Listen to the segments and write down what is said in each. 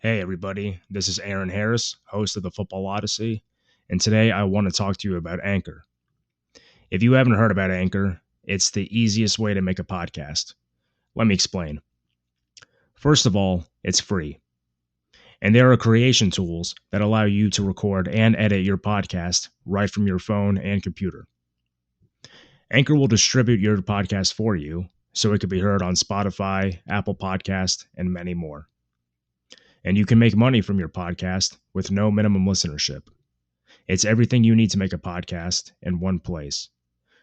Hey everybody, this is Aaron Harris, host of the Football Odyssey, and today I want to talk to you about Anchor. If you haven't heard about Anchor, it's the easiest way to make a podcast. Let me explain. First of all, it's free. And there are creation tools that allow you to record and edit your podcast right from your phone and computer. Anchor will distribute your podcast for you, so it can be heard on Spotify, Apple Podcast, and many more. And you can make money from your podcast with no minimum listenership. It's everything you need to make a podcast in one place.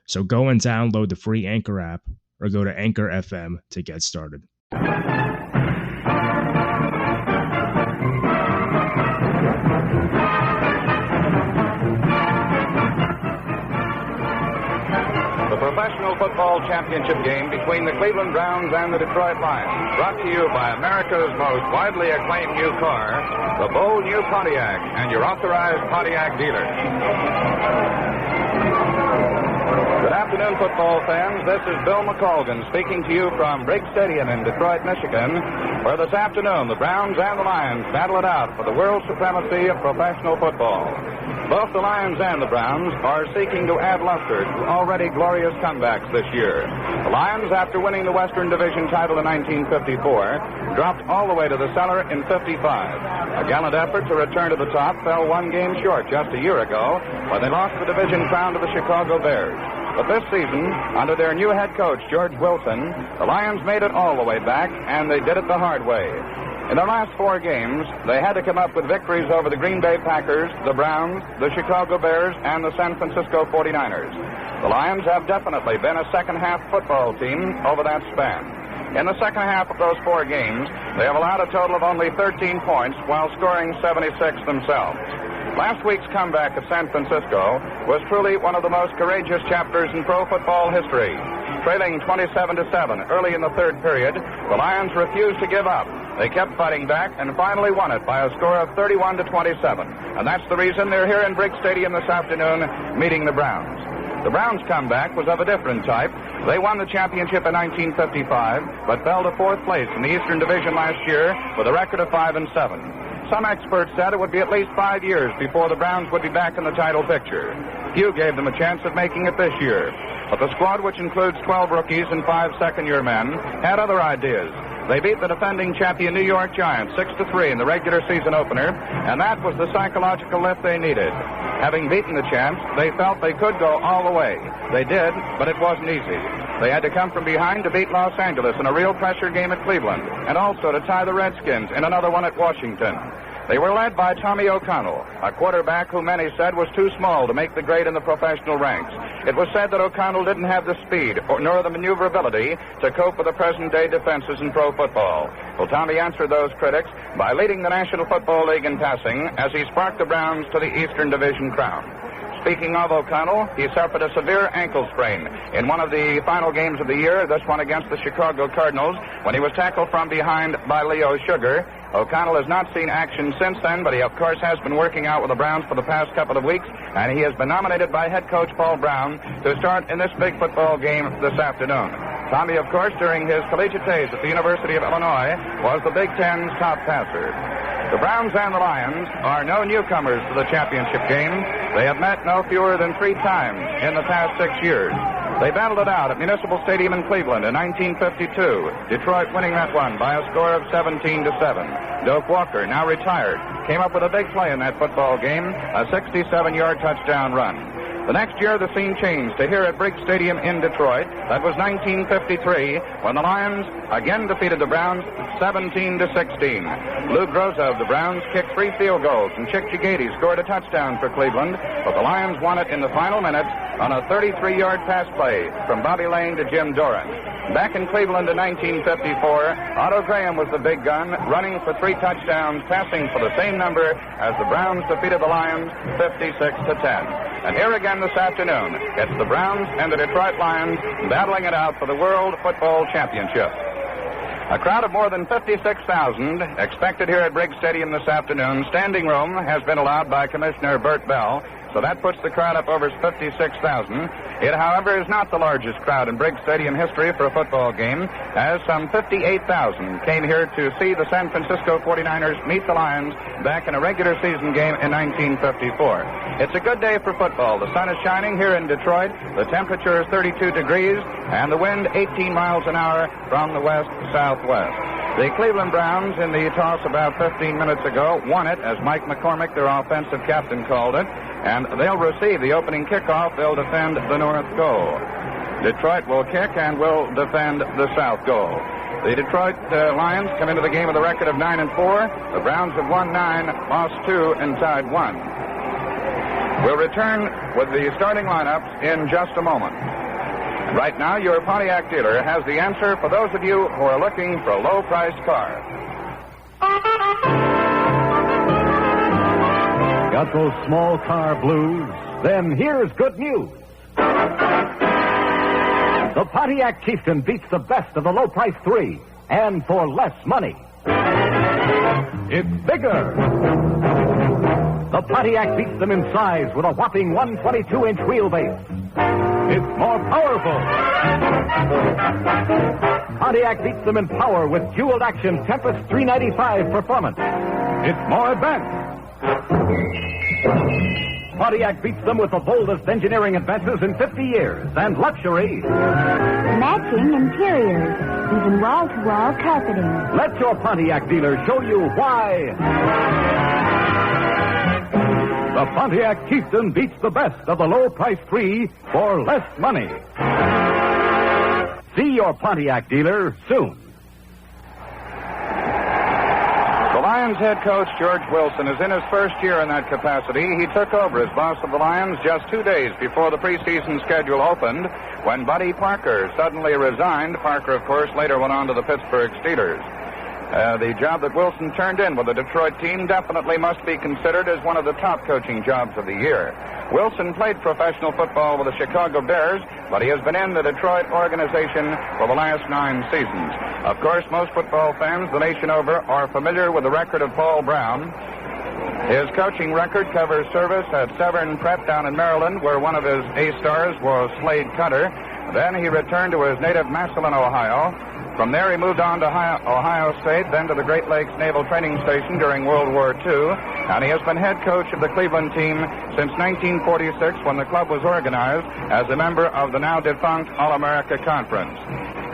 So go and download the free Anchor app or go to Anchor FM to get started. Professional football championship game between the Cleveland Browns and the Detroit Lions. Brought to you by America's most widely acclaimed new car, the bold new Pontiac, and your authorized Pontiac dealer. Good afternoon, football fans. This is Bill McColgan speaking to you from Briggs Stadium in Detroit, Michigan, where this afternoon the Browns and the Lions battle it out for the world supremacy of professional football. Both the Lions and the Browns are seeking to add luster to already glorious comebacks this year. The Lions, after winning the Western Division title in 1954, dropped all the way to the cellar in 55. A gallant effort to return to the top fell one game short just a year ago when they lost the division crown to the Chicago Bears. But this season, under their new head coach, George Wilson, the Lions made it all the way back, and they did it the hard way. In their last four games, they had to come up with victories over the Green Bay Packers, the Browns, the Chicago Bears, and the San Francisco 49ers. The Lions have definitely been a second-half football team over that span. In the second half of those four games, they have allowed a total of only 13 points while scoring 76 themselves. Last week's comeback at San Francisco was truly one of the most courageous chapters in pro football history. Trailing 27-7 early in the third period, the Lions refused to give up. They kept fighting back and finally won it by a score of 31-27. And that's the reason they're here in Briggs Stadium this afternoon meeting the Browns. The Browns' comeback was of a different type. They won the championship in 1955, but fell to fourth place in the Eastern Division last year with a record of 5-7. Some experts said it would be at least 5 years before the Browns would be back in the title picture. Few gave them a chance of making it this year. But the squad, which includes 12 rookies and 5 second-year men, had other ideas. They beat the defending champion New York Giants 6-3 in the regular season opener, and that was the psychological lift they needed. Having beaten the champs, they felt they could go all the way. They did, but it wasn't easy. They had to come from behind to beat Los Angeles in a real pressure game at Cleveland, and also to tie the Redskins in another one at Washington. They were led by Tommy O'Connell, a quarterback who many said was too small to make the grade in the professional ranks. It was said that O'Connell didn't have the speed nor the maneuverability to cope with the present-day defenses in pro football. Well, Tommy answered those critics by leading the National Football League in passing as he sparked the Browns to the Eastern Division crown. Speaking of O'Connell, he suffered a severe ankle sprain in one of the final games of the year, this one against the Chicago Cardinals, when he was tackled from behind by Leo Sugar. O'Connell has not seen action since then, but he, of course, has been working out with the Browns for the past couple of weeks, and he has been nominated by head coach Paul Brown to start in this big football game this afternoon. Tommy, of course, during his collegiate days at the University of Illinois, was the Big Ten's top passer. The Browns and the Lions are no newcomers to the championship game. They have met no fewer than 3 times in the past 6 years. They battled it out at Municipal Stadium in Cleveland in 1952, Detroit winning that one by a score of 17-7. Doak Walker, now retired, came up with a big play in that football game, a 67-yard touchdown run. The next year, the scene changed to here at Briggs Stadium in Detroit. That was 1953, when the Lions again defeated the Browns 17-16. Lou Groza of the Browns kicked 3 field goals, and Chick Jagady scored a touchdown for Cleveland, but the Lions won it in the final minutes on a 33-yard pass play from Bobby Lane to Jim Doran. Back in Cleveland in 1954, Otto Graham was the big gun, running for 3 touchdowns, passing for the same number as the Browns defeated the Lions 56-10. And here again this afternoon, it's the Browns and the Detroit Lions battling it out for the World Football Championship. A crowd of more than 56,000 expected here at Briggs Stadium this afternoon. Standing room has been allowed by Commissioner Bert Bell, so that puts the crowd up over 56,000. It, however, is not the largest crowd in Briggs Stadium history for a football game, as some 58,000 came here to see the San Francisco 49ers meet the Lions back in a regular season game in 1954. It's a good day for football. The sun is shining here in Detroit. The temperature is 32 degrees, and the wind 18 miles an hour from the west-southwest. The Cleveland Browns, in the toss about 15 minutes ago, won it, as Mike McCormick, their offensive captain, called it, and they'll receive the opening kickoff. They'll defend the north goal. Detroit will kick and will defend the south goal. The Detroit Lions come into the game with a record of 9-4. The Browns have won 9, lost 2, and tied 1. We'll return with the starting lineups in just a moment. Right now, your Pontiac dealer has the answer for those of you who are looking for a low-priced car. Got those small car blues? Then here's good news. The Pontiac Chieftain beats the best of the low-price 3, and for less money. It's bigger. The Pontiac beats them in size with a whopping 122-inch wheelbase. It's more powerful. Pontiac beats them in power with dual action Tempest 395 performance. It's more advanced. Pontiac beats them with the boldest engineering advances in 50 years and luxury. Matching interiors, even wall-to-wall carpeting. Let your Pontiac dealer show you why. The Pontiac Chieftain beats the best of the low-price 3 for less money. See your Pontiac dealer soon. The Lions head coach, George Wilson, is in his first year in that capacity. He took over as boss of the Lions just 2 days before the preseason schedule opened, when Buddy Parker suddenly resigned. Parker, of course, later went on to the Pittsburgh Steelers. The job that Wilson turned in with the Detroit team definitely must be considered as one of the top coaching jobs of the year. Wilson played professional football with the Chicago Bears, but he has been in the Detroit organization for the last 9 seasons. Of course, most football fans the nation over are familiar with the record of Paul Brown. His coaching record covers service at Severn Prep down in Maryland, where one of his A-stars was Slade Cutter. Then he returned to his native Massillon, Ohio. From there, he moved on to Ohio State, then to the Great Lakes Naval Training Station during World War II, and he has been head coach of the Cleveland team since 1946, when the club was organized as a member of the now-defunct All-America Conference.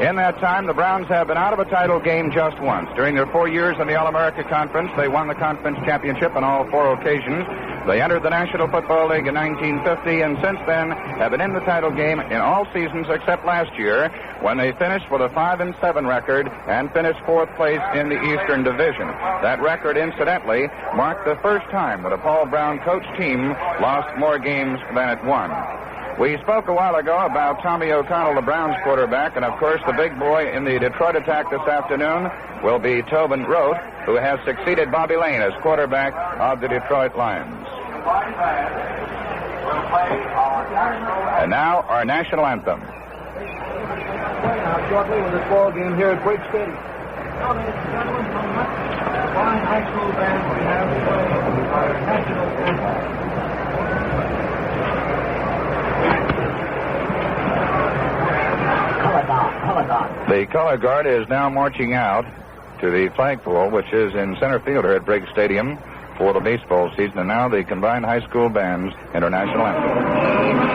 In that time, the Browns have been out of a title game just once. During their 4 years in the All-America Conference, they won the conference championship on all 4 occasions. They entered the National Football League in 1950, and since then have been in the title game in all seasons except last year, when they finished with a 5-7 record and finished 4th place in the Eastern Division. That record, incidentally, marked the first time that a Paul Brown coached team lost more games than it won. We spoke a while ago about Tommy O'Connell, the Browns quarterback, and of course the big boy in the Detroit attack this afternoon will be Tobin Rote, who has succeeded Bobby Lane as quarterback of the Detroit Lions. And now our national anthem. Shortly with this ball game here at Briggs Stadium. Fine high school band we have playing our national anthem. The color guard is now marching out to the flagpole, which is in center field here at Briggs Stadium for the baseball season. And now the combined high school bands international anthem.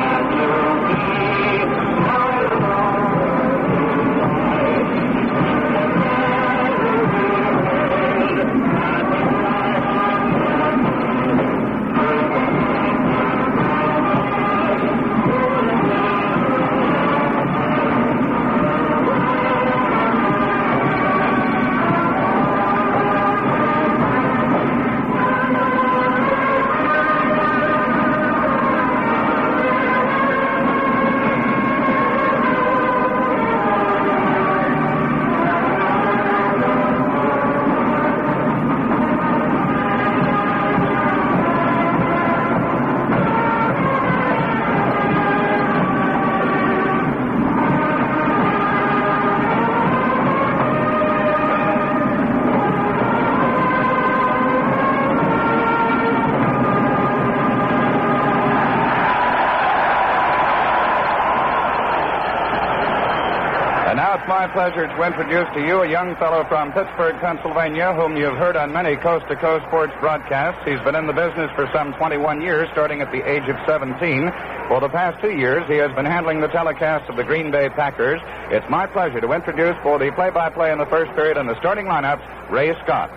my pleasure to introduce to you a young fellow from Pittsburgh, Pennsylvania, whom you've heard on many coast-to-coast sports broadcasts. He's been in the business for some 21 years, starting at the age of 17. For the past 2 years, he has been handling the telecast of the Green Bay Packers. It's my pleasure to introduce for the play-by-play in the first period and the starting lineups, Ray Scott.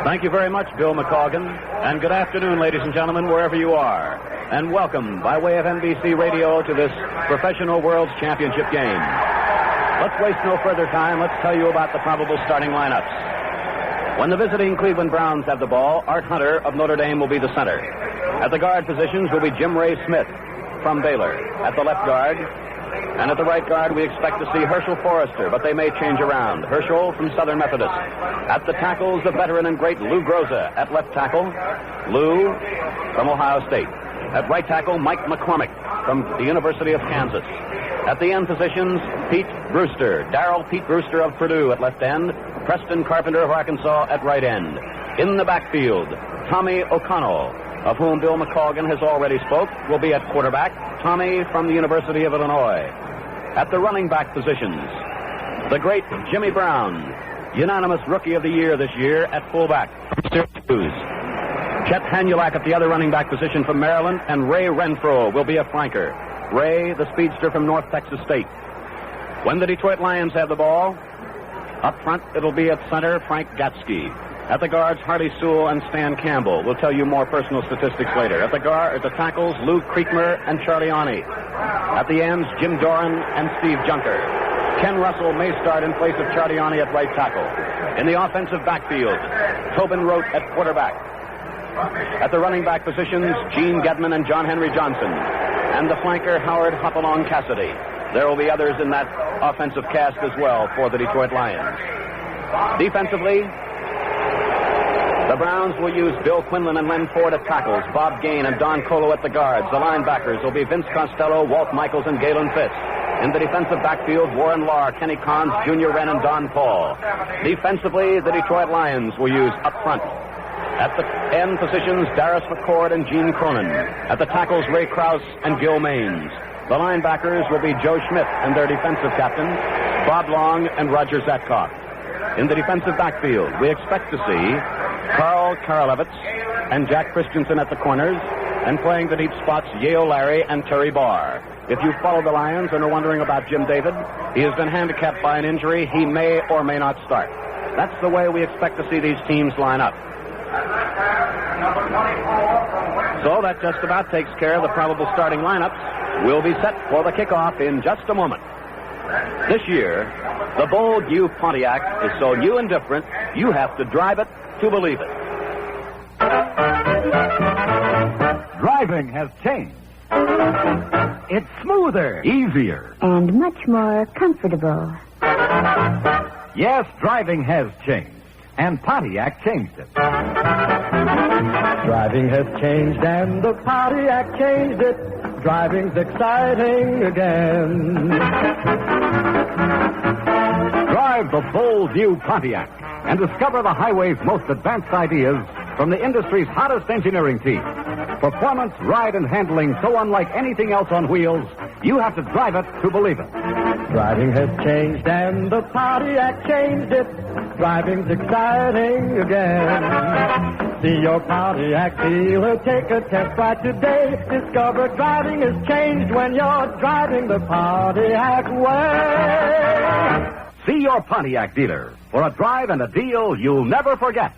Thank you very much, Bill McColgan, and good afternoon, ladies and gentlemen, wherever you are. And welcome, by way of NBC Radio, to this Professional World's Championship game. Let's waste no further time. Let's tell you about the probable starting lineups. When the visiting Cleveland Browns have the ball, Art Hunter of Notre Dame will be the center. At the guard positions will be Jim Ray Smith from Baylor at the left guard. And at the right guard, we expect to see Herschel Forrester, but they may change around. Herschel from Southern Methodist. At the tackles, the veteran and great Lou Groza at left tackle. Lou from Ohio State. At right tackle, Mike McCormick from the University of Kansas. At the end positions, Pete Brewster, Darrell Pete Brewster of Purdue at left end, Preston Carpenter of Arkansas at right end. In the backfield, Tommy O'Connell, of whom Bill McColgan has already spoke, will be at quarterback. Tommy from the University of Illinois. At the running back positions, the great Jimmy Brown, unanimous Rookie of the Year this year at fullback from Syracuse. Chet Hanulak at the other running back position from Maryland, and Ray Renfro will be a flanker. Ray, the speedster from North Texas State. When the Detroit Lions have the ball, up front it'll be at center Frank Gatsky. At the guards, Hardy Sewell and Stan Campbell. We'll tell you more personal statistics later. At the tackles, Lou Creekmer and Charlie Arney. At the ends, Jim Doran and Steve Junker. Ken Russell may start in place of Charlie Arney at right tackle. In the offensive backfield, Tobin Rote at quarterback. At the running back positions, Gene Gedman and John Henry Johnson. And the flanker, Howard Hopalong Cassidy. There will be others in that offensive cast as well for the Detroit Lions. Defensively, the Browns will use Bill Quinlan and Len Ford at tackles, Bob Gain and Don Colo at the guards. The linebackers will be Vince Costello, Walt Michaels, and Galen Fisk. In the defensive backfield, Warren Lahr, Kenny Cons, Junior Wren, and Don Paul. Defensively, the Detroit Lions will use up front. At the end positions, Darius McCord and Gene Cronin. At the tackles, Ray Krause and Gil Maines. The linebackers will be Joe Schmidt and their defensive captain, Bob Long and Roger Zatkoff. In the defensive backfield, we expect to see Carl Karalevitz and Jack Christensen at the corners, and playing the deep spots, Yale Larry and Terry Barr. If you follow the Lions and are wondering about Jim David, he has been handicapped by an injury. He may or may not start. That's the way we expect to see these teams line up. So that just about takes care of the probable starting lineups. We'll be set for the kickoff in just a moment. This year, the bold new Pontiac is so new and different, you have to drive it to believe it. Driving has changed. It's smoother, easier, And much more comfortable. Yes, driving has changed, and Pontiac changed it. Driving has changed and the Pontiac changed it. Driving's exciting again. Drive the bold new Pontiac and discover the highway's most advanced ideas from the industry's hottest engineering team. Performance, ride, and handling so unlike anything else on wheels, you have to drive it to believe it. Driving has changed and the Pontiac changed it. Driving's exciting again. See your Pontiac dealer, take a test ride today. Discover driving has changed when you're driving the Pontiac way. See your Pontiac dealer for a drive and a deal you'll never forget.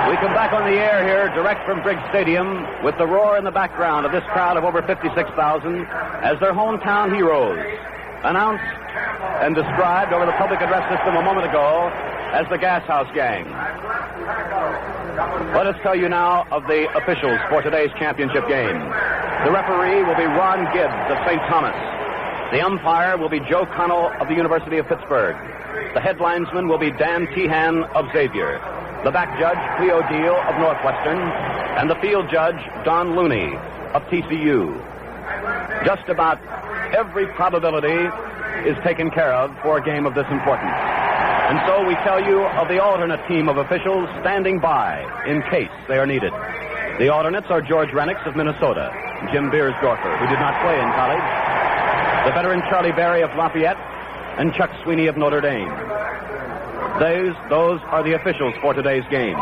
We come back on the air here, direct from Briggs Stadium, with the roar in the background of this crowd of over 56,000 as their hometown heroes, announced and described over the public address system a moment ago as the Gas House Gang. Let us tell you now of the officials for today's championship game. The referee will be Ron Gibbs of St. Thomas. The umpire will be Joe Connell of the University of Pittsburgh. The head linesman will be Dan Tehan of Xavier. The back judge, Cleo Deal of Northwestern. And the field judge, Don Looney of TCU. Just about every probability is taken care of for a game of this importance. And so we tell you of the alternate team of officials standing by in case they are needed. The alternates are George Rennicks of Minnesota, Jim Beersdorfer, who did not play in college, the veteran Charlie Berry of Lafayette, and Chuck Sweeney of Notre Dame. Those are the officials for today's game.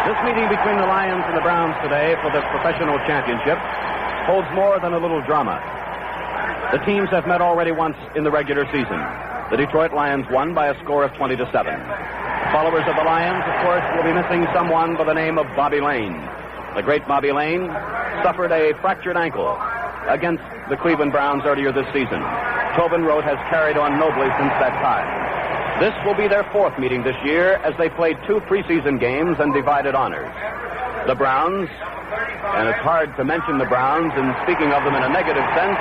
This meeting between the Lions and the Browns today for the professional championship holds more than a little drama. The teams have met already once in the regular season. The Detroit Lions won by a score of 20-7. Followers of the Lions, of course, will be missing someone by the name of Bobby Lane. The great Bobby Lane suffered a fractured ankle against the Cleveland Browns earlier this season. Tobin Rote has carried on nobly since that time. This will be their fourth meeting this year as they played 2 preseason games and divided honors. The Browns, and it's hard to mention the Browns in speaking of them in a negative sense,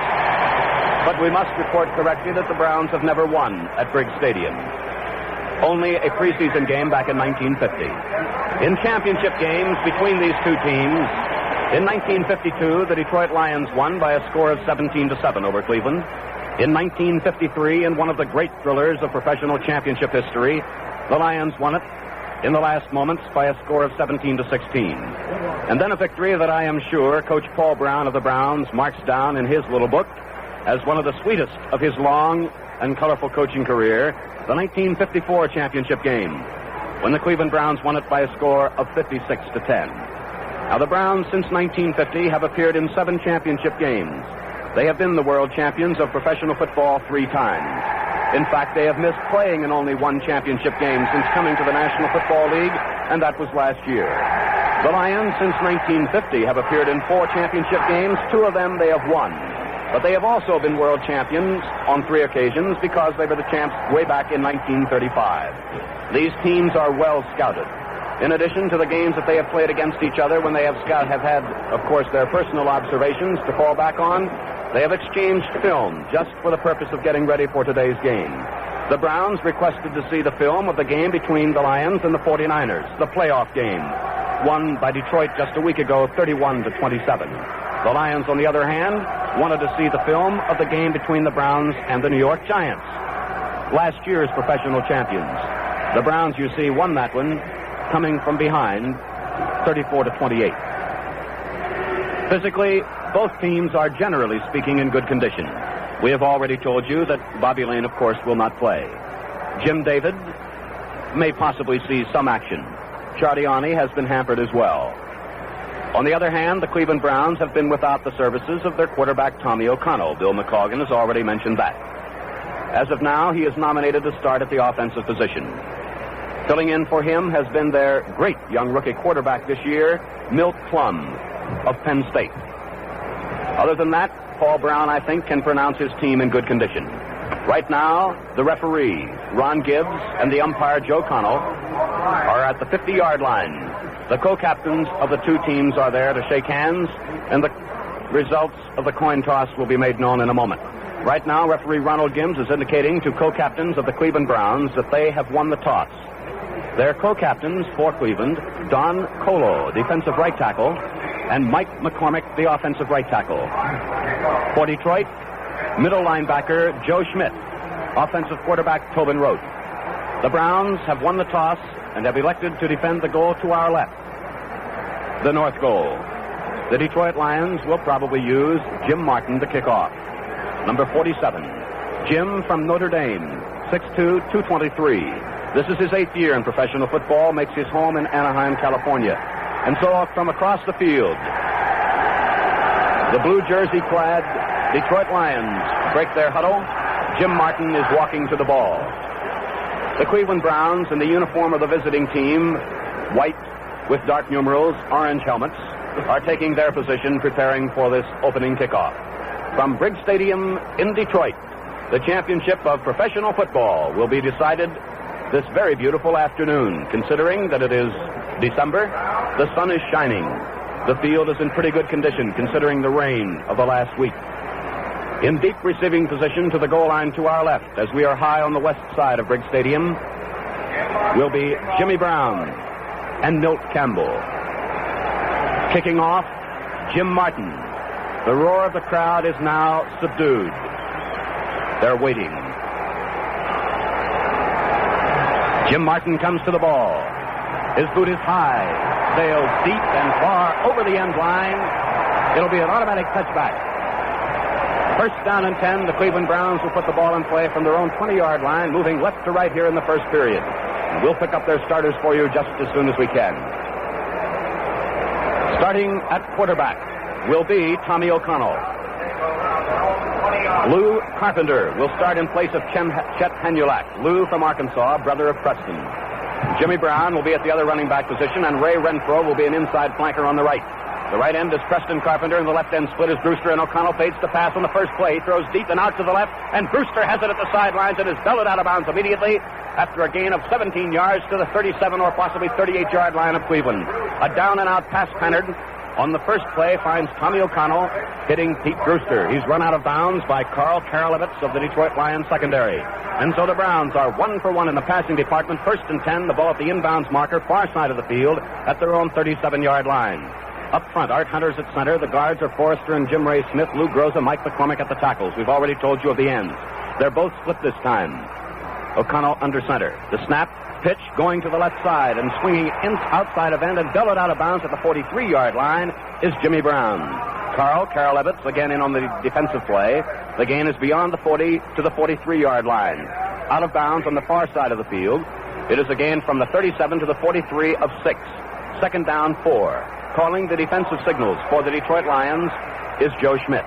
but we must report correctly that the Browns have never won at Briggs Stadium. Only a preseason game back in 1950. In championship games between these two teams, in 1952, the Detroit Lions won by a score of 17-7 over Cleveland. In 1953, in one of the great thrillers of professional championship history, the Lions won it in the last moments by a score of 17-16. And then a victory that I am sure Coach Paul Brown of the Browns marks down in his little book as one of the sweetest of his long and colorful coaching career, the 1954 championship game, when the Cleveland Browns won it by a score of 56-10. Now, the Browns, since 1950, have appeared in 7 championship games. They have been the world champions of professional football 3 times. In fact, they have missed playing in only 1 championship game since coming to the National Football League, and that was last year. The Lions, since 1950, have appeared in 4 championship games. 2 of them they have won. But they have also been world champions on 3 occasions because they were the champs way back in 1935. These teams are well scouted. In addition to the games that they have played against each other when they have had, of course, their personal observations to fall back on, they have exchanged film just for the purpose of getting ready for today's game. The Browns requested to see the film of the game between the Lions and the 49ers, the playoff game, won by Detroit just a week ago, 31-27. The Lions, on the other hand, wanted to see the film of the game between the Browns and the New York Giants, last year's professional champions. The Browns, you see, won that one coming from behind, 34-28. Physically, both teams are generally speaking in good condition. We have already told you that Bobby Lane, of course, will not play. Jim David may possibly see some action. Chardiani has been hampered as well. On the other hand, the Cleveland Browns have been without the services of their quarterback, Tommy O'Connell. Bill McColgan has already mentioned that. As of now, he is nominated to start at the offensive position. Filling in for him has been their great young rookie quarterback this year, Milt Plum of Penn State. Other than that, Paul Brown, I think, can pronounce his team in good condition. Right now, the referee, Ron Gibbs, and the umpire, Joe Connell, are at the 50-yard line. The co-captains of the 2 teams are there to shake hands, and the results of the coin toss will be made known in a moment. Right now, referee Ronald Gibbs is indicating to co-captains of the Cleveland Browns that they have won the toss. Their co-captains for Cleveland, Don Colo, defensive right tackle, and Mike McCormick, the offensive right tackle. For Detroit, middle linebacker Joe Schmidt, offensive quarterback Tobin Rote. The Browns have won the toss and have elected to defend the goal to our left, the north goal. The Detroit Lions will probably use Jim Martin to kick off. Number 47, Jim from Notre Dame, 6'2", 223. This is his 8th year in professional football, makes his home in Anaheim, California. And so from across the field, the blue jersey-clad Detroit Lions break their huddle. Jim Martin is walking to the ball. The Cleveland Browns, in the uniform of the visiting team, white with dark numerals, orange helmets, are taking their position preparing for this opening kickoff. From Briggs Stadium in Detroit, the championship of professional football will be decided this very beautiful afternoon. Considering that it is December, the sun is shining. The field is in pretty good condition considering the rain of the last week. In deep receiving position to the goal line to our left, as we are high on the west side of Briggs Stadium, will be Jimmy Brown and Milt Campbell. Kicking off, Jim Martin. The roar of the crowd is now subdued. They're waiting. Jim Martin comes to the ball. His boot is high, sails deep and far over the end line. It'll be an automatic touchback. First down and 10. The Cleveland Browns will put the ball in play from their own 20-yard line, moving left to right here in the first period. And we'll pick up their starters for you just as soon as we can. Starting at quarterback will be Tommy O'Connell. Lou Carpenter will start in place of Chet Henulak. Lou from Arkansas, brother of Preston. Jimmy Brown will be at the other running back position, and Ray Renfro will be an inside flanker on the right. The right end is Preston Carpenter, and the left end split is Brewster, and O'Connell fades the pass on the first play. He throws deep and out to the left, and Brewster has it at the sidelines and is belted out of bounds immediately after a gain of 17 yards to the 37 or possibly 38-yard line of Cleveland. A down-and-out pass pattern on the first play finds Tommy O'Connell hitting Pete Brewster. He's run out of bounds by Carl Karalevitz of the Detroit Lions secondary. And so the Browns are 1 for 1 in the passing department. First and 10, the ball at the inbounds marker, far side of the field, at their own 37-yard line. Up front, Art Hunter's at center. The guards are Forrester and Jim Ray Smith, Lou Groza, Mike McCormick at the tackles. We've already told you of the ends. They're both split this time. O'Connell under center. The snap, pitch going to the left side and swinging outside of end and belted out of bounds at the 43-yard line is Jimmy Brown. Carl Karalevitz again in on the defensive play. The gain is beyond the 40 to the 43-yard line. Out of bounds on the far side of the field. It is a gain from the 37 to the 43 of 6. Second down, 4. Calling the defensive signals for the Detroit Lions is Joe Schmidt.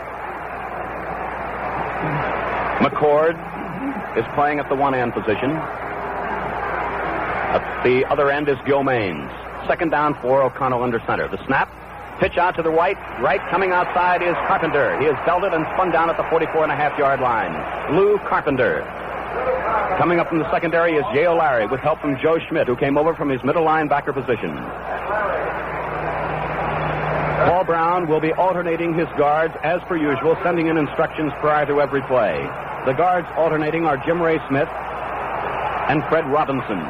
McCord is playing at the one-hand position. At the other end is Gil Maines. Second down, 4, O'Connell under center. The snap, pitch out to the right. Coming outside is Carpenter. He is belted and spun down at the 44.5-yard line. Lou Carpenter. Coming up from the secondary is Yale Larry with help from Joe Schmidt, who came over from his middle linebacker position. Paul Brown will be alternating his guards as per usual, sending in instructions prior to every play. The guards alternating are Jim Ray Smith and Fred Robinson.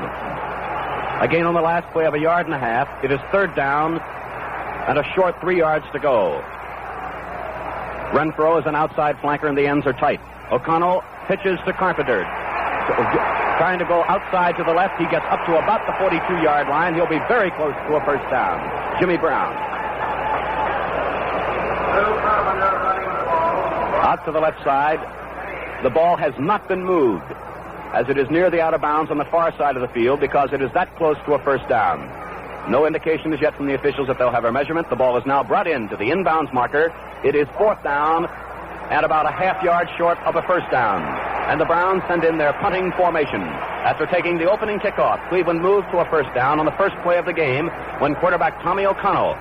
Again on the last play of a yard and a half, it is third down and a short 3 yards to go. Renfro is an outside flanker and the ends are tight. O'Connell pitches to Carpenter. Trying to go outside to the left. He gets up to about the 42-yard line. He'll be very close to a first down. Jimmy Brown. Out to the left side. The ball has not been moved as it is near the out of bounds on the far side of the field because it is that close to a first down. No indication as yet from the officials that they'll have a measurement. The ball is now brought in to the inbounds marker. It is fourth down and about a half yard short of a first down. And the Browns send in their punting formation. After taking the opening kickoff, Cleveland moved to a first down on the first play of the game when quarterback Tommy O'Connell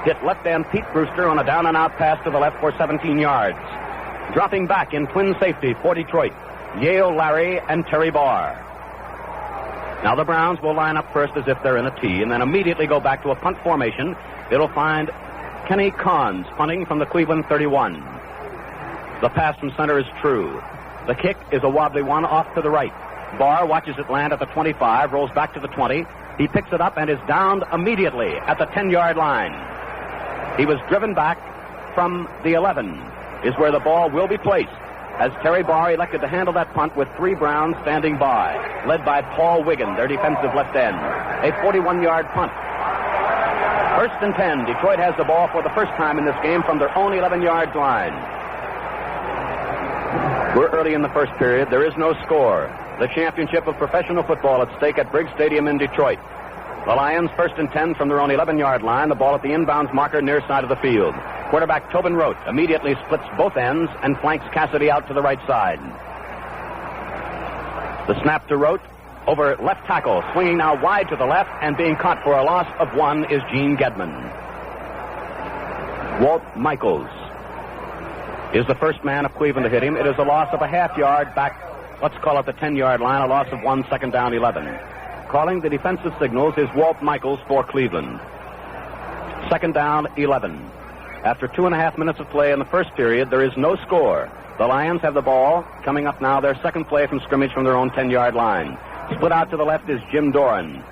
hit left end Pete Brewster on a down and out pass to the left for 17 yards. Dropping back in twin safety for Detroit, Yale Larry and Terry Barr. Now the Browns will line up first as if they're in a T and then immediately go back to a punt formation. It'll find Kenny Cons punting from the Cleveland 31. The pass from center is true. The kick is a wobbly one off to the right. Barr watches it land at the 25, rolls back to the 20. He picks it up and is downed immediately at the 10-yard line. He was driven back from the 11, is where the ball will be placed, as Terry Barr elected to handle that punt with 3 Browns standing by, led by Paul Wiggin, their defensive left end. A 41-yard punt. First and 10. Detroit has the ball for the first time in this game from their own 11-yard line. We're early in the first period. There is no score. The championship of professional football at stake at Briggs Stadium in Detroit. The Lions first and 10 from their own 11-yard line. The ball at the inbounds marker near side of the field. Quarterback Tobin Rote immediately splits both ends and flanks Cassidy out to the right side. The snap to Rote over left tackle. Swinging now wide to the left and being caught for a loss of 1 is Gene Gedman. Walt Michaels is the first man of Cleveland to hit him. It is a loss of a half yard back, let's call it the 10-yard line, a loss of 1, second down 11. Calling the defensive signals is Walt Michaels for Cleveland. Second down 11. After 2.5 minutes of play in the first period, there is no score. The Lions have the ball. Coming up now, their second play from scrimmage from their own 10-yard line. Split out to the left is Jim Doran.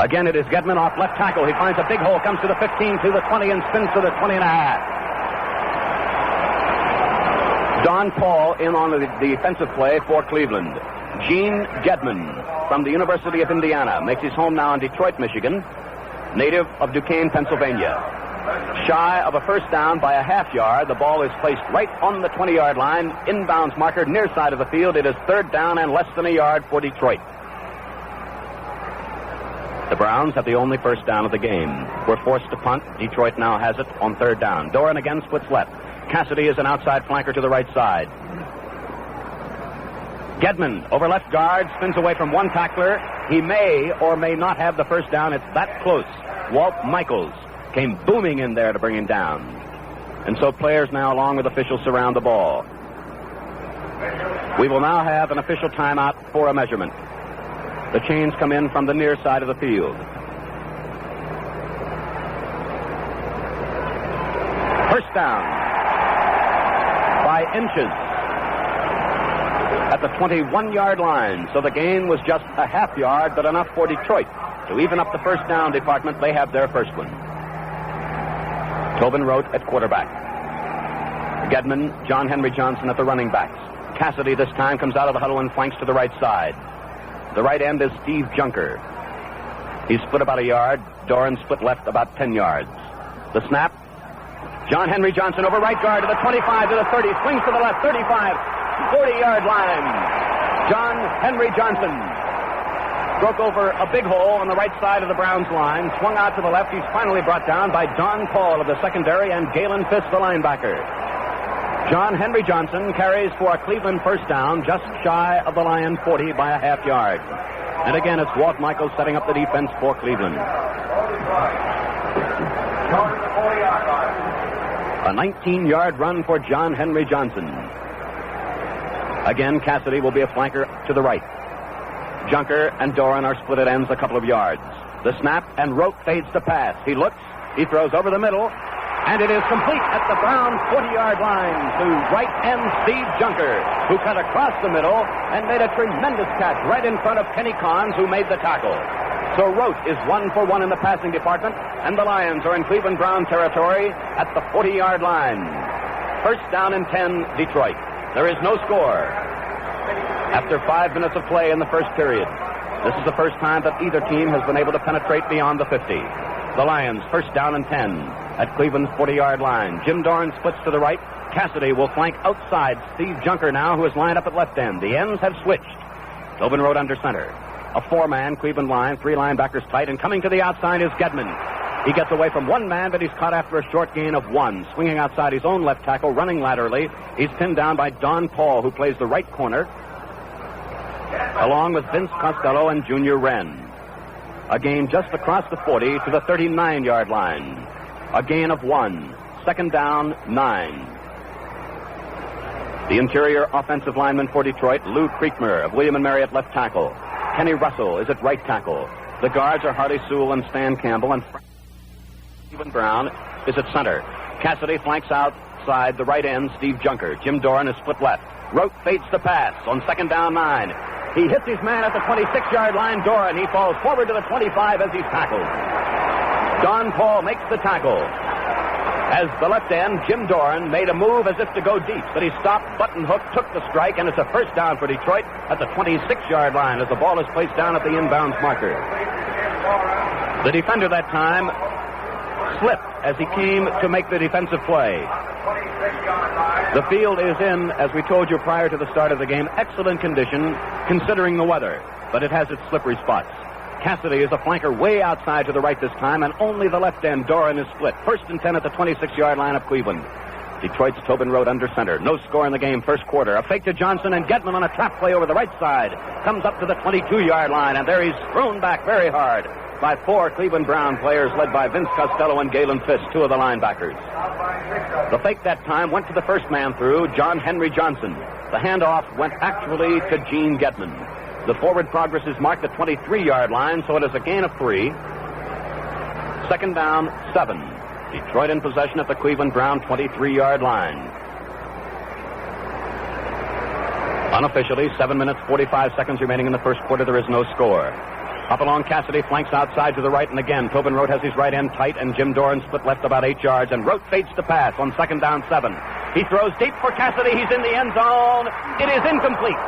Again, it is Gedman off left tackle. He finds a big hole, comes to the 15, to the 20, and spins to the 20.5. Don Paul in on the defensive play for Cleveland. Gene Gedman from the University of Indiana makes his home now in Detroit, Michigan, native of Duquesne, Pennsylvania. Shy of a first down by a half yard, the ball is placed right on the 20-yard line, inbounds marker near side of the field. It is third down and less than a yard for Detroit. The Browns have the only first down of the game. We're forced to punt. Detroit now has it on third down. Doran again splits left. Cassidy is an outside flanker to the right side. Gedman over left guard, spins away from one tackler. He may or may not have the first down. It's that close. Walt Michaels came booming in there to bring him down. And so players now, along with officials, surround the ball. We will now have an official timeout for a measurement. The chains come in from the near side of the field. First down by inches at the 21-yard line. So the gain was just a half yard, but enough for Detroit to even up the first down department. They have their first one. Tobin wrote at quarterback. Gedman, John Henry Johnson at the running backs. Cassidy this time comes out of the huddle and flanks to the right side. The right end is Steve Junker. He's split about a yard. Doran split left about 10 yards. The snap. John Henry Johnson over right guard to the 25 to the 30. Swings to the left, 35, 40-yard line. John Henry Johnson broke over a big hole on the right side of the Browns line. Swung out to the left. He's finally brought down by Don Paul of the secondary and Galen Fisk, the linebacker. John Henry Johnson carries for a Cleveland first down, just shy of the Lion 40 by a half yard. And again, it's Walt Michaels setting up the defense for Cleveland. A 19-yard run for John Henry Johnson. Again, Cassidy will be a flanker to the right. Junker and Doran are split at ends a couple of yards. The snap, and Rote fades to pass. He looks, he throws over the middle, and it is complete at the Brown 40-yard line to right end Steve Junker, who cut across the middle and made a tremendous catch right in front of Kenny Carnes, who made the tackle. So Rote is 1 for 1 in the passing department, and the Lions are in Cleveland Brown territory at the 40-yard line. First down and 10, Detroit. There is no score after 5 minutes of play in the first period. This is the first time that either team has been able to penetrate beyond the 50. The Lions, first down and 10 at Cleveland's 40-yard line. Jim Doran splits to the right. Cassidy will flank outside Steve Junker now, who is lined up at left end. The ends have switched. Tobin Rote under center. A four-man Cleveland line, 3 linebackers tight, and coming to the outside is Gedman. He gets away from one man, but he's caught after a short gain of 1. Swinging outside his own left tackle, running laterally. He's pinned down by Don Paul, who plays the right corner, along with Vince Costello and Junior Wren. A gain just across the 40 to the 39-yard line. A gain of 1. Second down, 9. The interior offensive lineman for Detroit, Lou Creekmer of William & Mary at left tackle. Kenny Russell is at right tackle. The guards are Harley Sewell and Stan Campbell, and Stephen Brown is at center. Cassidy flanks outside the right end, Steve Junker. Jim Doran is split left. Rote fades the pass on second down, 9. He hits his man at the 26-yard line, Doran. He falls forward to the 25 as he's tackled. Don Paul makes the tackle. As the left end, Jim Doran made a move as if to go deep, but he stopped, button hook, took the strike, and it's a first down for Detroit at the 26-yard line as the ball is placed down at the inbounds marker. The defender that time slipped as he came to make the defensive play. The field is in, as we told you prior to the start of the game, excellent condition considering the weather, but it has its slippery spots. Cassidy is a flanker way outside to the right this time, and only the left end, Doran, is split. First and 10 at the 26-yard line of Cleveland. Detroit's Tobin Rote under center. No score in the game, first quarter. A fake to Johnson, and Gedman on a trap play over the right side. Comes up to the 22-yard line, and there he's thrown back very hard by 4 Cleveland Brown players led by Vince Costello and Galen Fisk, 2 of the linebackers. The fake that time went to the first man through, John Henry Johnson. The handoff went actually to Gene Gedman. The forward progress is marked the 23-yard line, so it is a gain of 3. Second down, 7. Detroit in possession at the Cleveland Brown 23-yard line. Unofficially, 7 minutes, 45 seconds remaining in the first quarter. There is no score. Up along Cassidy, flanks outside to the right, and again, Tobin Rote has his right end tight, and Jim Doran split left about 8 yards, and Rote fades to pass on second down, 7. He throws deep for Cassidy. He's in the end zone. It is incomplete.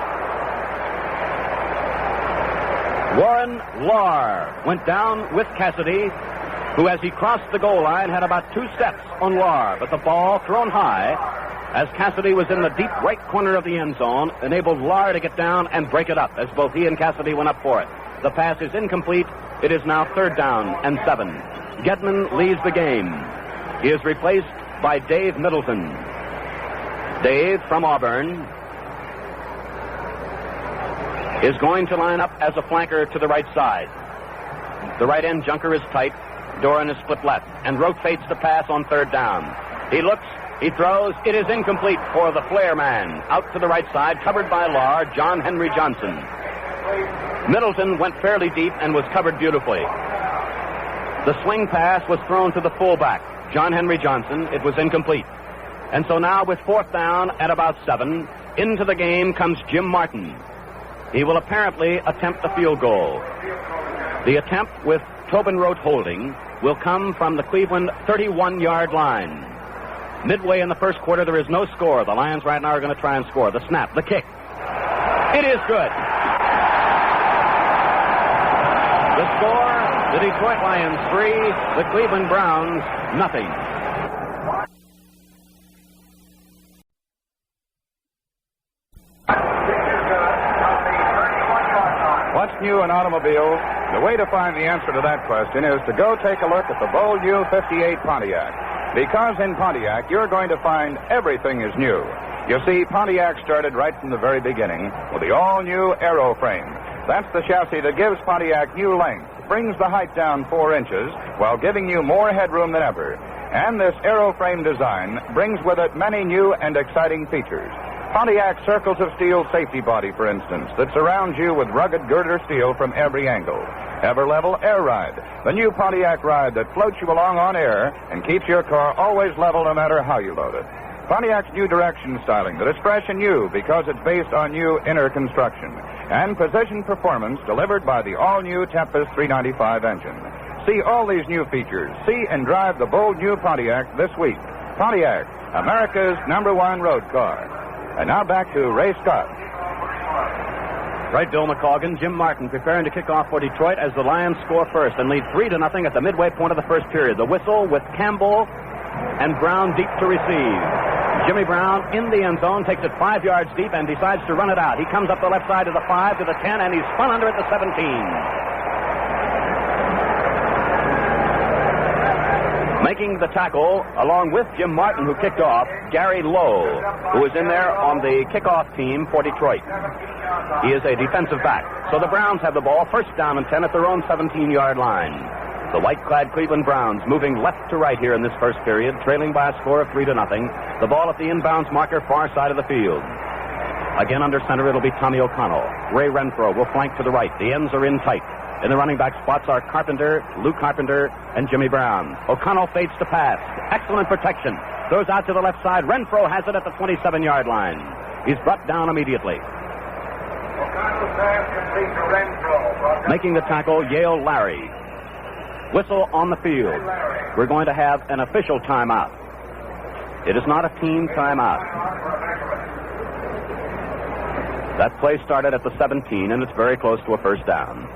Warren Lahr went down with Cassidy, who, as he crossed the goal line, had about 2 steps on Lahr. But the ball, thrown high, as Cassidy was in the deep right corner of the end zone, enabled Lahr to get down and break it up, as both he and Cassidy went up for it. The pass is incomplete. It is now 3rd down and 7. Gedman leads the game. He is replaced by Dave Middleton. Dave, from Auburn, is going to line up as a flanker to the right side. The right end junker is tight. Doran is split left and rotates the pass on 3rd down. He looks, he throws. It is incomplete for the flare man. Out to the right side, covered by Lahr, John Henry Johnson. Middleton went fairly deep and was covered beautifully. The swing pass was thrown to the fullback, John Henry Johnson. It was incomplete. And so now with 4th down at about 7, into the game comes Jim Martin. He will apparently attempt the field goal. The attempt, with Tobin Rote holding, will come from the Cleveland 31-yard line. Midway in the first quarter, there is no score. The Lions right now are going to try and score. The snap, the kick. It is good. The score, the Detroit Lions 3, the Cleveland Browns nothing. What's new in automobiles? The way to find the answer to that question is to go take a look at the Bold New 58 Pontiac. Because in Pontiac, you're going to find everything is new. You see, Pontiac started right from the very beginning with the all-new Aeroframe. That's the chassis that gives Pontiac new length, brings the height down 4 inches, while giving you more headroom than ever. And this Aeroframe design brings with it many new and exciting features. Pontiac circles of steel safety body, for instance, that surrounds you with rugged girder steel from every angle. Ever-level Air Ride, the new Pontiac ride that floats you along on air and keeps your car always level no matter how you load it. Pontiac's new direction styling that is fresh and new because it's based on new inner construction. And precision performance delivered by the all-new Tempest 395 engine. See all these new features. See and drive the bold new Pontiac this week. Pontiac, America's #1 road car. And now back to Ray Scott. Right, Bill McColgan. Jim Martin preparing to kick off for Detroit as the Lions score first and lead 3-0 at the midway point of the first period. The whistle with Campbell and Brown deep to receive. Jimmy Brown in the end zone, takes it 5 yards deep and decides to run it out. He comes up the left side to the 5, to the 10, and he's spun under at the 17. Making the tackle, along with Jim Martin, who kicked off, Gary Lowe, who was in there on the kickoff team for Detroit. He is a defensive back. So the Browns have the ball, 1st down and 10 at their own 17-yard line. The white-clad Cleveland Browns moving left to right here in this first period, trailing by a score of 3-0. The ball at the inbounds marker, far side of the field. Again under center, it'll be Tommy O'Connell. Ray Renfro will flank to the right. The ends are in tight. In the running back spots are Carpenter, Lou Carpenter, and Jimmy Brown. O'Connell fades to pass. Excellent protection. Throws out to the left side. Renfro has it at the 27-yard line. He's brought down immediately. O'Connell pass complete to Renfro. Making the tackle, Yale Larry. Whistle on the field. We're going to have an official timeout. It is not a team timeout. That play started at the 17, and it's very close to a 1st down.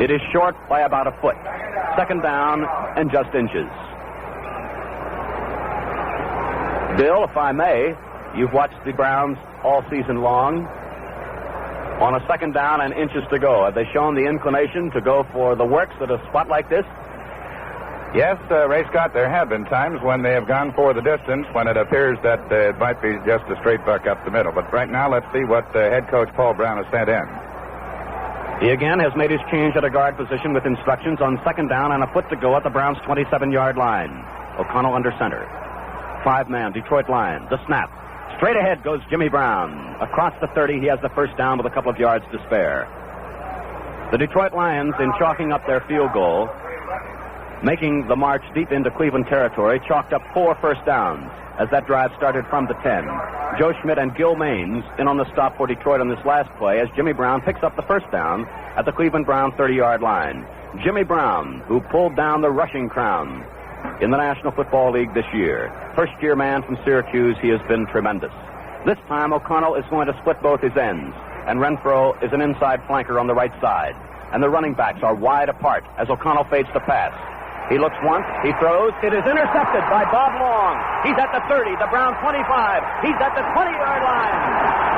It is short by about a foot. 2nd down and just inches. Bill, if I may, you've watched the Browns all season long. On a 2nd down and inches to go, have they shown the inclination to go for the works at a spot like this? Yes, Ray Scott, there have been times when they have gone for the distance, when it appears that it might be just a straight buck up the middle. But right now, let's see what head coach Paul Brown has sent in. He again has made his change at a guard position with instructions on 2nd down and a foot to go at the Browns' 27-yard line. O'Connell under center. 5-man, Detroit Lions. The snap. Straight ahead goes Jimmy Brown. Across the 30, he has the 1st down with a couple of yards to spare. The Detroit Lions, in chalking up their field goal, making the march deep into Cleveland territory, chalked up 4 1st downs as that drive started from the 10. Joe Schmidt and Gil Maines in on the stop for Detroit on this last play as Jimmy Brown picks up the 1st down at the Cleveland Brown 30-yard line. Jimmy Brown, who pulled down the rushing crown in the National Football League this year. First-year man from Syracuse, he has been tremendous. This time, O'Connell is going to split both his ends, and Renfro is an inside flanker on the right side. and the running backs are wide apart as O'Connell fades to pass. He looks once, he throws, it is intercepted by Bob Long. He's at the 30, the Browns 25. He's at the 20-yard line.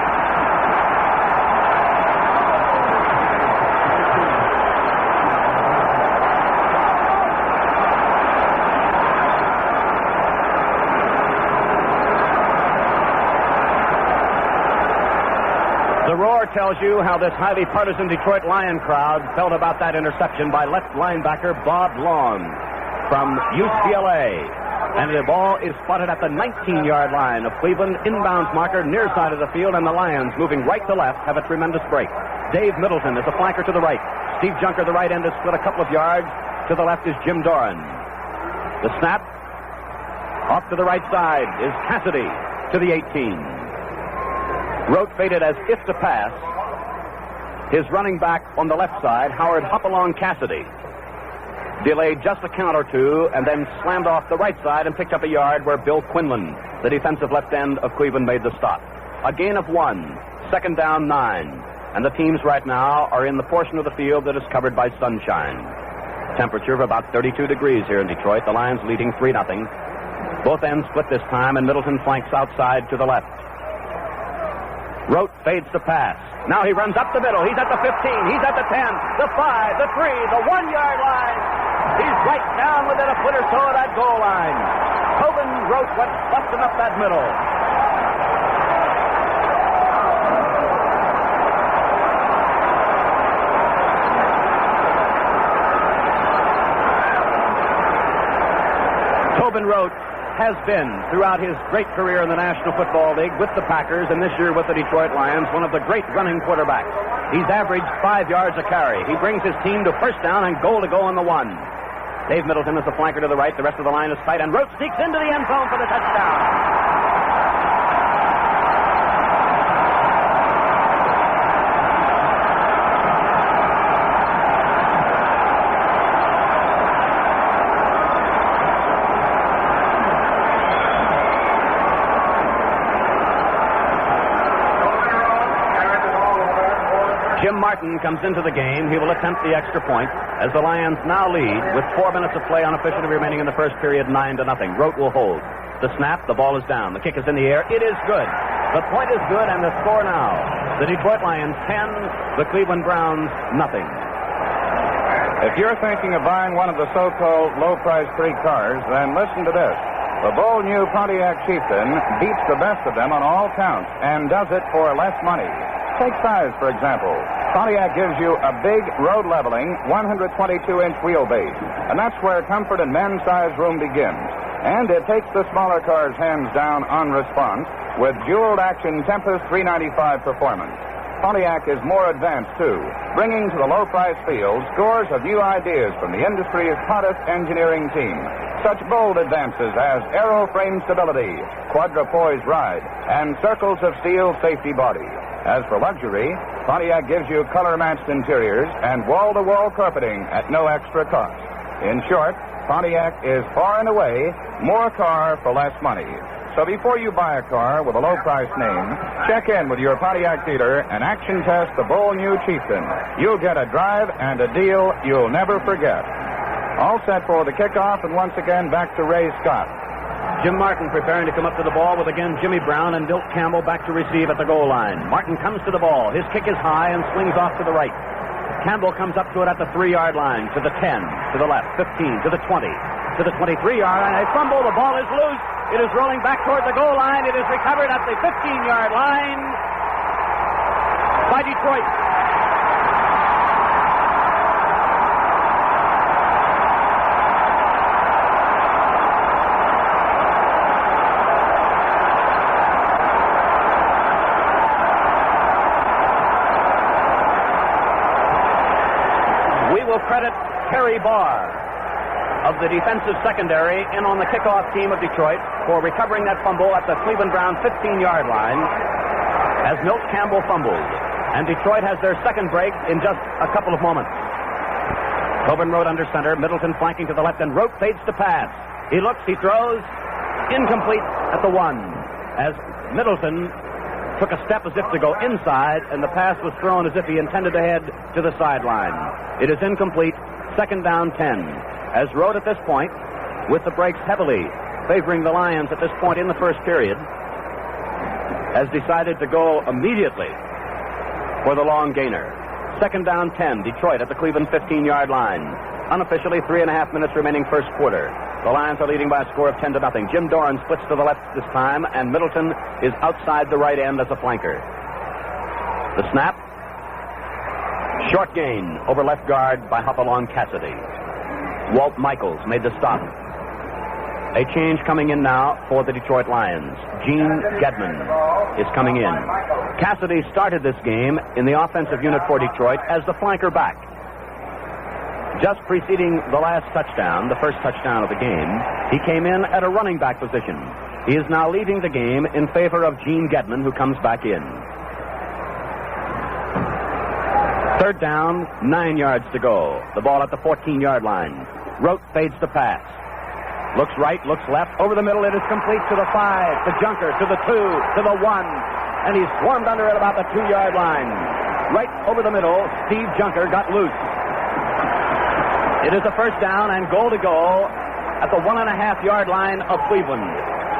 The roar tells you how this highly partisan Detroit Lion crowd felt about that interception by left linebacker Bob Long from UCLA. And the ball is spotted at the 19-yard line of Cleveland, inbounds marker near side of the field, and the Lions, moving right to left, have a tremendous break. Dave Middleton is a flanker to the right. Steve Junker, the right end, is split a couple of yards. To the left is Jim Doran. The snap off to the right side is Cassidy to the 18. Rote faded as if to pass. His running back on the left side, Howard Hopalong Cassidy, delayed just a count or two and then slammed off the right side and picked up a yard where Bill Quinlan, the defensive left end of Cleveland, made the stop. A gain of 1, second down 9. And the teams right now are in the portion of the field that is covered by sunshine. Temperature of about 32 degrees here in Detroit. The Lions leading 3-0. Both ends split this time, and Middleton flanks outside to the left. Rote fades to pass. Now he runs up the middle. He's at the 15. He's at the 10, the 5, the 3, the 1-yard line. He's right down within a foot or so of that goal line. Tobin Rote went busting up that middle. Tobin Rote has been, throughout his great career in the National Football League with the Packers and this year with the Detroit Lions, one of the great running quarterbacks. He's averaged 5 yards a carry. He brings his team to first down and goal to go on the 1. Dave Middleton is the flanker to the right. The rest of the line is tight, and Rote sneaks into the end zone for the touchdown. Jim Martin comes into the game. He will attempt the extra point as the Lions now lead with 4 minutes of play unofficially remaining in the first period, 9-0. Rote will hold. The snap, the ball is down. The kick is in the air. It is good. The point is good, and the score now. The Detroit Lions 10, the Cleveland Browns nothing. If you're thinking of buying one of the so-called low-price free cars, then listen to this. The bold new Pontiac Chieftain beats the best of them on all counts and does it for less money. Take size, for example. Pontiac gives you a big, road-leveling, 122-inch wheelbase, and that's where comfort and men's size room begins. And it takes the smaller cars hands down on response with jeweled action Tempest 395 performance. Pontiac is more advanced, too, bringing to the low-price field scores of new ideas from the industry's hottest engineering team. Such bold advances as aero-frame stability, quadrupoise ride, and circles of steel safety body. As for luxury, Pontiac gives you color-matched interiors and wall-to-wall carpeting at no extra cost. In short, Pontiac is far and away more car for less money. So before you buy a car with a low-price name, check in with your Pontiac dealer and action test the bold new Chieftain. You'll get a drive and a deal you'll never forget. All set for the kickoff, and once again back to Ray Scott. Jim Martin preparing to come up to the ball with again Jimmy Brown and Milt Campbell back to receive at the goal line. Martin comes to the ball. His kick is high and swings off to the right. Campbell comes up to it at the 3-yard line, to the 10, to the left, 15, to the 20, to the 23-yard line. A fumble. The ball is loose. It is rolling back toward the goal line. It is recovered at the 15-yard line by Detroit. Credit Terry Barr of the defensive secondary in on the kickoff team of Detroit for recovering that fumble at the Cleveland Brown 15-yard line as Milt Campbell fumbled. And Detroit has their second break in just a couple of moments. Tobin Rote under center, Middleton flanking to the left, and Rote fades to pass. He looks, he throws, incomplete at the 1 as Middleton took a step as if to go inside, and the pass was thrown as if he intended to head to the sideline. It is incomplete. Second down 10. As Rote at this point, with the breaks heavily favoring the Lions at this point in the first period, has decided to go immediately for the long gainer. Second down 10, Detroit at the Cleveland 15-yard line. Unofficially, 3.5 minutes remaining first quarter. The Lions are leading by a score of 10-0. Jim Doran splits to the left this time, and Middleton is outside the right end as a flanker. The snap. Short gain over left guard by Hopalong Cassidy. Walt Michaels made the stop. A change coming in now for the Detroit Lions. Gene Gedman is coming in. Cassidy started this game in the offensive unit for Detroit as the flanker back. Just preceding the last touchdown, the first touchdown of the game, he came in at a running back position. He is now leaving the game in favor of Gene Gedman, who comes back in. Third down, 9 yards to go. The ball at the 14-yard line. Rote fades the pass. Looks right, looks left. Over the middle, it is complete to the 5, to Junker, to the 2, to the 1. And he's swarmed under at about the 2-yard line. Right over the middle, Steve Junker got loose. It is a first down and goal to go at the 1.5-yard line of Cleveland.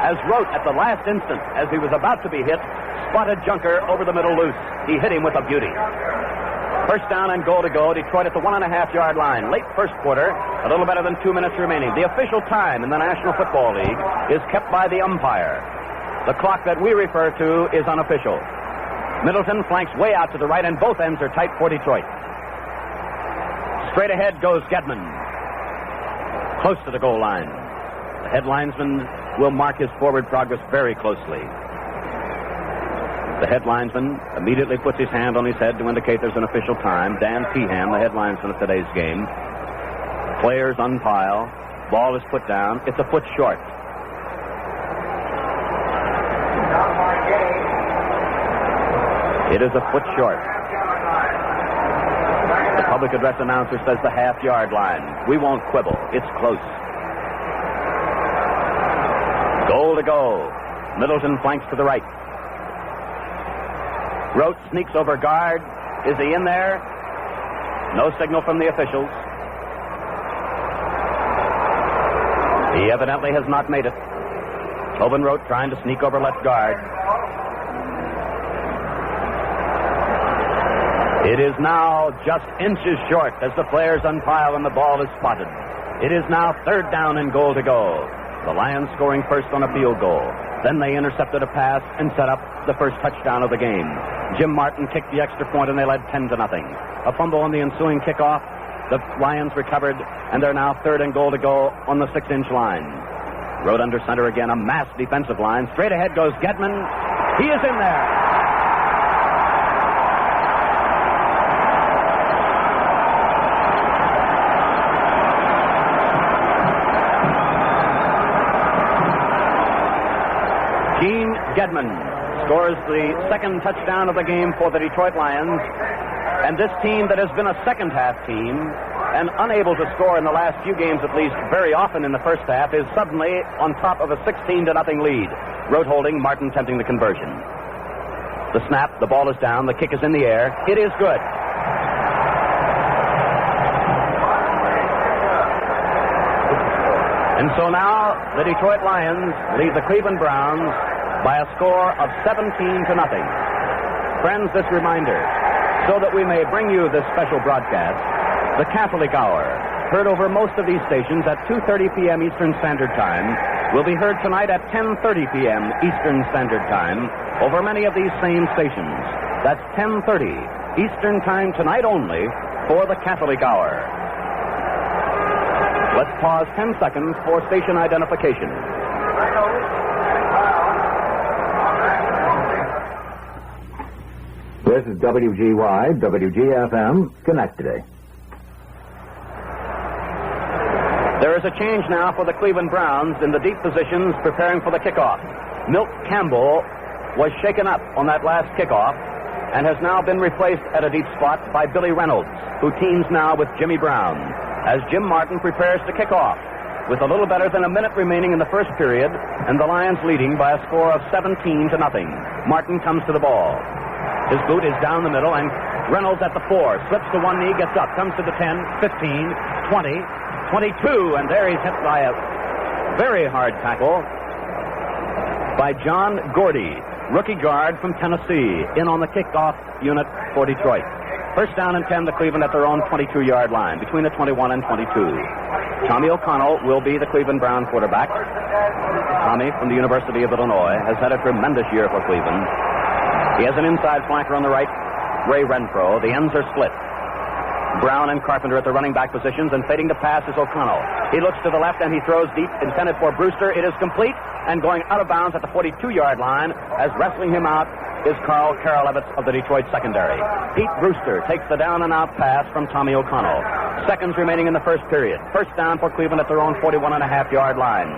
As Rote, at the last instant, as he was about to be hit, spotted Junker over the middle loose. He hit him with a beauty. First down and goal to go. Detroit at the 1.5-yard line. Late first quarter, a little better than 2 minutes remaining. The official time in the National Football League is kept by the umpire. The clock that we refer to is unofficial. Middleton flanks way out to the right, and both ends are tight for Detroit. Straight ahead goes Gedman. Close to the goal line. The head linesman will mark his forward progress very closely. The head linesman immediately puts his hand on his head to indicate there's an official time. Dan Pehan, the head linesman of today's game. Players unpile. Ball is put down. It's a foot short. It is a foot short. The public address announcer says the half-yard line. We won't quibble. It's close. Goal to go. Middleton flanks to the right. Rote sneaks over guard. Is he in there? No signal from the officials. He evidently has not made it. Tobin Rote trying to sneak over left guard. It is now just inches short as the players unpile and the ball is spotted. It is now third down and goal to go. The Lions scoring first on a field goal. Then they intercepted a pass and set up the first touchdown of the game. Jim Martin kicked the extra point, and they led 10-0. A fumble on the ensuing kickoff. The Lions recovered, and they're now third and goal to go on the 6-inch line. Rote under center again, a massed defensive line. Straight ahead goes Gedman. He is in there. Gene Gedman scores the second touchdown of the game for the Detroit Lions. And this team that has been a second-half team and unable to score in the last few games, at least very often in the first half, is suddenly on top of a 16-0 lead. Rote holding, Martin tempting the conversion. The snap, the ball is down, the kick is in the air. It is good. And so now the Detroit Lions lead the Cleveland Browns by a score of 17-0. Friends, this reminder, so that we may bring you this special broadcast, the Catholic Hour, heard over most of these stations at 2:30 p.m. Eastern Standard Time, will be heard tonight at 10:30 p.m. Eastern Standard Time over many of these same stations. That's 10:30 Eastern Time tonight only for the Catholic Hour. Let's pause 10 seconds for station identification. This is WGY, WGFM, Schenectady. There is a change now for the Cleveland Browns in the deep positions preparing for the kickoff. Milt Campbell was shaken up on that last kickoff and has now been replaced at a deep spot by Billy Reynolds, who teams now with Jimmy Brown, as Jim Martin prepares to kick off. with a little better than a minute remaining in the first period, and the Lions leading by a score of 17-0. Martin comes to the ball. His boot is down the middle, and Reynolds at the 4, slips to one knee, gets up, comes to the 10, 15, 20, 22, and there he's hit by a very hard tackle by John Gordy, rookie guard from Tennessee, in on the kickoff unit for Detroit. First down and 10 to Cleveland at their own 22-yard line, between the 21 and 22. Tommy O'Connell will be the Cleveland Brown quarterback. Tommy from the University of Illinois has had a tremendous year for Cleveland. He has an inside flanker on the right, Ray Renfro. The ends are split. Brown and Carpenter at the running back positions, and fading to pass is O'Connell. He looks to the left and he throws deep, intended for Brewster. It is complete and going out of bounds at the 42-yard line, as wrestling him out is Carl Karolevitz of the Detroit secondary. Pete Brewster takes the down and out pass from Tommy O'Connell. Seconds remaining in the first period. First down for Cleveland at their own 41.5-yard line.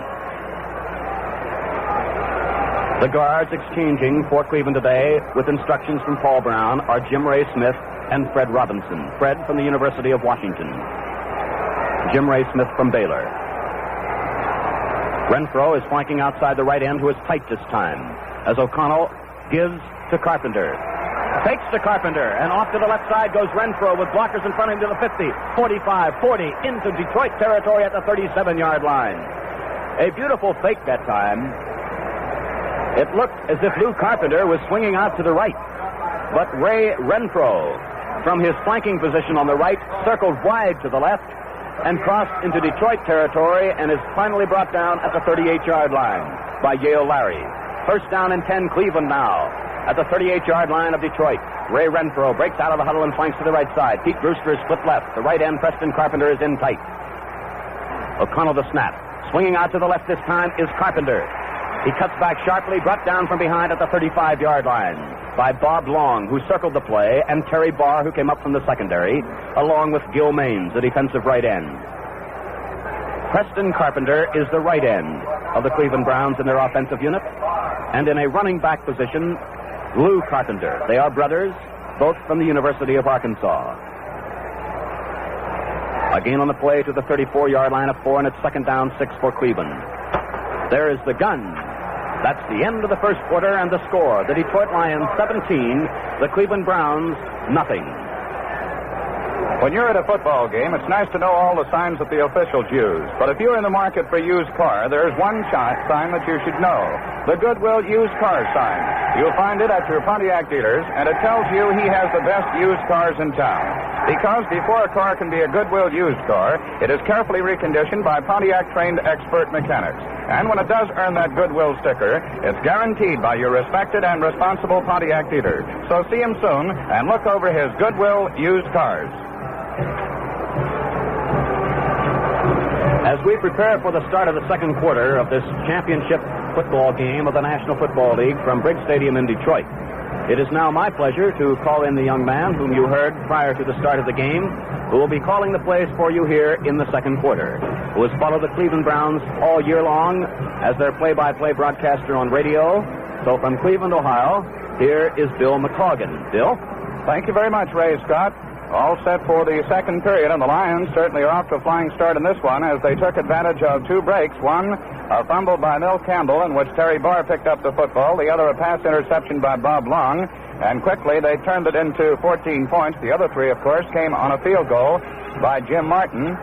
The guards exchanging for Cleveland today with instructions from Paul Brown are Jim Ray Smith and Fred Robinson. Fred from the University of Washington. Jim Ray Smith from Baylor. Renfro is flanking outside the right end, who is tight this time, as O'Connell gives to Carpenter. Takes to Carpenter, and off to the left side goes Renfro with blockers in front of him to the 50, 45, 40, into Detroit territory at the 37-yard line. A beautiful fake that time. It looked as if Lou Carpenter was swinging out to the right, but Ray Renfro, from his flanking position on the right, circled wide to the left and crossed into Detroit territory and is finally brought down at the 38-yard line by Yale Larry. First down and 10, Cleveland now at the 38-yard line of Detroit. Ray Renfro breaks out of the huddle and flanks to the right side. Pete Brewster is split left. The right end, Preston Carpenter, is in tight. O'Connell the snap. Swinging out to the left this time is Carpenter. He cuts back sharply, brought down from behind at the 35-yard line by Bob Long, who circled the play, and Terry Barr, who came up from the secondary, along with Gil Maines, the defensive right end. Preston Carpenter is the right end of the Cleveland Browns in their offensive unit, and in a running back position, Lou Carpenter. They are brothers, both from the University of Arkansas. A gain on the play to the 34-yard line of 4, and it's second down 6 for Cleveland. There is the gun. That's the end of the first quarter and the score. The Detroit Lions 17, the Cleveland Browns nothing. When you're at a football game, it's nice to know all the signs that the officials use. But if you're in the market for a used car, there's one sign that you should know. The Goodwill Used Car sign. You'll find it at your Pontiac dealers, and it tells you he has the best used cars in town. Because before a car can be a Goodwill used car, it is carefully reconditioned by Pontiac-trained expert mechanics. And when it does earn that Goodwill sticker, it's guaranteed by your respected and responsible Pontiac dealer. So see him soon and look over his Goodwill Used Cars. As we prepare for the start of the second quarter of this championship football game of the National Football League from Briggs Stadium in Detroit, it is now my pleasure to call in the young man whom you heard prior to the start of the game, who will be calling the plays for you here in the second quarter, who has followed the Cleveland Browns all year long as their play-by-play broadcaster on radio. So from Cleveland, Ohio, here is Bill McColgan. Bill? Thank you very much, Ray Scott. All set for the second period, and the Lions certainly are off to a flying start in this one as they took advantage of two breaks. One, a fumble by Mel Campbell in which Terry Barr picked up the football. The other, a pass interception by Bob Long. And quickly, they turned it into 14 points. The other three, of course, came on a field goal by Jim Martin,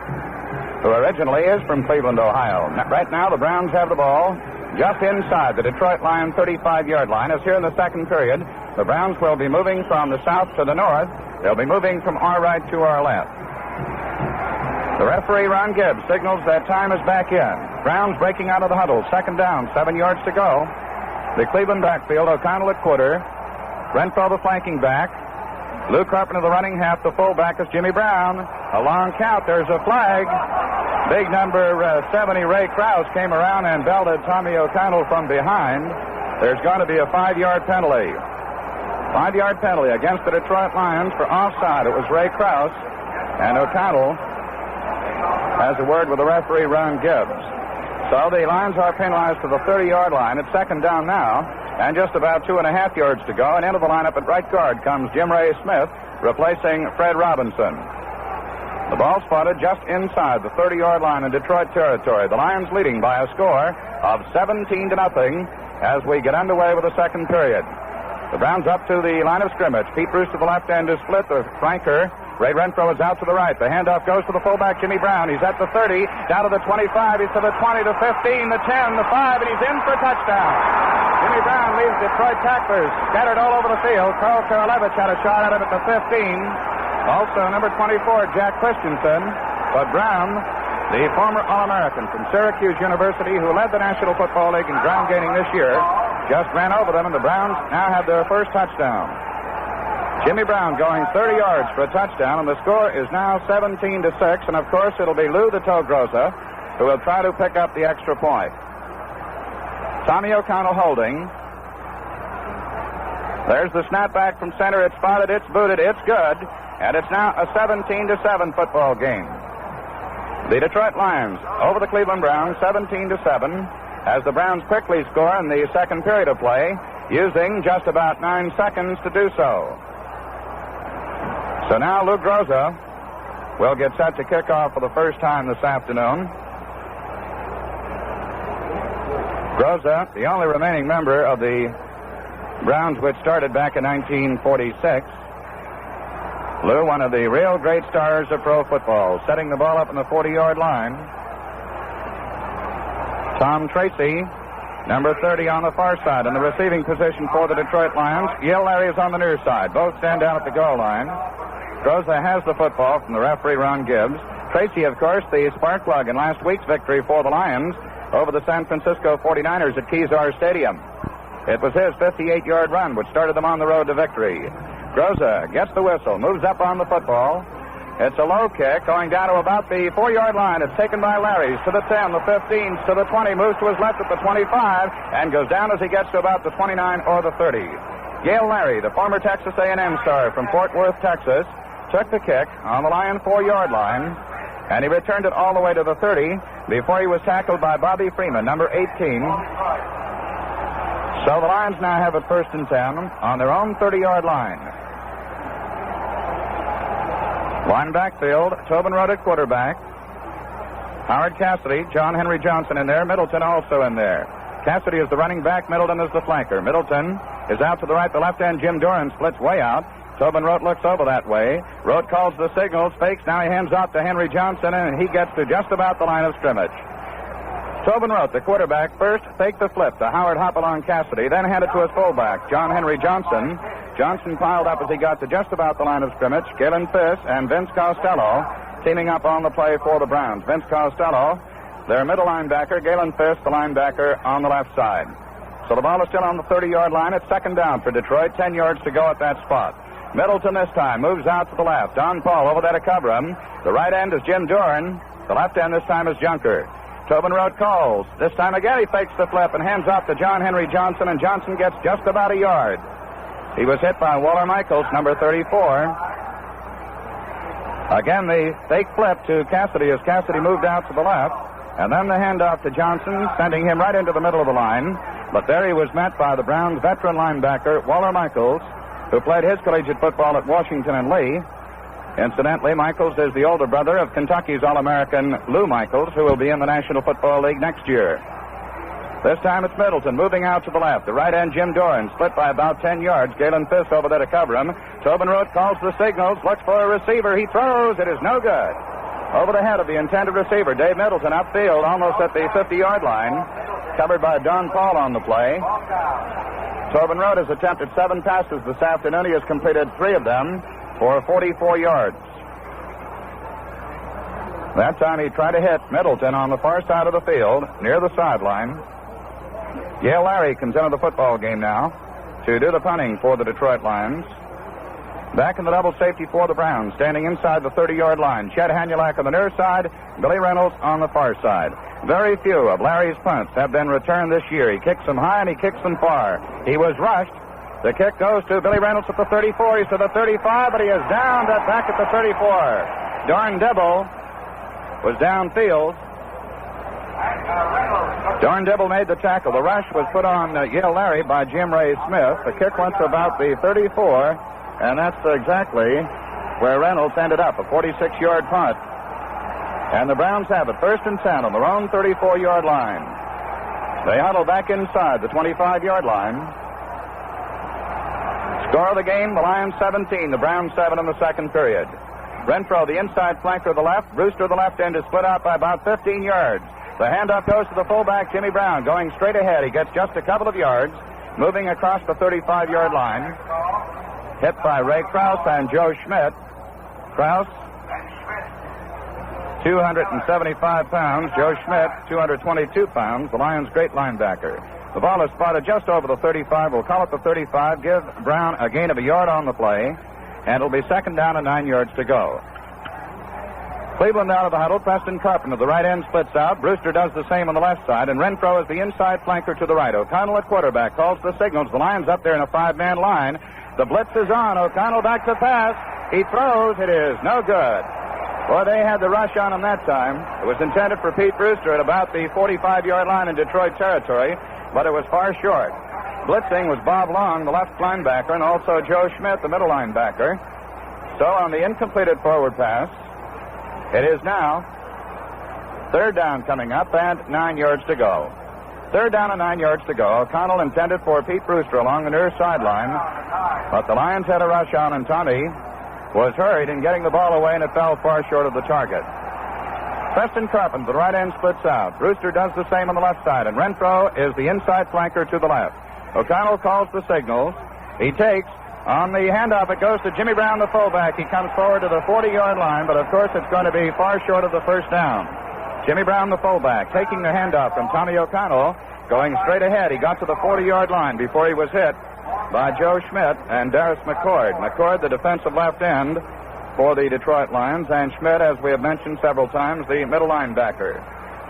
who originally is from Cleveland, Ohio. Right now, the Browns have the ball just inside the Detroit Lions 35-yard line. As here in the second period, the Browns will be moving from the south to the north. They'll be moving from our right to our left. The referee, Ron Gibbs, signals that time is back in. Browns breaking out of the huddle. Second down, 7 yards to go. The Cleveland backfield, O'Connell at quarter. Renfro the flanking back. Lou Carpenter the running half. The fullback is Jimmy Brown. A long count. There's a flag. Big number 70, Ray Krause, came around and belted Tommy O'Connell from behind. There's going to be a 5-yard penalty. 5-yard penalty against the Detroit Lions for offside. It was Ray Krause, and O'Connell has a word with the referee, Ron Gibbs. So the Lions are penalized to the 30-yard line. It's second down now, and just about 2.5 yards to go. And into the lineup at right guard comes Jim Ray Smith, replacing Fred Robinson. The ball spotted just inside the 30-yard line in Detroit territory. The Lions leading by a score of 17-0 as we get underway with the second period. The Browns up to the line of scrimmage. Pete Bruce to the left end is split. The flanker, Ray Renfro, is out to the right. The handoff goes to the fullback, Jimmy Brown. He's at the 30, down to the 25. He's to the 20, the 15, the 10, the 5, and he's in for a touchdown. Jimmy Brown leaves Detroit tacklers scattered all over the field. Carl Karalevich had a shot at him at the 15. Also, number 24, Jack Christensen. But Brown, the former All-American from Syracuse University, who led the National Football League in ground gaining this year, just ran over them, and the Browns now have their first touchdown. Jimmy Brown going 30 yards for a touchdown, and the score is now 17-6. And, of course, it'll be Lou the Toe Groza who will try to pick up the extra point. Tommy O'Connell holding. There's the snapback from center. It's spotted, it's booted, it's good. And it's now a 17-7 football game. The Detroit Lions over the Cleveland Browns, 17-7, as the Browns quickly score in the second period of play, using just about 9 seconds to do so. So now Lou Groza will get set to kick off for the first time this afternoon. Groza, the only remaining member of the Browns which started back in 1946. Lou, one of the real great stars of pro football, setting the ball up on the 40-yard line. Tom Tracy, number 30 on the far side, in the receiving position for the Detroit Lions. Yale Larry is on the near side. Both stand down at the goal line. Groza has the football from the referee, Ron Gibbs. Tracy, of course, the spark plug in last week's victory for the Lions over the San Francisco 49ers at Kezar Stadium. It was his 58-yard run which started them on the road to victory. Groza gets the whistle, moves up on the football. It's a low kick going down to about the 4-yard line. It's taken by Larry's to the 10, the 15, to the 20, moves to his left at the 25, and goes down as he gets to about the 29 or the 30. Yale Larry, the former Texas A&M star from Fort Worth, Texas, took the kick on the Lion 4-yard line, and he returned it all the way to the 30 before he was tackled by Bobby Freeman, number 18. So the Lions now have it 1st and 10 on their own 30-yard line. Line backfield, Tobin Rote at quarterback. Howard Cassidy, John Henry Johnson in there, Middleton also in there. Cassidy is the running back, Middleton is the flanker. Middleton is out to the right, the left end. Jim Doran splits way out. Tobin Rote looks over that way. Rote calls the signals, fakes, now he hands off to Henry Johnson, and he gets to just about the line of scrimmage. Tobin Rote, the quarterback, first faked the flip to Howard Hopalong Cassidy, then handed to his fullback, John Henry Johnson. Johnson piled up as he got to just about the line of scrimmage. Galen Fiss and Vince Costello teaming up on the play for the Browns. Vince Costello, their middle linebacker, Galen Fiss, the linebacker on the left side. So the ball is still on the 30-yard line. It's 2nd down for Detroit, 10 yards to go at that spot. Middleton this time moves out to the left. Don Paul over there to cover him. The right end is Jim Doran. The left end this time is Junker. Tobin Rote calls. This time again he fakes the flip and hands off to John Henry Johnson, and Johnson gets just about a yard. He was hit by Waller Michaels, number 34. Again, the fake flip to Cassidy as Cassidy moved out to the left, and then the handoff to Johnson, sending him right into the middle of the line. But there he was met by the Browns' veteran linebacker, Waller Michaels, who played his collegiate football at Washington and Lee. Incidentally, Michaels is the older brother of Kentucky's All-American Lou Michaels, who will be in the National Football League next year. This time it's Middleton moving out to the left. The right end, Jim Doran, split by about 10 yards. Galen Fiss over there to cover him. Tobin Rote calls the signals, looks for a receiver. He throws. It is no good. Over the head of the intended receiver, Dave Middleton, upfield, almost at the 50-yard line. Covered by Don Paul on the play. Tobin Rote has attempted 7 passes this afternoon. He has completed 3 of them for 44 yards. That time he tried to hit Middleton on the far side of the field, near the sideline. Yale Larry comes into the football game now to do the punting for the Detroit Lions. Back in the double safety for the Browns, standing inside the 30-yard line. Chet Hanulak on the near side, Billy Reynolds on the far side. Very few of Larry's punts have been returned this year. He kicks them high and he kicks them far. He was rushed. The kick goes to Billy Reynolds at the 34. He's to the 35, but he is down back at the 34. Dorn Dibble was downfield. Dorn Dibble made the tackle. The rush was put on Yale Larry by Jim Ray Smith. The kick went to about the 34, and that's exactly where Reynolds ended up, a 46-yard punt. And the Browns have it, 1st and 10 on their own 34-yard line. They huddle back inside the 25-yard line. Score of the game, the Lions 17, the Browns 7 in the second period. Renfro, the inside flanker of the left. Brewster, the left end, is split out by about 15 yards. The handoff goes to the fullback, Jimmy Brown, going straight ahead. He gets just a couple of yards, moving across the 35-yard line. Hit by Ray Krause and Joe Schmidt. Krause, 275 pounds. Joe Schmidt, 222 pounds. The Lions' great linebacker. The ball is spotted just over the 35. We'll call it the 35. Give Brown a gain of a yard on the play. And it'll be 2nd down and 9 yards to go. Cleveland out of the huddle. Preston Carpenter, the right end, splits out. Brewster does the same on the left side. And Renfro is the inside flanker to the right. O'Connell at quarterback calls the signals. The Lions up there in a 5-man line. The blitz is on. O'Connell back to pass. He throws. It is no good. Boy, they had the rush on him that time. It was intended for Pete Brewster at about the 45-yard line in Detroit territory, but it was far short. Blitzing was Bob Long, the left linebacker, and also Joe Schmidt, the middle linebacker. So on the incompleted forward pass, it is now 3rd down coming up and 9 yards to go. 3rd down and 9 yards to go. O'Connell intended for Pete Brewster along the near sideline, but the Lions had a rush on, and Tommy was hurried in getting the ball away, and it fell far short of the target. Preston Carpenter, the right end, splits out. Brewster does the same on the left side, and Renfro is the inside flanker to the left. O'Connell calls the signals. He takes. On the handoff, it goes to Jimmy Brown, the fullback. He comes forward to the 40-yard line, but of course it's going to be far short of the 1st down. Jimmy Brown, the fullback, taking the handoff from Tommy O'Connell, going straight ahead. He got to the 40-yard line before he was hit by Joe Schmidt and Darius McCord. McCord, the defensive left end for the Detroit Lions, and Schmidt, as we have mentioned several times, the middle linebacker.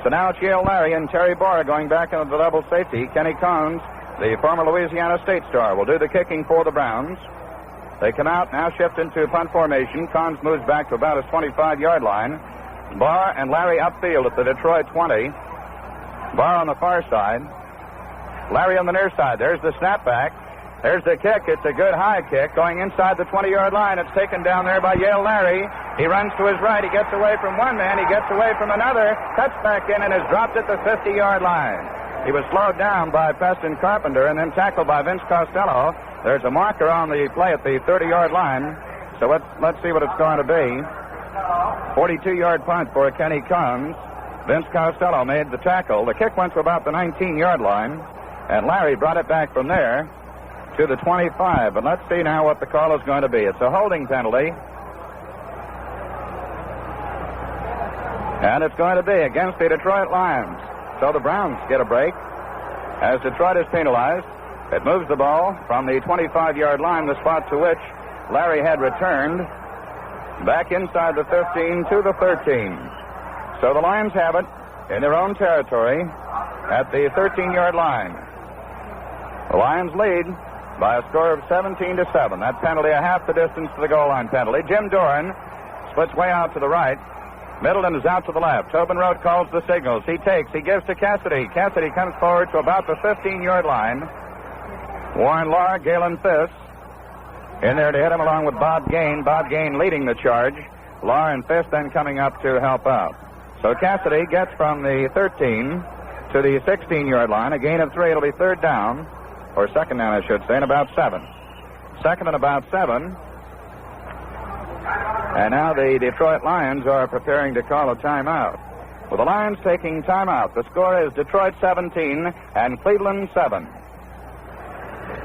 So now it's Yale Larry and Terry Bora going back into the double safety. Kenny Collins, the former Louisiana State star, will do the kicking for the Browns. They come out, now shift into punt formation. Collins moves back to about his 25-yard line. Barr and Larry upfield at the Detroit 20. Barr on the far side. Larry on the near side. There's the snapback. There's the kick. It's a good high kick going inside the 20-yard line. It's taken down there by Yale Larry. He runs to his right. He gets away from one man. He gets away from another. Cuts back in and is dropped at the 50-yard line. He was slowed down by Preston Carpenter and then tackled by Vince Costello. There's a marker on the play at the 30-yard line. So let's see what it's going to be. 42-yard punt for Kenny Collins. Vince Costello made the tackle. The kick went to about the 19-yard line, and Larry brought it back from there to the 25. But let's see now what the call is going to be. It's a holding penalty, and it's going to be against the Detroit Lions. So the Browns get a break as Detroit is penalized. It moves the ball from the 25-yard line, the spot to which Larry had returned, back inside the 15 to the 13. So the Lions have it in their own territory at the 13-yard line. The Lions lead by a score of 17-7. That penalty a half the distance to the goal line penalty. Jim Doran splits way out to the right. Middleton is out to the left. Tobin Rote calls the signals. He takes. He gives to Cassidy. Cassidy comes forward to about the 15-yard line. Warren Lahr, Galen Fisk in there to hit him along with Bob Gain. Bob Gain leading the charge. Lahr and Fisk then coming up to help out. So Cassidy gets from the 13 to the 16-yard line. A gain of 3. It'll be 3rd down, or 2nd down, I should say, and about 7. 2nd and about 7. And now the Detroit Lions are preparing to call a timeout. With the Lions taking timeout, the score is Detroit 17 and Cleveland 7.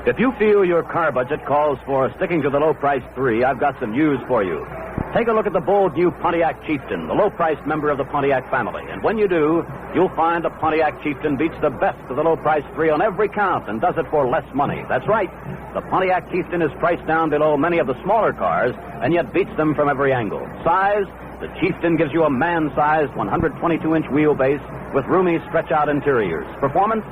If you feel your car budget calls for sticking to the low-price 3, I've got some news for you. Take a look at the bold new Pontiac Chieftain, the low-price member of the Pontiac family. And when you do, you'll find the Pontiac Chieftain beats the best of the low-price 3 on every count and does it for less money. That's right. The Pontiac Chieftain is priced down below many of the smaller cars and yet beats them from every angle. Size, the Chieftain gives you a man-sized 122-inch wheelbase with roomy stretch-out interiors. Performance,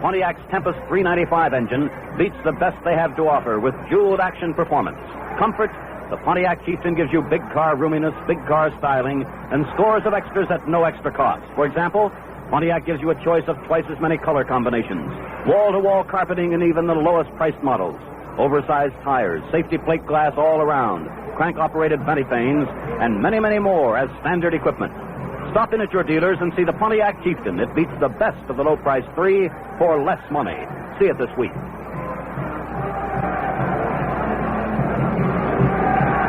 Pontiac's Tempest 395 engine beats the best they have to offer with jeweled action performance. Comfort, the Pontiac Chieftain gives you big car roominess, big car styling, and scores of extras at no extra cost. For example, Pontiac gives you a choice of twice as many color combinations, wall-to-wall carpeting, and even the lowest-priced models. oversized tires, safety plate glass all around, crank-operated ventifanes, and many, many more as standard equipment. Stop in at your dealers and see the Pontiac Chieftain. It beats the best of the low-price 3 for less money. See it this week.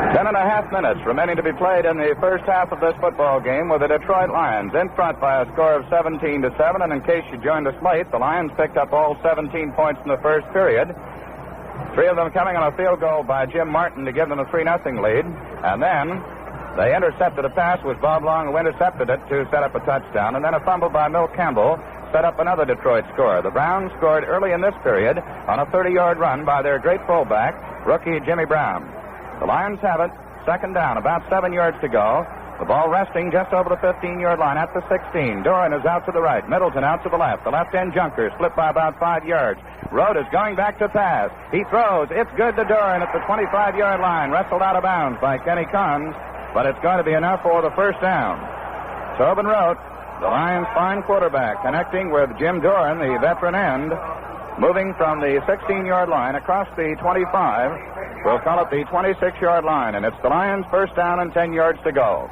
10.5 minutes remaining to be played in the first half of this football game, with the Detroit Lions in front by a score of 17-7. And in case you joined us late, the Lions picked up all 17 points in the first period. 3 of them coming on a field goal by Jim Martin to give them a 3-0 lead. And then they intercepted a pass with Bob Long, who intercepted it to set up a touchdown. And then a fumble by Milt Campbell set up another Detroit score. The Browns scored early in this period on a 30-yard run by their great fullback, rookie Jimmy Brown. The Lions have it, second down, about 7 yards to go. The ball resting just over the 15-yard line at the 16. Doran is out to the right. Middleton out to the left. The left-end junker split by about 5 yards. Rhodes is going back to pass. He throws. It's good to Doran at the 25-yard line. Wrestled out of bounds by Kenny Cons, but it's going to be enough for the first down. Tobin Rote, the Lions' fine quarterback, connecting with Jim Doran, the veteran end, moving from the 16-yard line across the 25. We'll call it the 26-yard line, and it's the Lions' first down and 10 yards to go.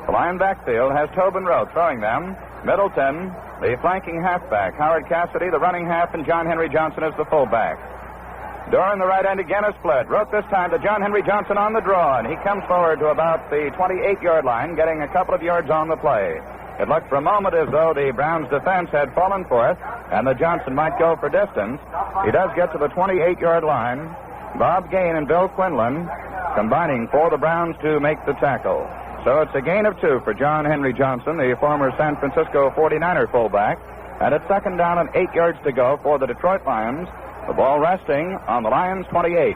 The Lion backfield has Tobin Rote throwing them. Middleton, the flanking halfback. Howard Cassidy, the running half, and John Henry Johnson is the fullback. Doran, the right end, again is split. Rote this time to John Henry Johnson on the draw, and he comes forward to about the 28-yard line, getting a couple of yards on the play. It looked for a moment as though the Browns' defense had fallen for it, and that Johnson might go for distance. He does get to the 28-yard line. Bob Gain and Bill Quinlan combining for the Browns to make the tackle. So it's a gain of 2 for John Henry Johnson, the former San Francisco 49er fullback. And it's second down and 8 yards to go for the Detroit Lions. The ball resting on the Lions' 28.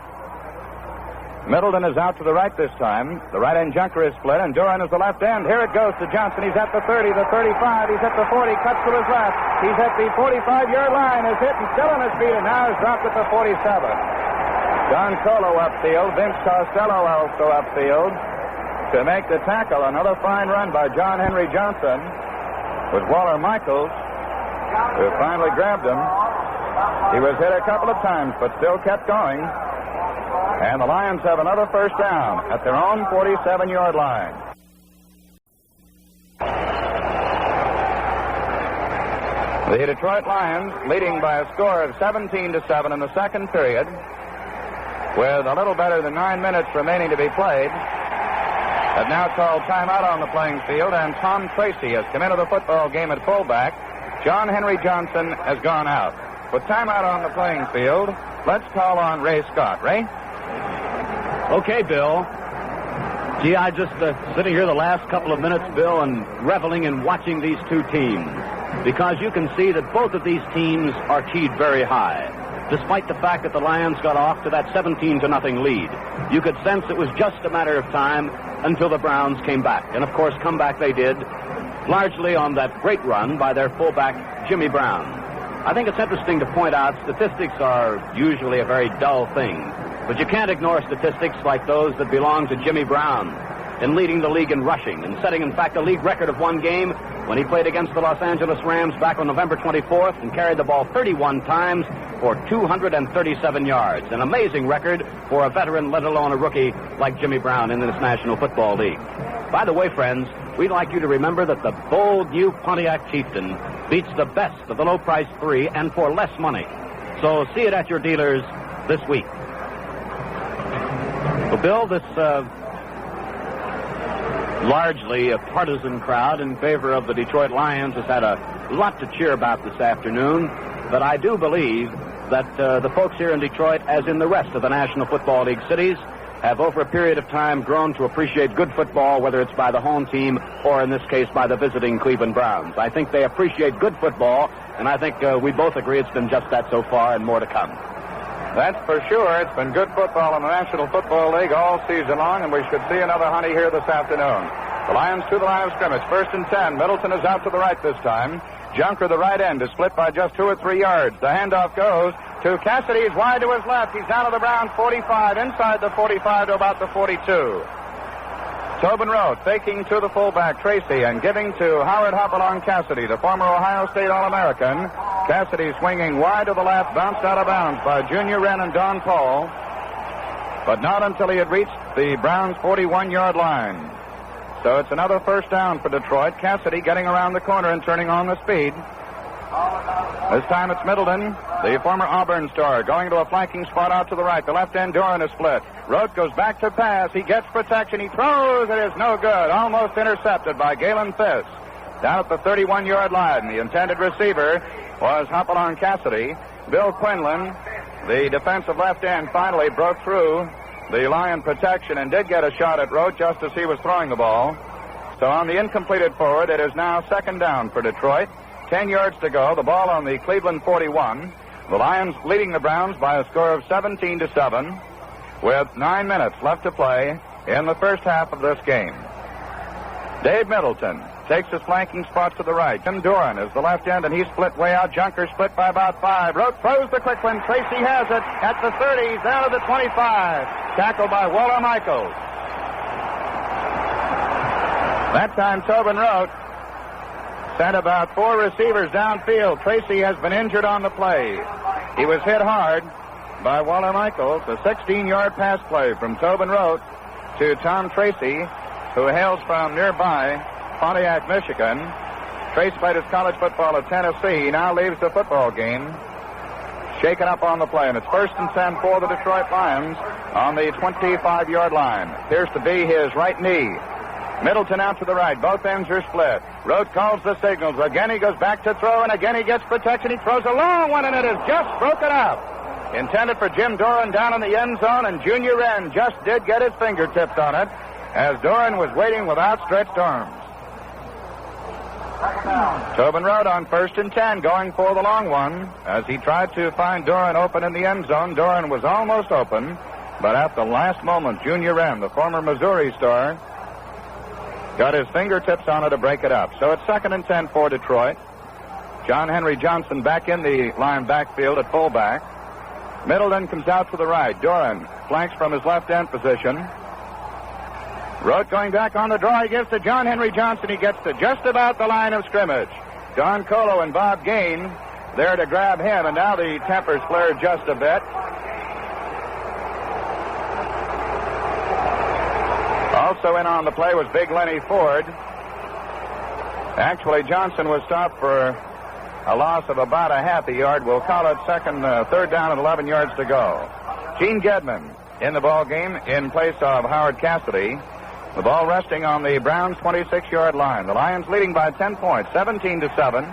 Middleton is out to the right this time. The right end junker is split, and Doran is the left end. Here it goes to Johnson. He's at the 30, the 35. He's at the 40, cuts to his left. He's at the 45-yard line, is hit and still on his feet, and now is dropped at the 47. Don Colo upfield, Vince Costello also upfield to make the tackle. Another fine run by John Henry Johnson with Waller Michaels, who finally grabbed him. He was hit a couple of times, but still kept going. And the Lions have another first down at their own 47-yard line. The Detroit Lions leading by a score of 17-7 in the second period, with a little better than 9 minutes remaining to be played, have now called timeout on the playing field, and Tom Tracy has come into the football game at fullback. John Henry Johnson has gone out. With timeout on the playing field, let's call on Ray Scott. Ray? Okay, Bill. Gee, I just sitting here the last couple of minutes, Bill, and reveling in watching these two teams, because you can see that both of these teams are keyed very high. Despite the fact that the Lions got off to that 17-0 lead, you could sense it was just a matter of time until the Browns came back. And, of course, come back they did, largely on that great run by their fullback, Jimmy Brown. I think it's interesting to point out statistics are usually a very dull thing, but you can't ignore statistics like those that belong to Jimmy Brown in leading the league in rushing and setting, in fact, a league record of one game when he played against the Los Angeles Rams back on November 24th and carried the ball 31 times for 237 yards. An amazing record for a veteran, let alone a rookie like Jimmy Brown in this National Football League. By the way, friends, we'd like you to remember that the bold new Pontiac Chieftain beats the best of the low-price 3 and for less money. So see it at your dealers this week. Well, Bill, this largely a partisan crowd in favor of the Detroit Lions has had a lot to cheer about this afternoon, but I do believe that the folks here in Detroit, as in the rest of the National Football League cities, have over a period of time grown to appreciate good football, whether it's by the home team or in this case by the visiting Cleveland Browns. I think they appreciate good football, and I think we both agree it's been just that so far and more to come. That's for sure. It's been good football in the National Football League all season long, and we should see another honey here this afternoon. The Lions to the line of scrimmage. 1st and 10. Middleton is out to the right this time. Junker, the right end, is split by just 2 or 3 yards. The handoff goes to Cassidy. He's wide to his left. He's out of the Browns' 45, inside the 45 to about the 42. Tobin Rote faking to the fullback, Tracy, and giving to Howard Hopalong Cassidy, the former Ohio State All-American. Cassidy swinging wide to the left, bounced out of bounds by Junior Wren and Don Paul, but not until he had reached the Browns' 41-yard line. So it's another first down for Detroit. Cassidy getting around the corner and turning on the speed. This time it's Middleton, the former Auburn star, going to a flanking spot out to the right. The left end, Doran is split. Rote goes back to pass. He gets protection. He throws. It is no good. Almost intercepted by Galen Fiss. Down at the 31-yard line. The intended receiver was Hopalong Cassidy. Bill Quinlan, the defensive left end, finally broke through the Lion protection and did get a shot at Rote just as he was throwing the ball. So on the incompleted forward, it is now second down for Detroit. 10 yards to go. The ball on the Cleveland 41. The Lions leading the Browns by a score of 17-7 with 9 minutes left to play in the first half of this game. Dave Middleton takes his flanking spot to the right. Jim Doran is the left end, and he's split way out. Junker split by about 5. Rote throws the quick one. Tracy has it at the 30. Down to the 25. Tackled by Waller Michaels. That time, Tobin Rote sent about 4 receivers downfield. Tracy has been injured on the play. He was hit hard by Waller Michaels. A 16-yard pass play from Tobin Rote to Tom Tracy, who hails from nearby Pontiac, Michigan. Tracy played his college football at Tennessee. He now leaves the football game. Shaken up on the play, and it's first and 10 for the Detroit Lions on the 25-yard line. Appears to be his right knee. Middleton out to the right. Both ends are split. Rote calls the signals. Again he goes back to throw, and again he gets protection. He throws a long one, and it is just broken up. Intended for Jim Doran down in the end zone, and Junior Wren just did get his fingertips on it as Doran was waiting with outstretched arms. Tobin Rote on first and 10, going for the long one. As he tried to find Doran open in the end zone, Doran was almost open, but at the last moment, Junior Wren, the former Missouri star, got his fingertips on it to break it up. So it's second and 10 for Detroit. John Henry Johnson back in the Lion backfield at fullback. Middleton comes out to the right. Doran flanks from his left end position. Rote going back on the draw. He gives to John Henry Johnson. He gets to just about the line of scrimmage. Don Colo and Bob Gain there to grab him, and now the tempers flared just a bit. Also in on the play was Big Lenny Ford. Actually, Johnson was stopped for a loss of about a half a yard. We'll call it third down and 11 yards to go. Gene Gedman in the ball game in place of Howard Cassidy. The ball resting on the Browns' 26-yard line. The Lions leading by 10 points, 17-7.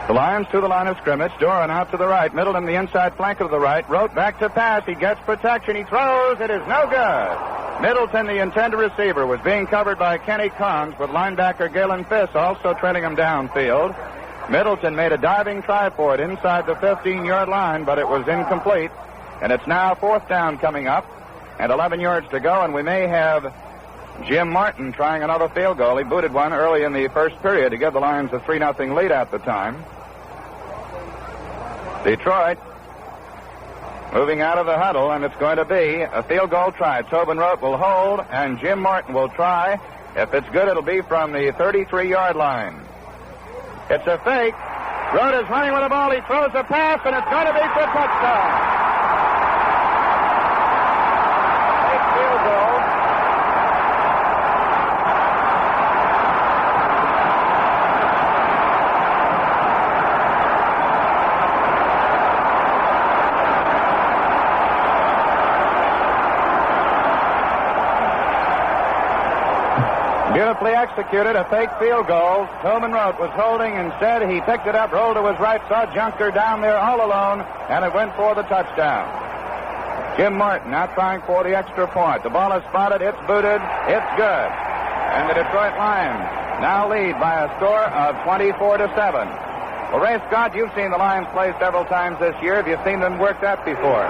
The Lions to the line of scrimmage. Doran out to the right. Middleton the inside flank of the right. Rote back to pass. He gets protection. He throws. It is no good. Middleton, the intended receiver, was being covered by Kenny Carnes with linebacker Galen Fiss also trailing him downfield. Middleton made a diving try for it inside the 15-yard line, but it was incomplete. And it's now fourth down coming up and 11 yards to go, and we may have Jim Martin trying another field goal. He booted one early in the first period to give the Lions a 3-0 lead at the time. Detroit moving out of the huddle, and it's going to be a field goal try. Tobin Rote will hold, and Jim Martin will try. If it's good, it'll be from the 33-yard line. It's a fake. Rote is running with the ball. He throws a pass, and it's going to be for a touchdown. Fake field goal. Beautifully executed, a fake field goal. Tobin Rote was holding. Instead, he picked it up, rolled to his right, saw Junker down there all alone, and it went for the touchdown. Jim Martin now trying for the extra point. The ball is spotted, it's booted, it's good. And the Detroit Lions now lead by a score of 24-7. Well, Ray Scott, you've seen the Lions play several times this year. Have you seen them work that before?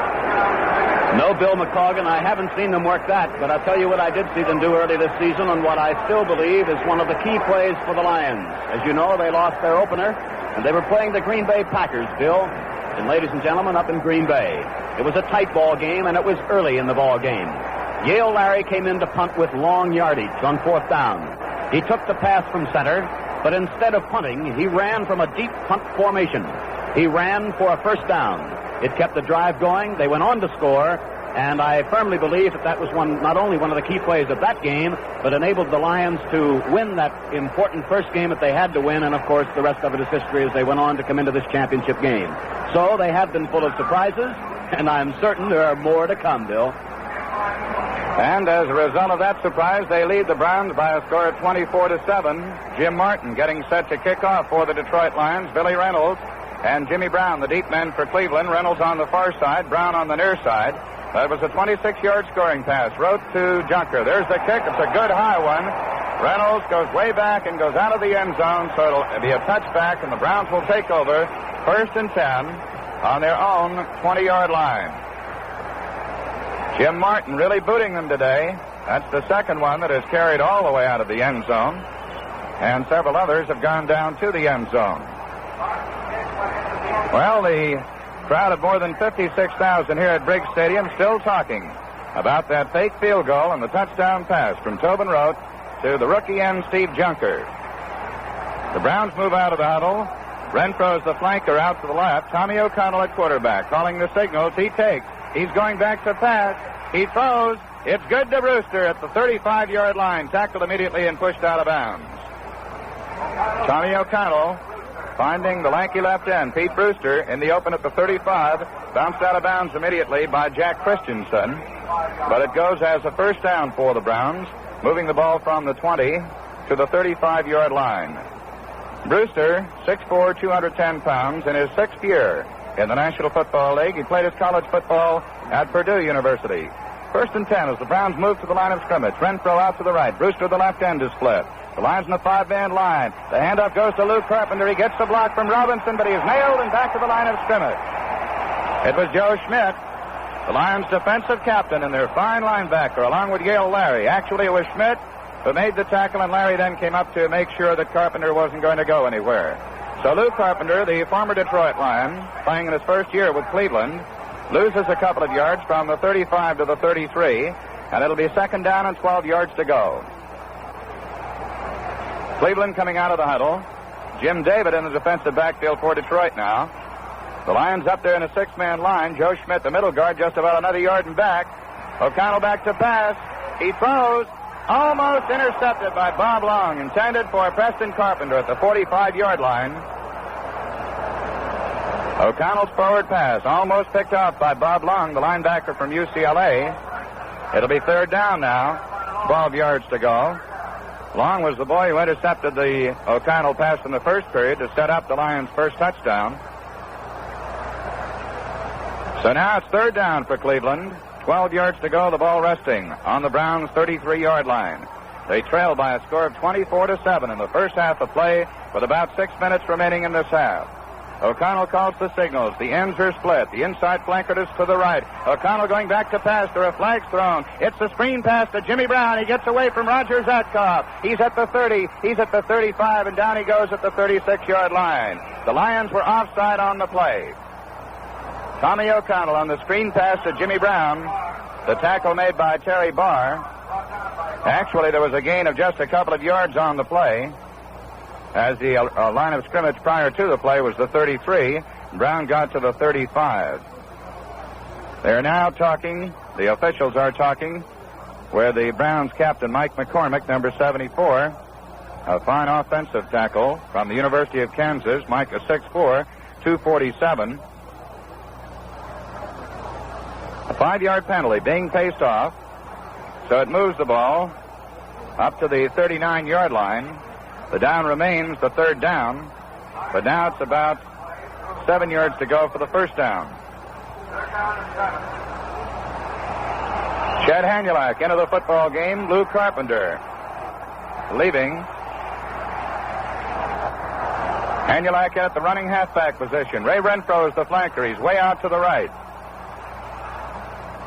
No, Bill McColgan, I haven't seen them work that, but I'll tell you what I did see them do early this season, and what I still believe is one of the key plays for the Lions. As you know, they lost their opener, and they were playing the Green Bay Packers, Bill. And ladies and gentlemen, up in Green Bay, it was a tight ball game, and it was early in the ball game. Yale Larry came in to punt with long yardage on fourth down. He took the pass from center. but instead of punting, he ran from a deep punt formation. He ran for a first down. It kept the drive going. They went on to score, and I firmly believe that was not only one of the key plays of that game, but enabled the Lions to win that important first game that they had to win, and of course the rest of it is history as they went on to come into this championship game. So they have been full of surprises, and I'm certain there are more to come, Bill. And as a result of that surprise, they lead the Browns by a score of 24-7. Jim Martin getting set to kick off for the Detroit Lions. Billy Reynolds and Jimmy Brown, the deep men for Cleveland. Reynolds on the far side, Brown on the near side. That was a 26-yard scoring pass. Rote to Junker. There's the kick. It's a good high one. Reynolds goes way back and goes out of the end zone, so it'll be a touchback, and the Browns will take over 1st and 10 on their own 20-yard line. Jim Martin really booting them today. That's the second one that has carried all the way out of the end zone. And several others have gone down to the end zone. Well, the crowd of more than 56,000 here at Briggs Stadium still talking about that fake field goal and the touchdown pass from Tobin Rote to the rookie end, Steve Junker. The Browns move out of the huddle. Renfro's the flanker out to the left. Tommy O'Connell at quarterback calling the signals. He takes. He's going back to pass. He throws. It's good to Brewster at the 35-yard line. Tackled immediately and pushed out of bounds. Tommy O'Connell finding the lanky left end, Pete Brewster, in the open at the 35. Bounced out of bounds immediately by Jack Christensen. But it goes as a first down for the Browns, moving the ball from the 20 to the 35-yard line. Brewster, 6'4", 210 pounds, in his 6th year in the National Football League. He played his college football at Purdue University. 1st and 10 as the Browns move to the line of scrimmage. Renfro out to the right. Brewster, the left end, is split. The Lions in the 5-man line. The handoff goes to Lou Carpenter. He gets the block from Robinson, but he is nailed and back to the line of scrimmage. It was Joe Schmidt, the Lions' defensive captain and their fine linebacker, along with Yale Larry. Actually, it was Schmidt who made the tackle, and Larry then came up to make sure that Carpenter wasn't going to go anywhere. So Lou Carpenter, the former Detroit Lion, playing in his first year with Cleveland, loses a couple of yards from the 35 to the 33, and it'll be 2nd down and 12 yards to go. Cleveland coming out of the huddle. Jim David in the defensive backfield for Detroit now. The Lions up there in a 6-man line. Joe Schmidt, the middle guard, just about another yard and back. O'Connell back to pass. He throws. Almost intercepted by Bob Long, intended for Preston Carpenter at the 45-yard line. O'Connell's forward pass almost picked off by Bob Long, the linebacker from UCLA. It'll be 3rd down now, 12 yards to go. Long was the boy who intercepted the O'Connell pass in the first period to set up the Lions' first touchdown. So now it's 3rd down for Cleveland. 12 yards to go, the ball resting on the Browns' 33-yard line. They trail by a score of 24-7 in the first half of play with about 6 minutes remaining in this half. O'Connell calls the signals. The ends are split. The inside flanker is to the right. O'Connell going back to pass. There are flags thrown. It's the screen pass to Jimmy Brown. He gets away from Roger Zatkoff. He's at the 30. He's at the 35, and down he goes at the 36-yard line. The Lions were offside on the play. Tommy O'Connell on the screen pass to Jimmy Brown. The tackle made by Terry Barr. Actually, there was a gain of just a couple of yards on the play, as the line of scrimmage prior to the play was the 33. Brown got to the 35. They're now talking, the officials are talking, where the Browns captain, Mike McCormick, number 74, a fine offensive tackle from the University of Kansas. Mike is 6'4", 247. A 5-yard penalty being paced off, so it moves the ball up to the 39-yard line. The down remains the 3rd down, but now it's about 7 yards to go for the first down. Chad Hanulak into the football game. Lou Carpenter leaving. Hanulak at the running halfback position. Ray Renfro is the flanker. He's way out to the right.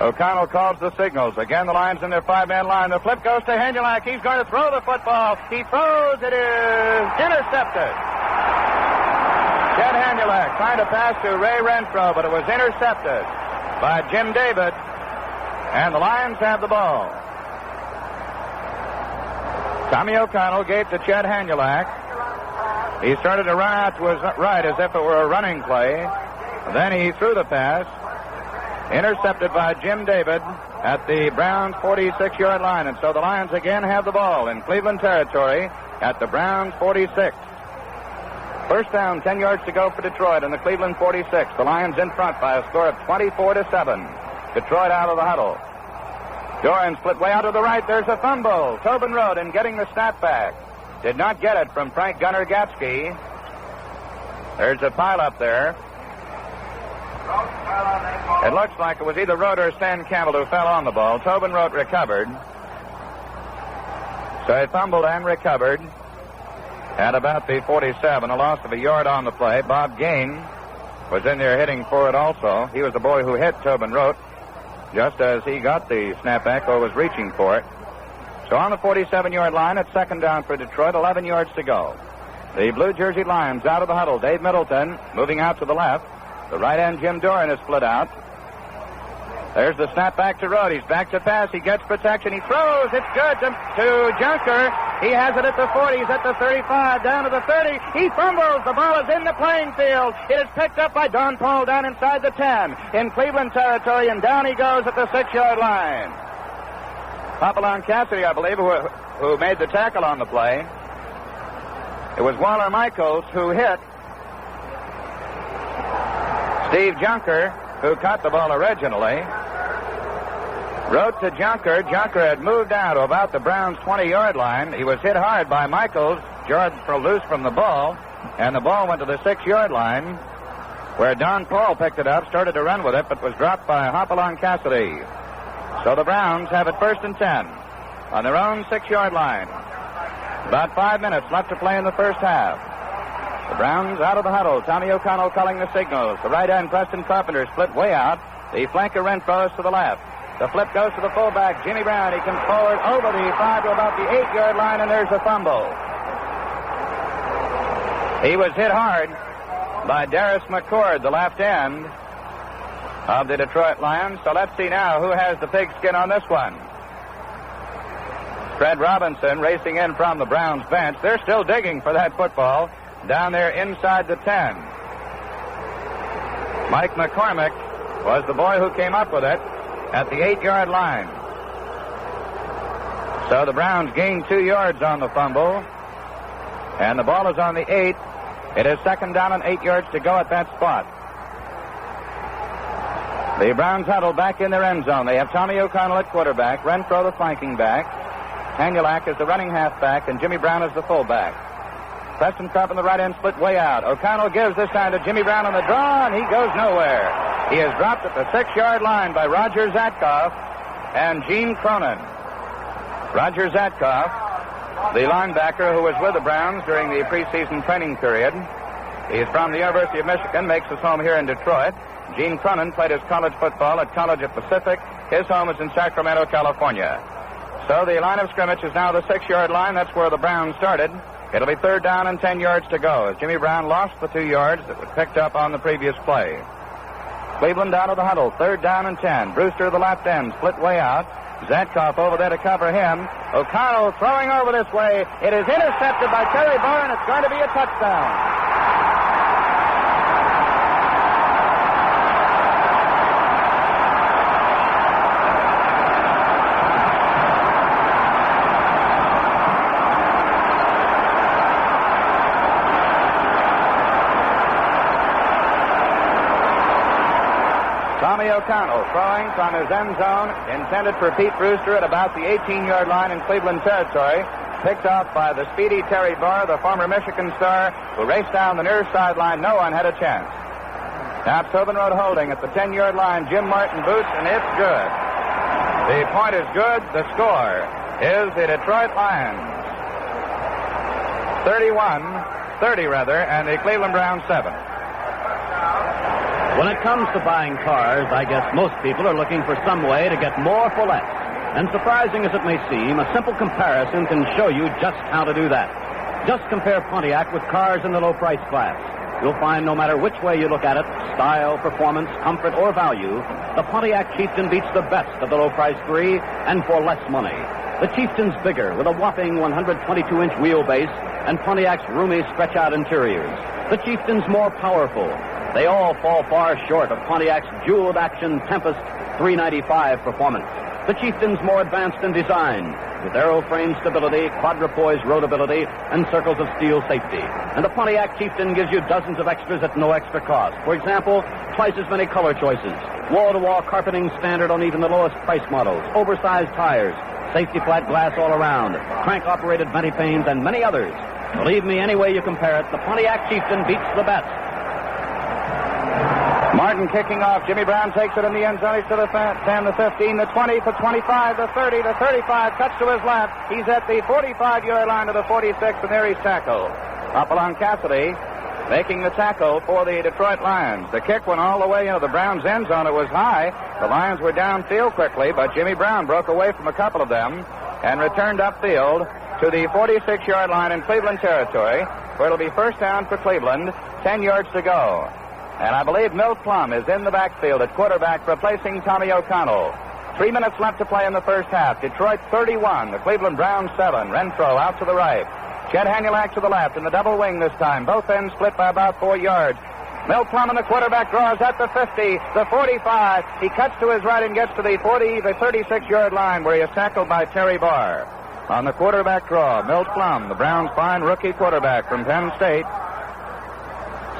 O'Connell calls the signals. Again, the Lions in their 5-man line. The flip goes to Hanulak. He's going to throw the football. He throws. It is intercepted. Chad Hanulak trying to pass to Ray Renfro, but it was intercepted by Jim David. And the Lions have the ball. Tommy O'Connell gave to Chad Hanulak. He started to run out to his right as if it were a running play. Then he threw the pass, intercepted by Jim David at the Browns' 46-yard line. And so the Lions again have the ball in Cleveland territory at the Browns' 46. First down, 10 yards to go for Detroit in the Cleveland 46. The Lions in front by a score of 24-7. Detroit out of the huddle. Doran split way out to the right. There's a fumble. Tobin Rote in getting the snap back. Did not get it from Frank Gunnar Gatsky. There's a pileup there. It looks like it was either Rote or Stan Campbell who fell on the ball. Tobin Rote recovered. So he fumbled and recovered at about the 47, a loss of a yard on the play. Bob Gain was in there hitting for it also. He was the boy who hit Tobin Rote just as he got the snapback or was reaching for it. So on the 47-yard line, it's second down for Detroit, 11 yards to go. The blue jersey Lions out of the huddle. Dave Middleton moving out to the left. The right end, Jim Doran, is split out. There's the snap back to Rote. He's back to pass. He gets protection. He throws. It's good to Junker. He has it at the 40. He's at the 35, down to the 30. He fumbles. The ball is in the playing field. It is picked up by Don Paul down inside the 10 in Cleveland territory, and down he goes at the 6-yard line. Papillon Cassidy, I believe, who made the tackle on the play. It was Waller Michaels who hit Steve Junker, who caught the ball originally. Rote to Junker. Junker had moved out to about the Browns' 20-yard line. He was hit hard by Michaels. George broke loose from the ball, and the ball went to the 6-yard line, where Don Paul picked it up, started to run with it, but was dropped by Hopalong Cassidy. So the Browns have it first and 10 on their own 6-yard line. About 5 minutes left to play in the first half. The Browns out of the huddle. Tommy O'Connell calling the signals. The right end, Preston Carpenter, split way out. The flanker Renfro is to the left. The flip goes to the fullback, Jimmy Brown. He comes forward over the 5 to about the 8-yard line, and there's a fumble. He was hit hard by Darius McCord, the left end of the Detroit Lions. So let's see now who has the pigskin on this one. Fred Robinson racing in from the Browns bench. They're still digging for that football down there inside the 10. Mike McCormick was the boy who came up with it at the 8-yard line. So the Browns gained 2 yards on the fumble, and the ball is on the 8. It is second down and 8 yards to go at that spot. The Browns huddle back in their end zone. They have Tommy O'Connell at quarterback, Renfro the flanking back, Hanulak is the running halfback, and Jimmy Brown is the fullback. Preston Carp on the right end, split way out. O'Connell gives this time to Jimmy Brown on the draw, and he goes nowhere. He is dropped at the 6-yard line by Roger Zatkoff and Gene Cronin. Roger Zatkoff, the linebacker who was with the Browns during the preseason training period. He's from the University of Michigan, makes his home here in Detroit. Gene Cronin played his college football at College of Pacific. His home is in Sacramento, California. So the line of scrimmage is now the 6-yard line. That's where the Browns started. It'll be third down and 10 yards to go as Jimmy Brown lost the 2 yards that was picked up on the previous play. Cleveland out of the huddle, third down and 10. Brewster, the left end, split way out. Zatkoff over there to cover him. O'Connell throwing over this way. It is intercepted by Terry Barr, and it's going to be a touchdown. Tommy O'Connell throwing from his end zone, intended for Pete Brewster at about the 18-yard line in Cleveland territory. Picked off by the speedy Terry Barr, the former Michigan star, who raced down the near sideline. No one had a chance. Now Tobin Rote holding at the 10-yard line. Jim Martin boots, and it's good. The point is good. The score is the Detroit Lions 30 and the Cleveland Browns 7. When it comes to buying cars, I guess most people are looking for some way to get more for less. And surprising as it may seem, a simple comparison can show you just how to do that. Just compare Pontiac with cars in the low price class. You'll find no matter which way you look at it, style, performance, comfort, or value, the Pontiac Chieftain beats the best of the low-price three and for less money. The Chieftain's bigger with a whopping 122-inch wheelbase and Pontiac's roomy stretch-out interiors. The Chieftain's more powerful. They all fall far short of Pontiac's jeweled-action Tempest 395 performance. The Chieftain's more advanced in design, with aeroframe stability, quadrupoise roadability, and circles of steel safety. And the Pontiac Chieftain gives you dozens of extras at no extra cost. For example, twice as many color choices, wall-to-wall carpeting standard on even the lowest price models, oversized tires, safety flat glass all around, crank-operated venti panes, and many others. Believe me, any way you compare it, the Pontiac Chieftain beats the best. Martin kicking off. Jimmy Brown takes it in the end zone. He's to the 10, the 15, the 20, the 25, the 30, the 35. Cuts to his left. He's at the 45-yard line to the 46, and there he's tackled. Up along Cassidy, making the tackle for the Detroit Lions. The kick went all the way into the Browns' end zone. It was high. The Lions were downfield quickly, but Jimmy Brown broke away from a couple of them and returned upfield to the 46-yard line in Cleveland territory, where it'll be first down for Cleveland, 10 yards to go. And I believe Milt Plum is in the backfield at quarterback, replacing Tommy O'Connell. 3 minutes left to play in the first half. Detroit 31, the Cleveland Browns 7. Renfro out to the right. Chet Hanulak to the left in the double wing this time. Both ends split by about 4 yards. Milt Plum and the quarterback draws at the 50, the 45. He cuts to his right and gets to the 36-yard line, where he is tackled by Terry Barr. On the quarterback draw, Milt Plum, the Browns' fine rookie quarterback from Penn State,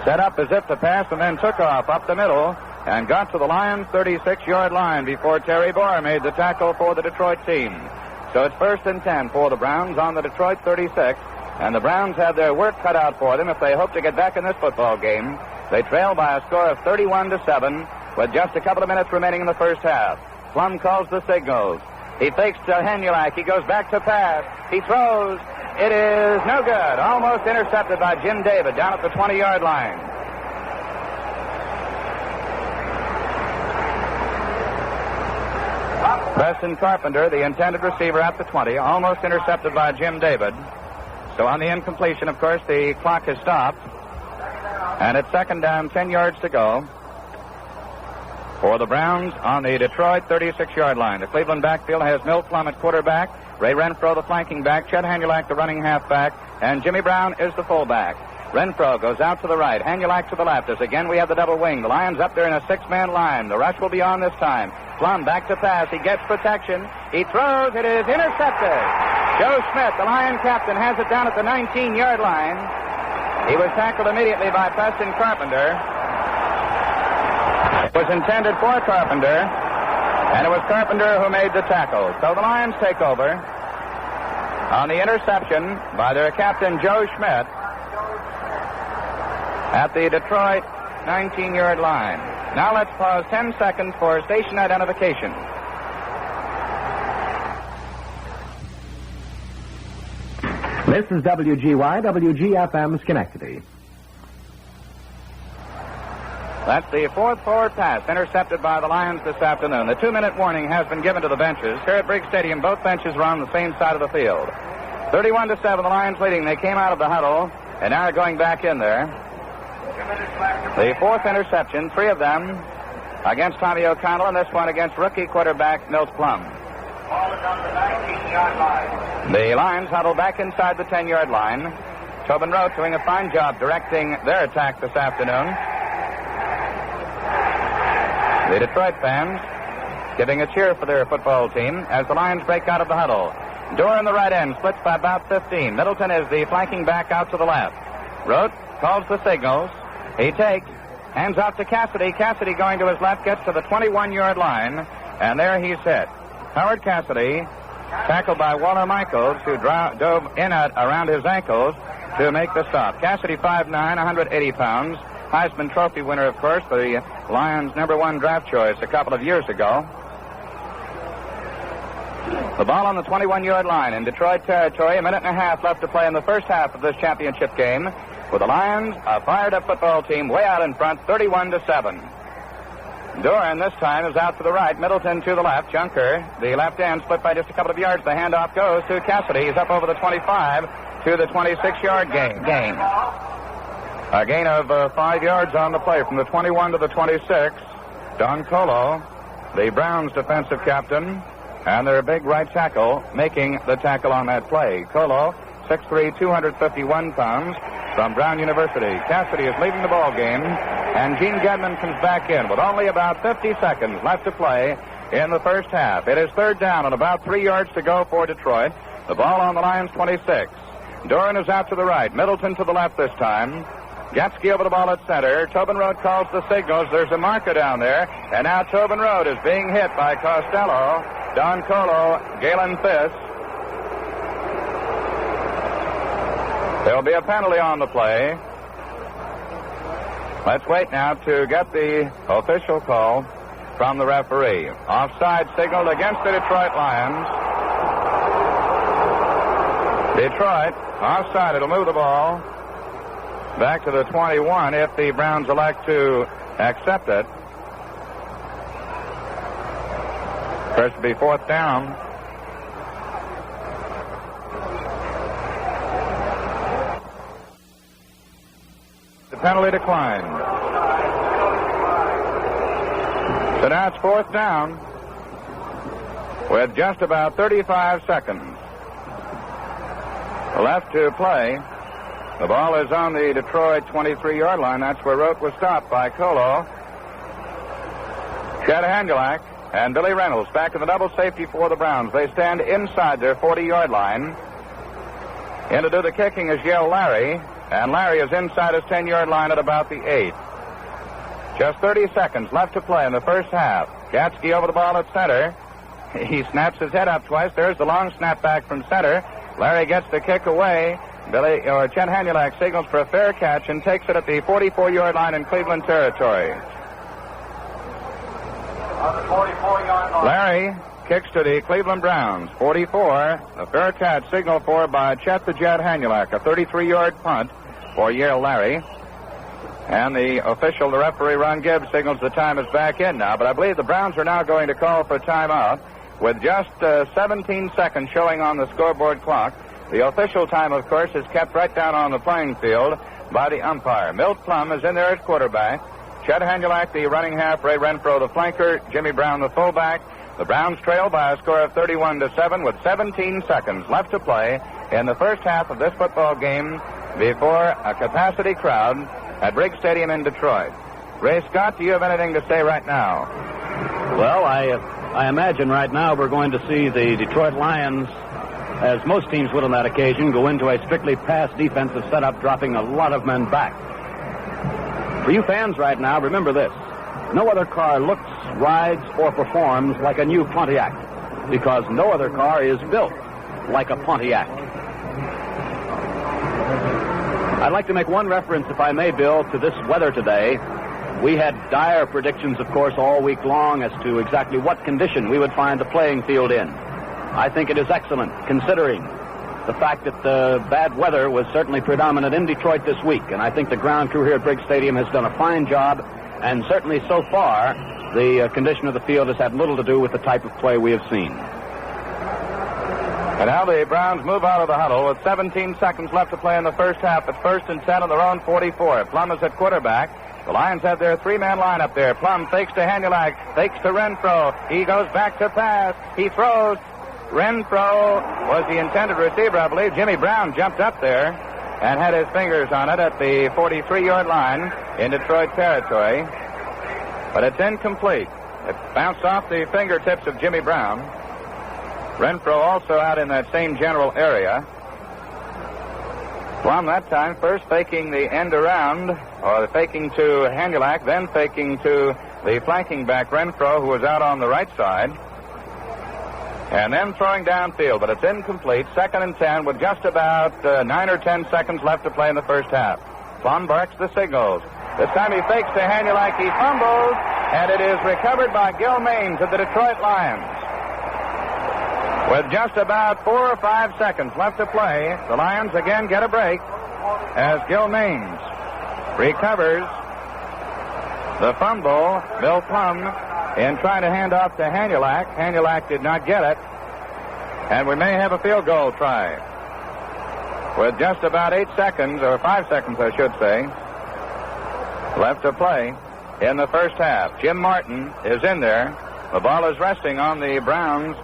set up as if to pass and then took off up the middle and got to the Lions' 36-yard line before Terry Barr made the tackle for the Detroit team. So it's first and 10 for the Browns on the Detroit 36, and the Browns have their work cut out for them if they hope to get back in this football game. They trail by a score of 31-7 with just a couple of minutes remaining in the first half. Plum calls the signals. He fakes to Hanulak. He goes back to pass. He throws. It is no good. Almost intercepted by Jim David down at the 20-yard line. Preston Carpenter, the intended receiver at the 20, almost intercepted by Jim David. So on the incompletion, of course, the clock has stopped. And it's second down, 10 yards to go for the Browns on the Detroit 36-yard line. The Cleveland backfield has Milt Plum at quarterback, Ray Renfro the flanking back, Chet Hanulak the running halfback, and Jimmy Brown is the fullback. Renfro goes out to the right, Hanulak to the left, as again we have the double wing. The Lions up there in a six-man line. The rush will be on this time. Plum back to pass. He gets protection. He throws. It is intercepted. Joe Smith, the Lion captain, has it down at the 19-yard line. He was tackled immediately by Preston Carpenter. It was intended for Carpenter, and it was Carpenter who made the tackle. So the Lions take over on the interception by their captain, Joe Schmidt, at the Detroit 19-yard line. Now let's pause 10 seconds for station identification. This is WGY, WGFM Schenectady. That's the fourth forward pass intercepted by the Lions this afternoon. The 2-minute warning has been given to the benches. Here at Briggs Stadium, both benches were on the same side of the field. 31-7, the Lions leading. They came out of the huddle and now are going back in there. The fourth interception, 3 of them against Tommy O'Connell, and this one against rookie quarterback Milt Plum. Ball is on the 19-yard line. The Lions huddle back inside the 10-yard line. Tobin Rote doing a fine job directing their attack this afternoon. The Detroit fans giving a cheer for their football team as the Lions break out of the huddle. Door in the right end splits by about 15. Middleton is the flanking back out to the left. Rote calls the signals. He takes, hands off to Cassidy. Cassidy going to his left, gets to the 21-yard line, and there he's hit. Howard Cassidy, tackled by Walter Michaels, who dove in around his ankles to make the stop. Cassidy, 5'9", 180 pounds. Heisman Trophy winner, of course, the Lions' #1 draft choice a couple of years ago. The ball on the 21-yard line in Detroit territory. A minute and a half left to play in the first half of this championship game, with the Lions, a fired-up football team, way out in front, 31-7. Doran this time is out to the right, Middleton to the left. Junker, the left end, split by just a couple of yards. The handoff goes to Cassidy. He's up over the 25 to the 26-yard gain. A gain of 5 yards on the play from the 21 to the 26. Don Colo, the Browns defensive captain, and their big right tackle making the tackle on that play. Colo, 6'3", 251 pounds, from Brown University. Cassidy is leading the ball game, and Gene Gedman comes back in with only about 50 seconds left to play in the first half. It is third down and about 3 yards to go for Detroit. The ball on the Lions' 26. Doran is out to the right. Middleton to the left this time. Gatsky over the ball at center. Tobin Road calls the signals. There's a marker down there. And now Tobin Road is being hit by Costello, Don Colo, Galen Fisk. There'll be a penalty on the play. Let's wait now to get the official call from the referee. Offside signaled against the Detroit Lions. Detroit, offside. It'll move the ball back to the 21 if the Browns elect to accept it. First to be fourth down. The penalty declined. So now it's fourth down with just about 35 seconds left to play. The ball is on the Detroit 23-yard line. That's where Rote was stopped by Colo. Chet Handulak and Billy Reynolds back in the double safety for the Browns. They stand inside their 40-yard line. In to do the kicking is Yale Larry, and Larry is inside his 10-yard line at about the 8. Just 30 seconds left to play in the first half. Gatsky over the ball at center. He snaps his head up twice. There's the long snap back from center. Larry gets the kick away. Chet Handulak signals for a fair catch and takes it at the 44-yard line in Cleveland territory. On the 44-yard line. Larry kicks to the Cleveland Browns. 44. A fair catch signaled for by Chet the Jet Handulak. A 33-yard punt for Yale Larry. And the official, the referee, Ron Gibbs, signals the time is back in now. But I believe the Browns are now going to call for timeout with just 17 seconds showing on the scoreboard clock. The official time, of course, is kept right down on the playing field by the umpire. Milt Plum is in there at quarterback. Chet Handulak, the running half. Ray Renfro, the flanker. Jimmy Brown, the fullback. The Browns trail by a score of 31-7 with 17 seconds left to play in the first half of this football game before a capacity crowd at Briggs Stadium in Detroit. Ray Scott, do you have anything to say right now? Well, I imagine right now we're going to see the Detroit Lions, as most teams would on that occasion, go into a strictly pass defensive setup, dropping a lot of men back. For you fans right now, remember this. No other car looks, rides, or performs like a new Pontiac, because no other car is built like a Pontiac. I'd like to make one reference, if I may, Bill, to this weather today. We had dire predictions, of course, all week long as to exactly what condition we would find the playing field in. I think it is excellent, considering the fact that the bad weather was certainly predominant in Detroit this week. And I think the ground crew here at Briggs Stadium has done a fine job. And certainly so far, the condition of the field has had little to do with the type of play we have seen. And now the Browns move out of the huddle with 17 seconds left to play in the first half at 1st and 10 on their own 44. Plum is at quarterback. The Lions have their three-man line up there. Plum fakes to Handulak, fakes to Renfro. He goes back to pass. He throws. Renfro was the intended receiver, I believe. Jimmy Brown jumped up there and had his fingers on it at the 43-yard line in Detroit territory. But it's incomplete. It bounced off the fingertips of Jimmy Brown. Renfro also out in that same general area. Plum that time first faking the end around, or faking to Handulak, then faking to the flanking back Renfro, who was out on the right side. And then throwing downfield, but it's incomplete. 2nd and 10 with just about 9 or 10 seconds left to play in the first half. Plum barks the signals. This time he fakes to Handulak. He fumbles, and it is recovered by Gil Maines of the Detroit Lions. With just about 4 or 5 seconds left to play, the Lions again get a break as Gil Maines recovers the fumble. Bill Plum in trying to hand off to Handulak. Handulak did not get it, and we may have a field goal try. With just about 8 seconds, or 5 seconds, I should say, left to play in the first half. Jim Martin is in there. The ball is resting on the Browns'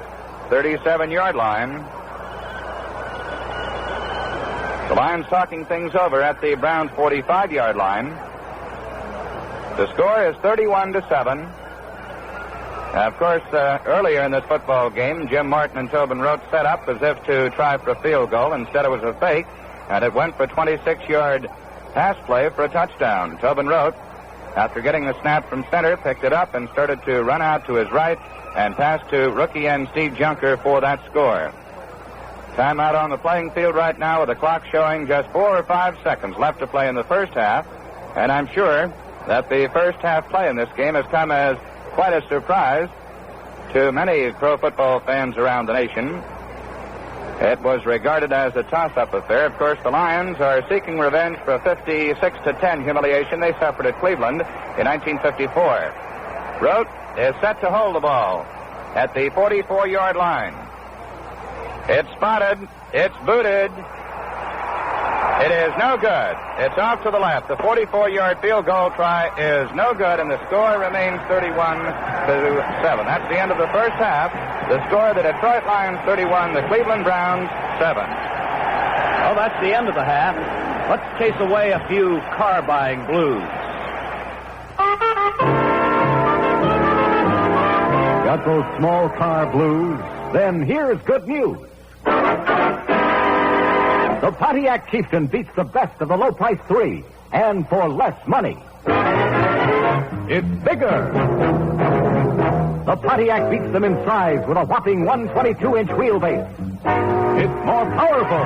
37-yard line. The Lions talking things over at the Browns' 45-yard line. The score is 31-7. Of course, earlier in this football game, Jim Martin and Tobin Rote set up as if to try for a field goal. Instead, it was a fake, and it went for 26-yard pass play for a touchdown. Tobin Rote, after getting the snap from center, picked it up and started to run out to his right and pass to rookie end Steve Junker for that score. Timeout on the playing field right now with the clock showing just 4 or 5 seconds left to play in the first half. And I'm sure that the first half play in this game has come as quite a surprise to many pro football fans around the nation. It was regarded as a toss-up affair. Of course, the Lions are seeking revenge for a 56-10 humiliation they suffered at Cleveland in 1954. Rote is set to hold the ball at the 44-yard line. It's spotted. It's booted. It is no good. It's off to the left. The 44-yard field goal try is no good, and the score remains 31-7. That's the end of the first half. The score, the Detroit Lions 31, the Cleveland Browns 7. Well, that's the end of the half. Let's chase away a few car-buying blues. Got those small car blues? Then here's good news. The Pontiac Chieftain beats the best of the low-price 3, and for less money. It's bigger. The Pontiac beats them in size with a whopping 122-inch wheelbase. It's more powerful.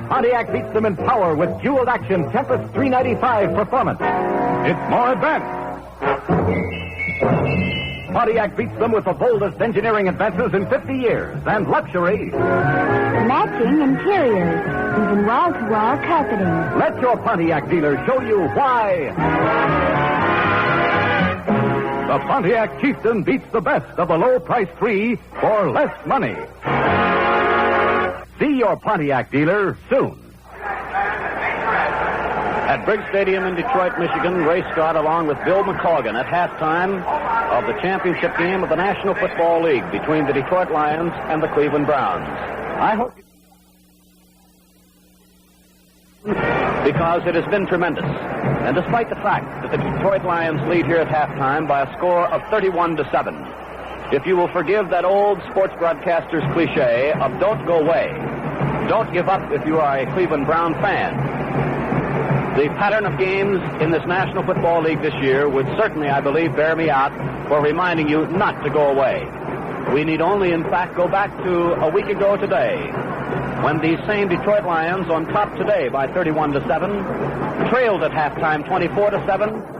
Pontiac beats them in power with dual-action Tempest 395 performance. It's more advanced. Pontiac beats them with the boldest engineering advances in 50 years and luxury. Matching interiors, even wall-to-wall carpeting. Let your Pontiac dealer show you why. The Pontiac Chieftain beats the best of the low-price 3 for less money. See your Pontiac dealer soon. At Briggs Stadium in Detroit, Michigan, Ray Scott along with Bill McColgan at halftime of the championship game of the National Football League between the Detroit Lions and the Cleveland Browns. I hope because it has been tremendous. And despite the fact that the Detroit Lions lead here at halftime by a score of 31-7, if you will forgive that old sports broadcaster's cliche of don't go away, don't give up if you are a Cleveland Brown fan, the pattern of games in this National Football League this year would certainly, I believe, bear me out for reminding you not to go away. We need only, in fact, go back to a week ago today when these same Detroit Lions, on top today by 31-7, trailed at halftime 24-7.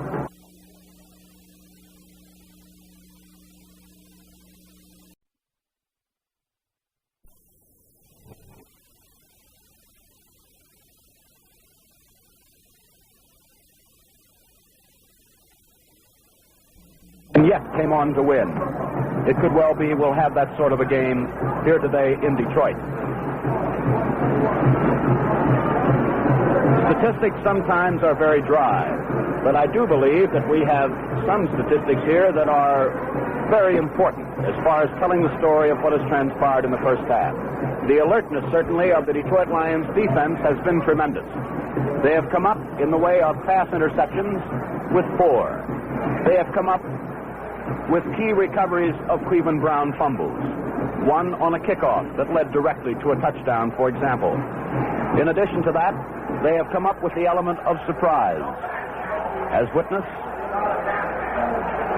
And yet came on to win. It could well be we'll have that sort of a game here today in Detroit. Statistics sometimes are very dry, but I do believe that we have some statistics here that are very important as far as telling the story of what has transpired in the first half. The alertness, certainly, of the Detroit Lions defense has been tremendous. They have come up in the way of pass interceptions with 4. They have come up with key recoveries of Cleveland Brown fumbles. One on a kickoff that led directly to a touchdown, for example. In addition to that, they have come up with the element of surprise. As witness,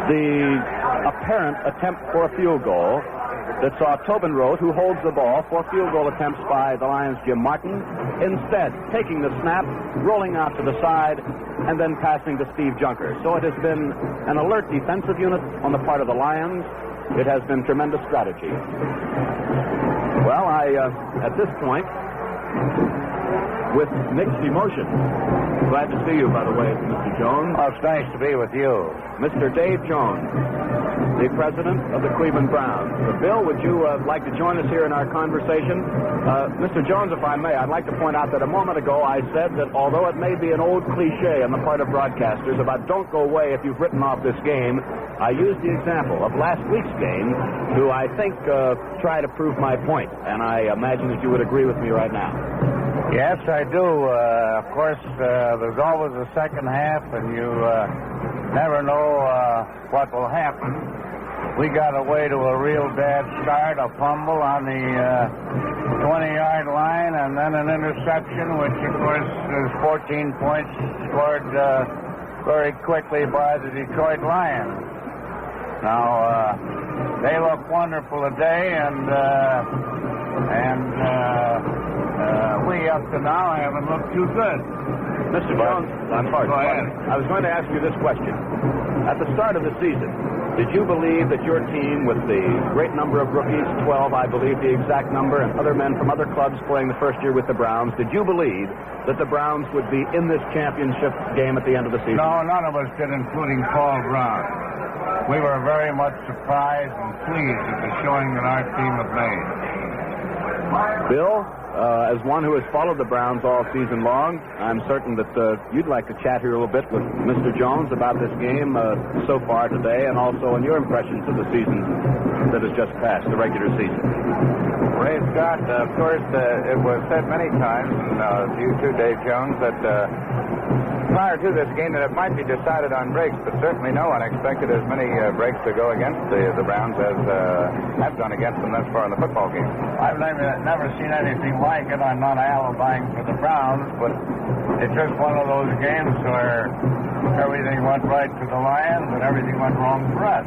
the apparent attempt for a field goal that saw Tobin Rote, who holds the ball, for field goal attempts by the Lions' Jim Martin, instead taking the snap, rolling out to the side, and then passing to Steve Junker. So it has been an alert defensive unit on the part of the Lions. It has been tremendous strategy. Well, at this point, with mixed emotion. Glad to see you, by the way, Mr. Jones. Oh, it's nice to be with you. Mr. Dave Jones, the president of the Cleveland Browns. Bill, would you like to join us here in our conversation? Mr. Jones, if I may, I'd like to point out that a moment ago I said that although it may be an old cliche on the part of broadcasters about don't go away if you've written off this game, I used the example of last week's game to, I think, try to prove my point. And I imagine that you would agree with me right now. Yes, I do. Of course, there's always a second half, and you never know what will happen. We got away to a real bad start, a fumble on the 20-yard line, and then an interception, which, of course, is 14 points scored very quickly by the Detroit Lions. Now, they look wonderful today, and we up to now haven't looked too good. Mr. Jones, I'm sorry. Go ahead. I was going to ask you this question. At the start of the season, did you believe that your team, with the great number of rookies, 12, I believe the exact number, and other men from other clubs playing the first year with the Browns, did you believe that the Browns would be in this championship game at the end of the season? No, none of us did, including Paul Brown. We were very much surprised and pleased at the showing that our team had made. Bill, as one who has followed the Browns all season long, I'm certain that you'd like to chat here a little bit with Mr. Jones about this game so far today, and also on your impressions of the season that has just passed, the regular season. Ray Scott, of course, it was said many times, and to you too, Dave Jones, that prior to this game that it might be decided on breaks, but certainly no one expected as many breaks to go against the Browns as have gone against them thus far in the football game. I've never seen anything like it. I'm not alibiing for the Browns, but it's just one of those games where everything went right for the Lions and everything went wrong for us.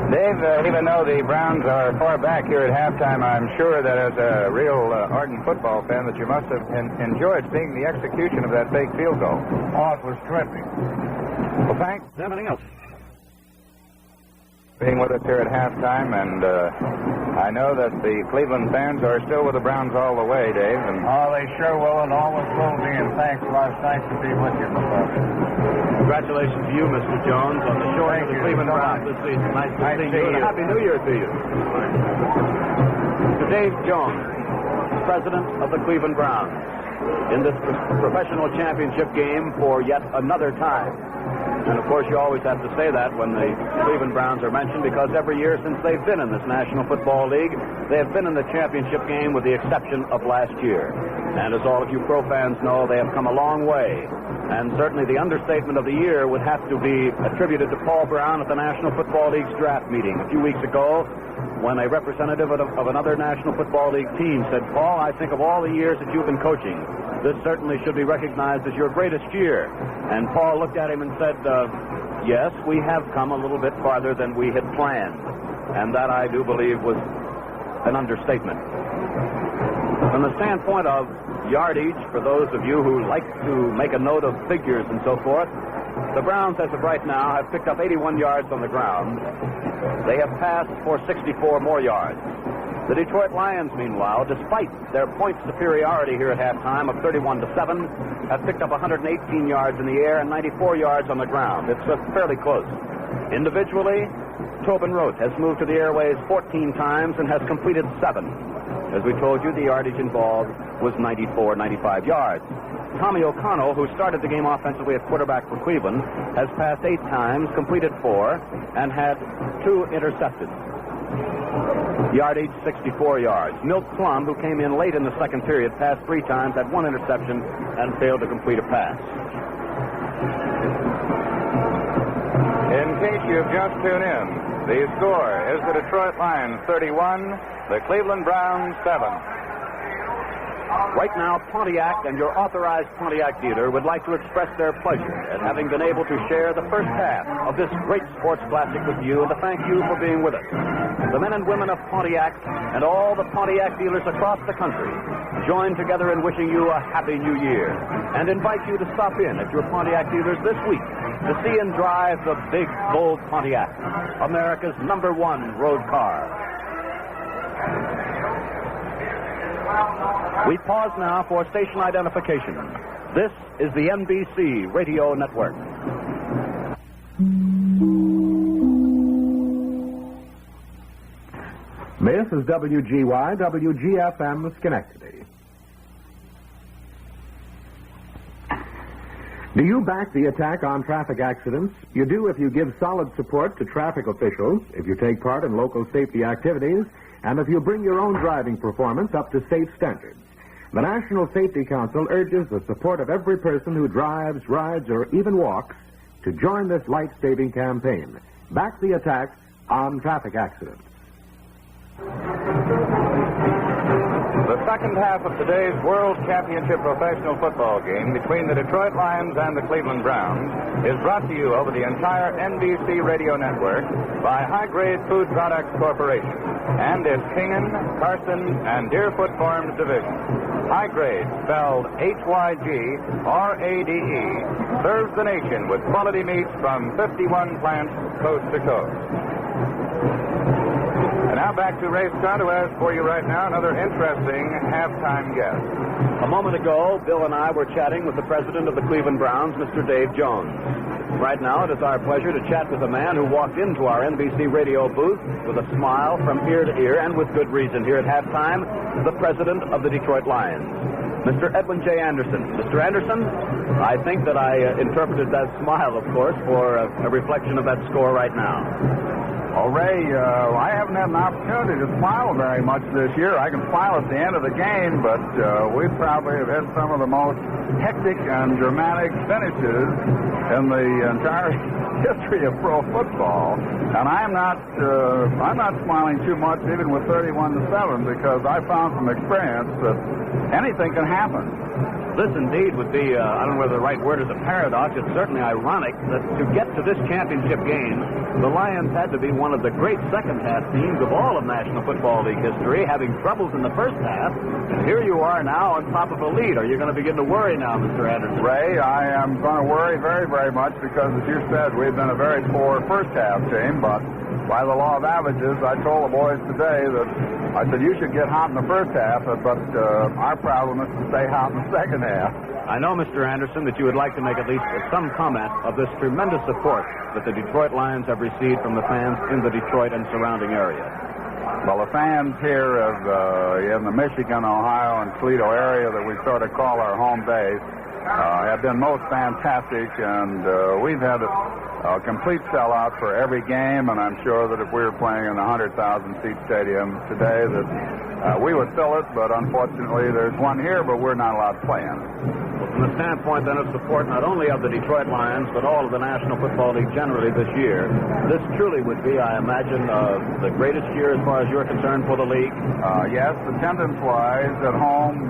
Dave, even though the Browns are far back here at halftime, I'm sure that as a real ardent football fan that you must have enjoyed seeing the execution of that fake field goal. Oh, it was terrific. Well, thanks. Anything else? Being with us here at halftime, and I know that the Cleveland fans are still with the Browns all the way, Dave. And oh, they sure will and always will be, and thanks a lot. It's nice to be with you, Congratulations to you, Mr. Jones, on the showing of the Cleveland Browns this season. Nice to see you, and Happy New Year to you. To Dave Jones, president of the Cleveland Browns, in this professional championship game for yet another time. And, of course, you always have to say that when the Cleveland Browns are mentioned, because every year since they've been in this National Football League, they have been in the championship game with the exception of last year. And as all of you pro fans know, they have come a long way. And certainly the understatement of the year would have to be attributed to Paul Brown at the National Football League's draft meeting a few weeks ago, when a representative of another National Football League team said, Paul, I think of all the years that you've been coaching, this certainly should be recognized as your greatest year. And Paul looked at him and said, yes, we have come a little bit farther than we had planned. And that, I do believe, was an understatement. From the standpoint of yardage, for those of you who like to make a note of figures and so forth, the Browns, as of right now, have picked up 81 yards on the ground. They have passed for 64 more yards. The Detroit Lions, meanwhile, despite their point superiority here at halftime of 31-7, have picked up 118 yards in the air and 94 yards on the ground. It's fairly close. Individually, Tobin Rote has moved to the airways 14 times and has completed 7. As we told you, the yardage involved was 95 yards. Tommy O'Connell, who started the game offensively at quarterback for Cleveland, has passed 8 times, completed 4, and had 2 intercepted. Yardage, 64 yards. Milt Plum, who came in late in the second period, passed 3 times, had 1 interception, and failed to complete a pass. in case you've just tuned in, the score is the Detroit Lions 31, the Cleveland Browns 7. Right now, Pontiac and your authorized Pontiac dealer would like to express their pleasure at having been able to share the first half of this great sports classic with you, and to thank you for being with us. The men and women of Pontiac and all the Pontiac dealers across the country join together in wishing you a Happy New Year and invite you to stop in at your Pontiac dealers this week to see and drive the big, bold Pontiac, America's #1 road car. We pause now for station identification. This is the NBC Radio Network. This is WGY, WGFM, Schenectady. Do you back the attack on traffic accidents? You do if you give solid support to traffic officials, if you take part in local safety activities, and if you bring your own driving performance up to safe standards. The National Safety Council urges the support of every person who drives, rides, or even walks to join this life-saving campaign. Back the attack on traffic accidents. The second half of today's World Championship professional football game between the Detroit Lions and the Cleveland Browns is brought to you over the entire NBC radio network by High Grade Food Products Corporation and its Kingen, Carson, and Deerfoot Farms division. High Grade, spelled H-Y-G-R-A-D-E, serves the nation with quality meats from 51 plants coast to coast. And now back to Ray Scott, who has for you right now another interesting halftime guest. A moment ago, Bill and I were chatting with the president of the Cleveland Browns, Mr. Dave Jones. Right now, it is our pleasure to chat with a man who walked into our NBC radio booth with a smile from ear to ear, and with good reason. Here at halftime, the president of the Detroit Lions, Mr. Edwin J. Anderson. Mr. Anderson, I think that I interpreted that smile, of course, for a reflection of that score right now. Oh, Ray, I haven't had an opportunity to smile very much this year. I can smile at the end of the game, but we probably have had some of the most hectic and dramatic finishes in the entire history of pro football. And I'm not smiling too much, even with 31-7, because I found from experience that anything can happen. This indeed would be, I don't know whether the right word is a paradox. It's certainly ironic that to get to this championship game, the Lions had to be one of the great second-half teams of all of National Football League history, having troubles in the first half. And here you are now on top of a lead. Are you going to begin to worry now, Mr. Anderson? Ray, I am going to worry very, very much because, as you said, we've been a very poor first-half team, but by the law of averages, I told the boys today that I said you should get hot in the first half, but our problem is to stay hot in the second half. I know, Mr. Anderson, that you would like to make at least some comment of this tremendous support that the Detroit Lions have received from the fans in the Detroit and surrounding area. Well, the fans here in the Michigan, Ohio, and Toledo area that we sort of call our home base have been most fantastic, and we've had a complete sellout for every game, and I'm sure that if we were playing in a 100,000-seat stadium today that we would fill it, but unfortunately there's one here, but we're not allowed to play in it. Well, from the standpoint then of support not only of the Detroit Lions, but all of the National Football League generally this year, this truly would be, I imagine, the greatest year as far as you're concerned for the league. Yes, attendance-wise at home,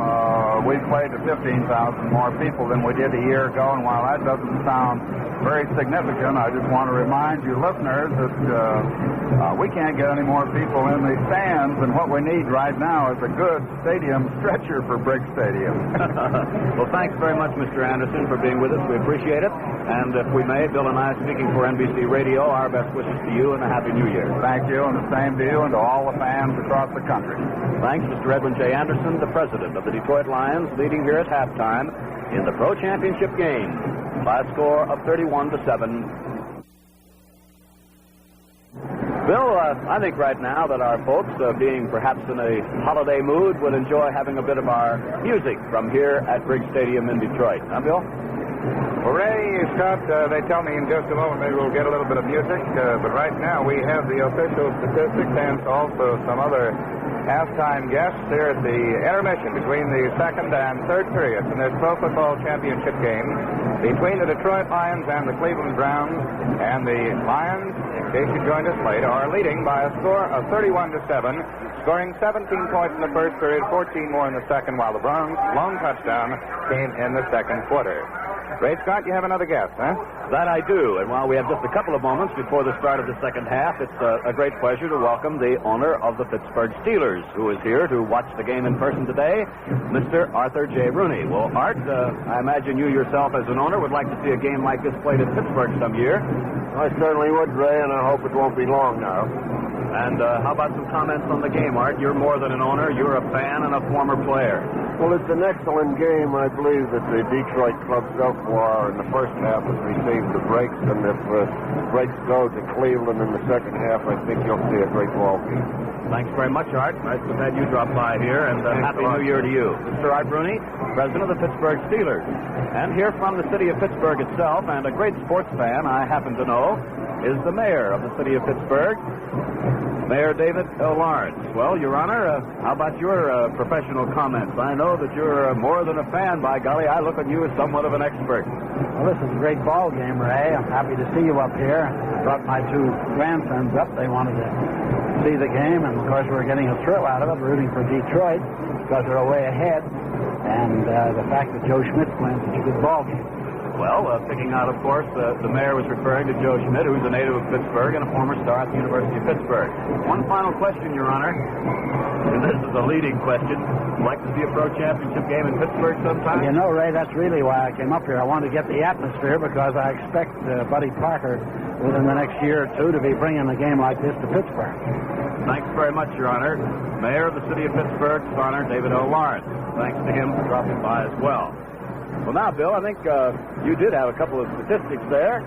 we played to 15,000 more people than we did a year ago, and while that doesn't sound very significant, I just want to remind you listeners that we can't get any more people in the stands, and what we need right now is a good stadium stretcher for Briggs Stadium. Well, thanks very much, Mr. Anderson, for being with us. We appreciate it. And if we may, Bill and I, speaking for NBC Radio, our best wishes to you and a Happy New Year. Thank you, and the same to you and to all the fans across the country. Thanks, Mr. Edwin J. Anderson, the president of the Detroit Lions, leading here at halftime in the Pro Championship game by a score of 31-7. Bill, I think right now that our folks, being perhaps in a holiday mood, would enjoy having a bit of our music from here at Briggs Stadium in Detroit. Huh, Bill? Well, Ray, Scott, they tell me in just a moment maybe we'll get a little bit of music, but right now we have the official statistics and also some other halftime guests here at the intermission between the second and third periods in this Pro Football Championship game between the Detroit Lions and the Cleveland Browns. And the Lions, in case you joined us late, are leading by a score of 31-7, scoring 17 points in the first period, 14 more in the second, while the Browns' lone touchdown came in the second quarter. Ray Scott, you have another guest, huh? That I do. And while we have just a couple of moments before the start of the second half, it's a great pleasure to welcome the owner of the Pittsburgh Steelers, who is here to watch the game in person today, Mr. Arthur J. Rooney. Well, Art, I imagine you yourself as an owner would like to see a game like this played in Pittsburgh some year. I certainly would, Ray, and I hope it won't be long now. And how about some comments on the game, Art? You're more than an owner. You're a fan and a former player. Well, it's an excellent game. I believe that the Detroit club so far in the first half has received the breaks, and if breaks go to Cleveland in the second half, I think you'll see a great ball game. Thanks very much, Art. Nice to have you drop by here, and Happy New Year to you. Mr. Art Rooney, president of the Pittsburgh Steelers. And here from the city of Pittsburgh itself, and a great sports fan I happen to know, is the mayor of the city of Pittsburgh, Mayor David L. Lawrence. Well, Your Honor, how about your professional comments? I know that you're more than a fan. By golly, I look on you as somewhat of an expert. Well, this is a great ball game, Ray. I'm happy to see you up here. I brought my two grandsons up. They wanted to see the game, and of course we're getting a thrill out of it, rooting for Detroit because they're way ahead, and the fact that Joe Schmidt's playing such a good ball game. Well, picking out, of course, the mayor was referring to Joe Schmidt, who's a native of Pittsburgh and a former star at the University of Pittsburgh. One final question, Your Honor, and this is a leading question. Would you like to see a pro championship game in Pittsburgh sometime? You know, Ray, that's really why I came up here. I wanted to get the atmosphere because I expect Buddy Parker within the next year or two to be bringing a game like this to Pittsburgh. Thanks very much, Your Honor. Mayor of the city of Pittsburgh, His Honor David O. Lawrence. Thanks to him for dropping by as well. Well, now, Bill, I think you did have a couple of statistics there.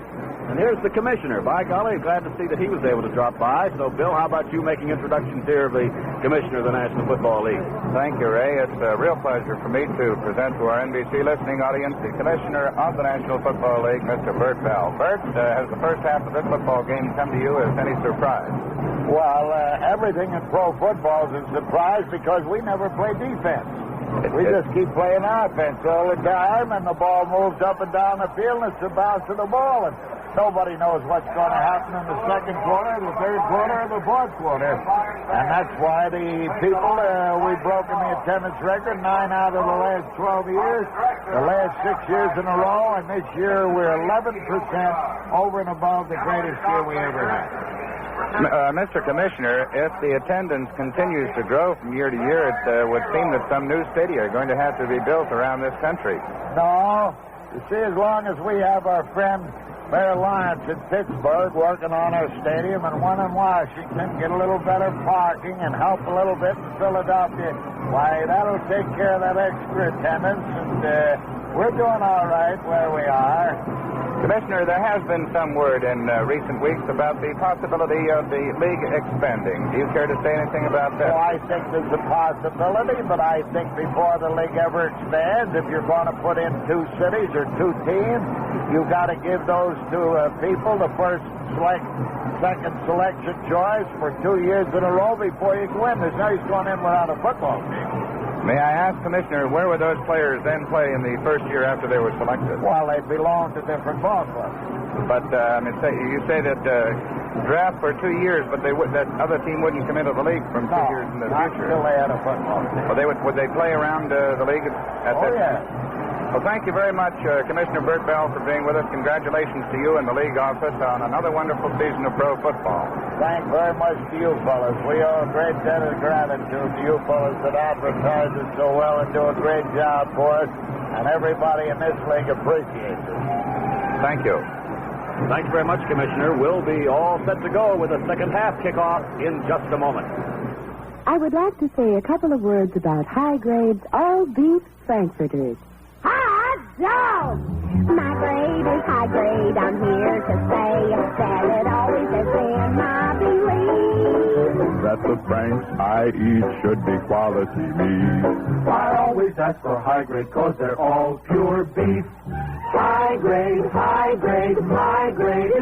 And here's the commissioner. By golly, glad to see that he was able to drop by. So, Bill, how about you making introductions here of the commissioner of the National Football League? Thank you, Ray. It's a real pleasure for me to present to our NBC listening audience the commissioner of the National Football League, Mr. Bert Bell. Bert, has the first half of this football game come to you as any surprise? Well, everything in pro football is a surprise because we never play defense. We just keep playing offense all the time, and the ball moves up and down the field, and it's a bounce to the ball, and nobody knows what's going to happen in the second quarter, the third quarter, or the fourth quarter. And that's why the people, we've broken the attendance record 9 out of the last 12 years, the last 6 years in a row, and this year we're 11% over and above the greatest year we ever had. Mr. Commissioner, if the attendance continues to grow from year to year, it would seem that some new stadia are going to have to be built around this country. No. You see, as long as we have our friend Mayor Lawrence in Pittsburgh working on our stadium and one in Washington, get a little better parking and help a little bit in Philadelphia, why, that'll take care of that extra attendance, and we're doing all right where we are. Commissioner, there has been some word in recent weeks about the possibility of the league expanding. Do you care to say anything about that? Oh, I think there's a possibility, but I think before the league ever expands, if you're going to put in 2 cities or 2 teams, you've got to give those 2 people the second selection choice for 2 years in a row before you can win. There's no use going in without a football team. May I ask, Commissioner, where would those players then play in the first year after they were selected? Well, they belong to different ball clubs. But you say that draft for 2 years, but that other team wouldn't come into the league from 2 years in the not future. Until they had a football team. Well, would they play around the league at that yeah. Well, thank you very much, Commissioner Bert Bell, for being with us. Congratulations to you and the league office on another wonderful season of pro football. Thank very much to you fellas. We owe a great debt of gratitude to you fellas that advertise us so well and do a great job for us, and everybody in this league appreciates it. Thank you. Thanks very much, Commissioner. We'll be all set to go with the second half kickoff in just a moment. I would like to say a couple of words about High Grade's all-beef frankfurters. Hot dog! My grade is high grade. I'm here to say that it always has been my belief that the franks I eat should be quality meat. I always ask for high grade 'cause they're all pure beef. High grade, my grade is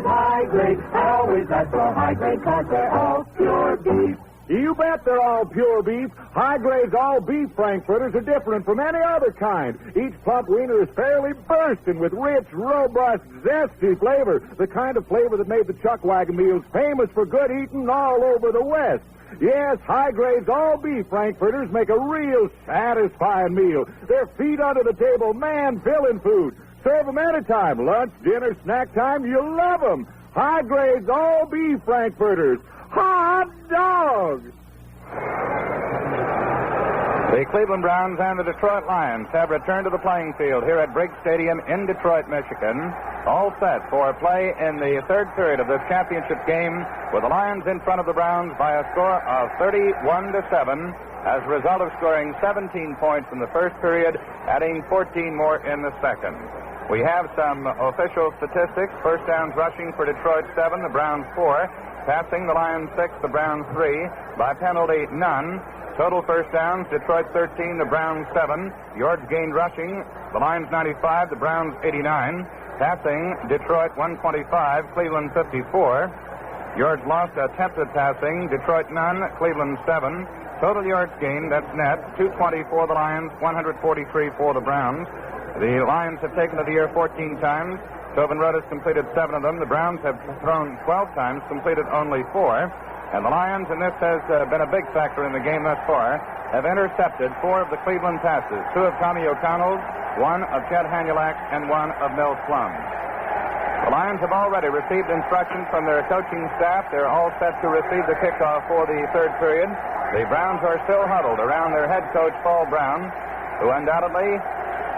high grade. I always ask for high grade 'cause they're all pure beef. You bet they're all pure beef. High Grade's all-beef frankfurters are different from any other kind. Each plump wiener is fairly bursting with rich, robust, zesty flavor, the kind of flavor that made the chuck wagon meals famous for good eating all over the West. Yes, High Grade's all-beef frankfurters make a real satisfying meal. They're feet under the table, man-filling food. Serve them anytime, lunch, dinner, snack time, you'll love them. High Grade's all-beef frankfurters. Hot dog! The The Cleveland Browns and the Detroit Lions have returned to the playing field here at Briggs Stadium in Detroit, Michigan. All set for play in the third period of this championship game, with the Lions in front of the Browns by a score of 31-7 as a result of scoring 17 points in the first period, adding 14 more in the second. We have some official statistics. First downs rushing for Detroit 7, the Browns 4. Passing, the Lions 6, the Browns 3. By penalty, none. Total first downs, Detroit 13, the Browns 7. Yards gained rushing, the Lions 95, the Browns 89. Passing, Detroit 125, Cleveland 54. Yards lost, attempted passing, Detroit none, Cleveland 7. Total yards gained, that's net, 220 for the Lions, 143 for the Browns. The Lions have taken to the air 14 times. Tobin Rhodes completed 7 of them. The Browns have thrown 12 times, completed only 4. And the Lions, and this has been a big factor in the game thus far, have intercepted 4 of the Cleveland passes, 2 of Tommy O'Connell's, 1 of Chet Hanulak, and 1 of Mel Plum. The Lions have already received instructions from their coaching staff. They're all set to receive the kickoff for the third period. The Browns are still huddled around their head coach, Paul Brown, who undoubtedly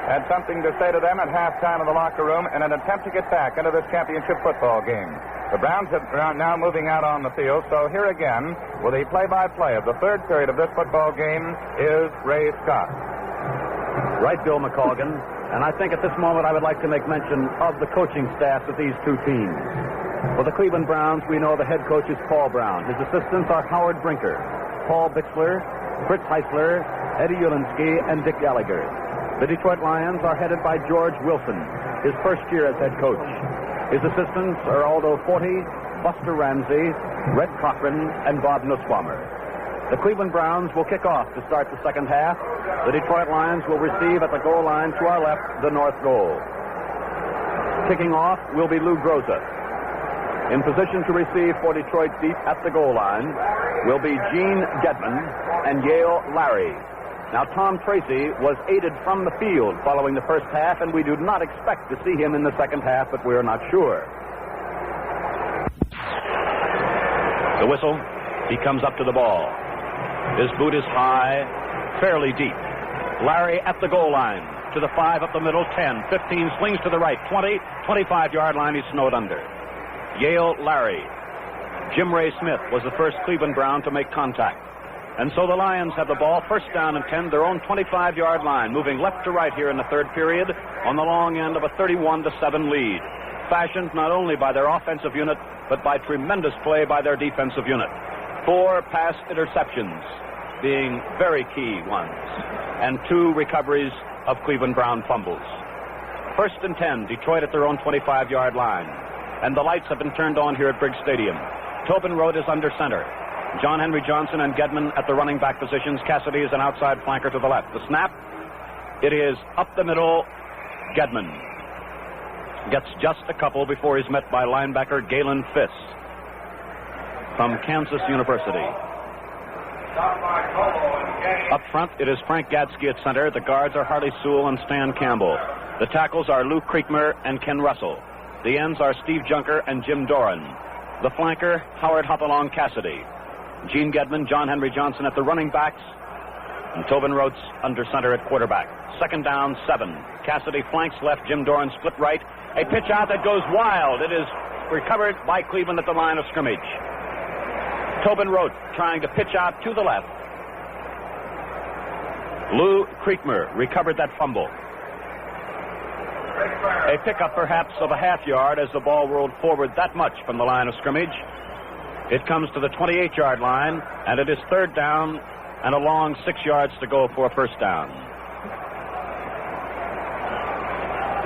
had something to say to them at halftime in the locker room in an attempt to get back into this championship football game. The Browns are now moving out on the field, so here again, with the play-by-play of the third period of this football game, is Ray Scott. Right, Bill McColgan. And I think at this moment I would like to make mention of the coaching staffs of these two teams. For the Cleveland Browns, we know the head coach is Paul Brown. His assistants are Howard Brinker, Paul Bixler, Fritz Heisler, Eddie Ulinsky, and Dick Gallagher. The Detroit Lions are headed by George Wilson, his first year as head coach. His assistants are Aldo Forti, Buster Ramsey, Red Cochran, and Bob Nussbaumer. The Cleveland Browns will kick off to start the second half. The Detroit Lions will receive at the goal line to our left, the north goal. Kicking off will be Lou Groza. In position to receive for Detroit deep at the goal line will be Gene Gedman and Yale Larry. Now, Tom Tracy was aided from the field following the first half, and we do not expect to see him in the second half, but we're not sure. The whistle. He comes up to the ball. His boot is high, fairly deep. Larry at the goal line. To the 5 up the middle, 10, 15, slings to the right, 20, 25-yard line, he's snowed under. Yale Larry. Jim Ray Smith was the first Cleveland Brown to make contact. And so the Lions have the ball, first down and 10, their own 25-yard line, moving left to right here in the third period on the long end of a 31-7 lead, fashioned not only by their offensive unit, but by tremendous play by their defensive unit. 4 pass interceptions being very key ones, and 2 recoveries of Cleveland Brown fumbles. First and 10, Detroit at their own 25-yard line, and the lights have been turned on here at Briggs Stadium. Tobin Road is under center. John Henry Johnson and Gedman at the running back positions. Cassidy is an outside flanker to the left. The snap, it is up the middle. Gedman gets just a couple before he's met by linebacker Galen Fiss from Kansas University. Up front, it is Frank Gadsky at center. The guards are Harley Sewell and Stan Campbell. The tackles are Lou Creekmer and Ken Russell. The ends are Steve Junker and Jim Doran. The flanker, Howard Hopalong Cassidy. Gene Gedman, John Henry Johnson at the running backs, and Tobin Rotes under center at quarterback. Second down, 7. Cassidy flanks left, Jim Doran split right. A pitch out that goes wild. It is recovered by Cleveland at the line of scrimmage. Tobin Rote trying to pitch out to the left. Lou Creekmer recovered that fumble. A pickup perhaps of a half yard as the ball rolled forward that much from the line of scrimmage. It comes to the 28-yard line, and it is third down and a long 6 yards to go for a first down.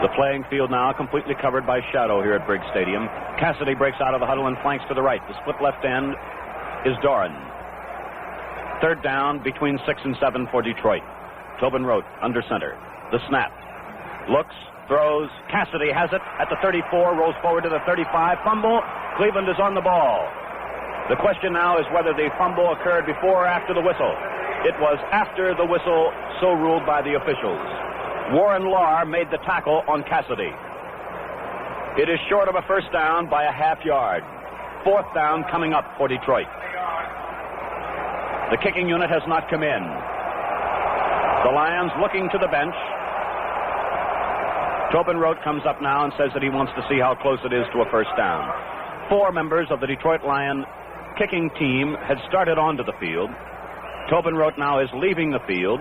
The playing field now completely covered by shadow here at Briggs Stadium. Cassidy breaks out of the huddle and flanks to the right. The split left end is Doran. Third down between 6 and 7 for Detroit. Tobin Rote under center. The snap. Looks, throws. Cassidy has it at the 34, rolls forward to the 35. Fumble. Cleveland is on the ball. The question now is whether the fumble occurred before or after the whistle. It was after the whistle, so ruled by the officials. Warren Lahr made the tackle on Cassidy. It is short of a first down by a half yard. Fourth down coming up for Detroit. The kicking unit has not come in. The Lions looking to the bench. Tobin Rote comes up now and says that he wants to see how close it is to a first down. 4 members of the Detroit Lion kicking team had started onto the field. Tobin Rote now is leaving the field,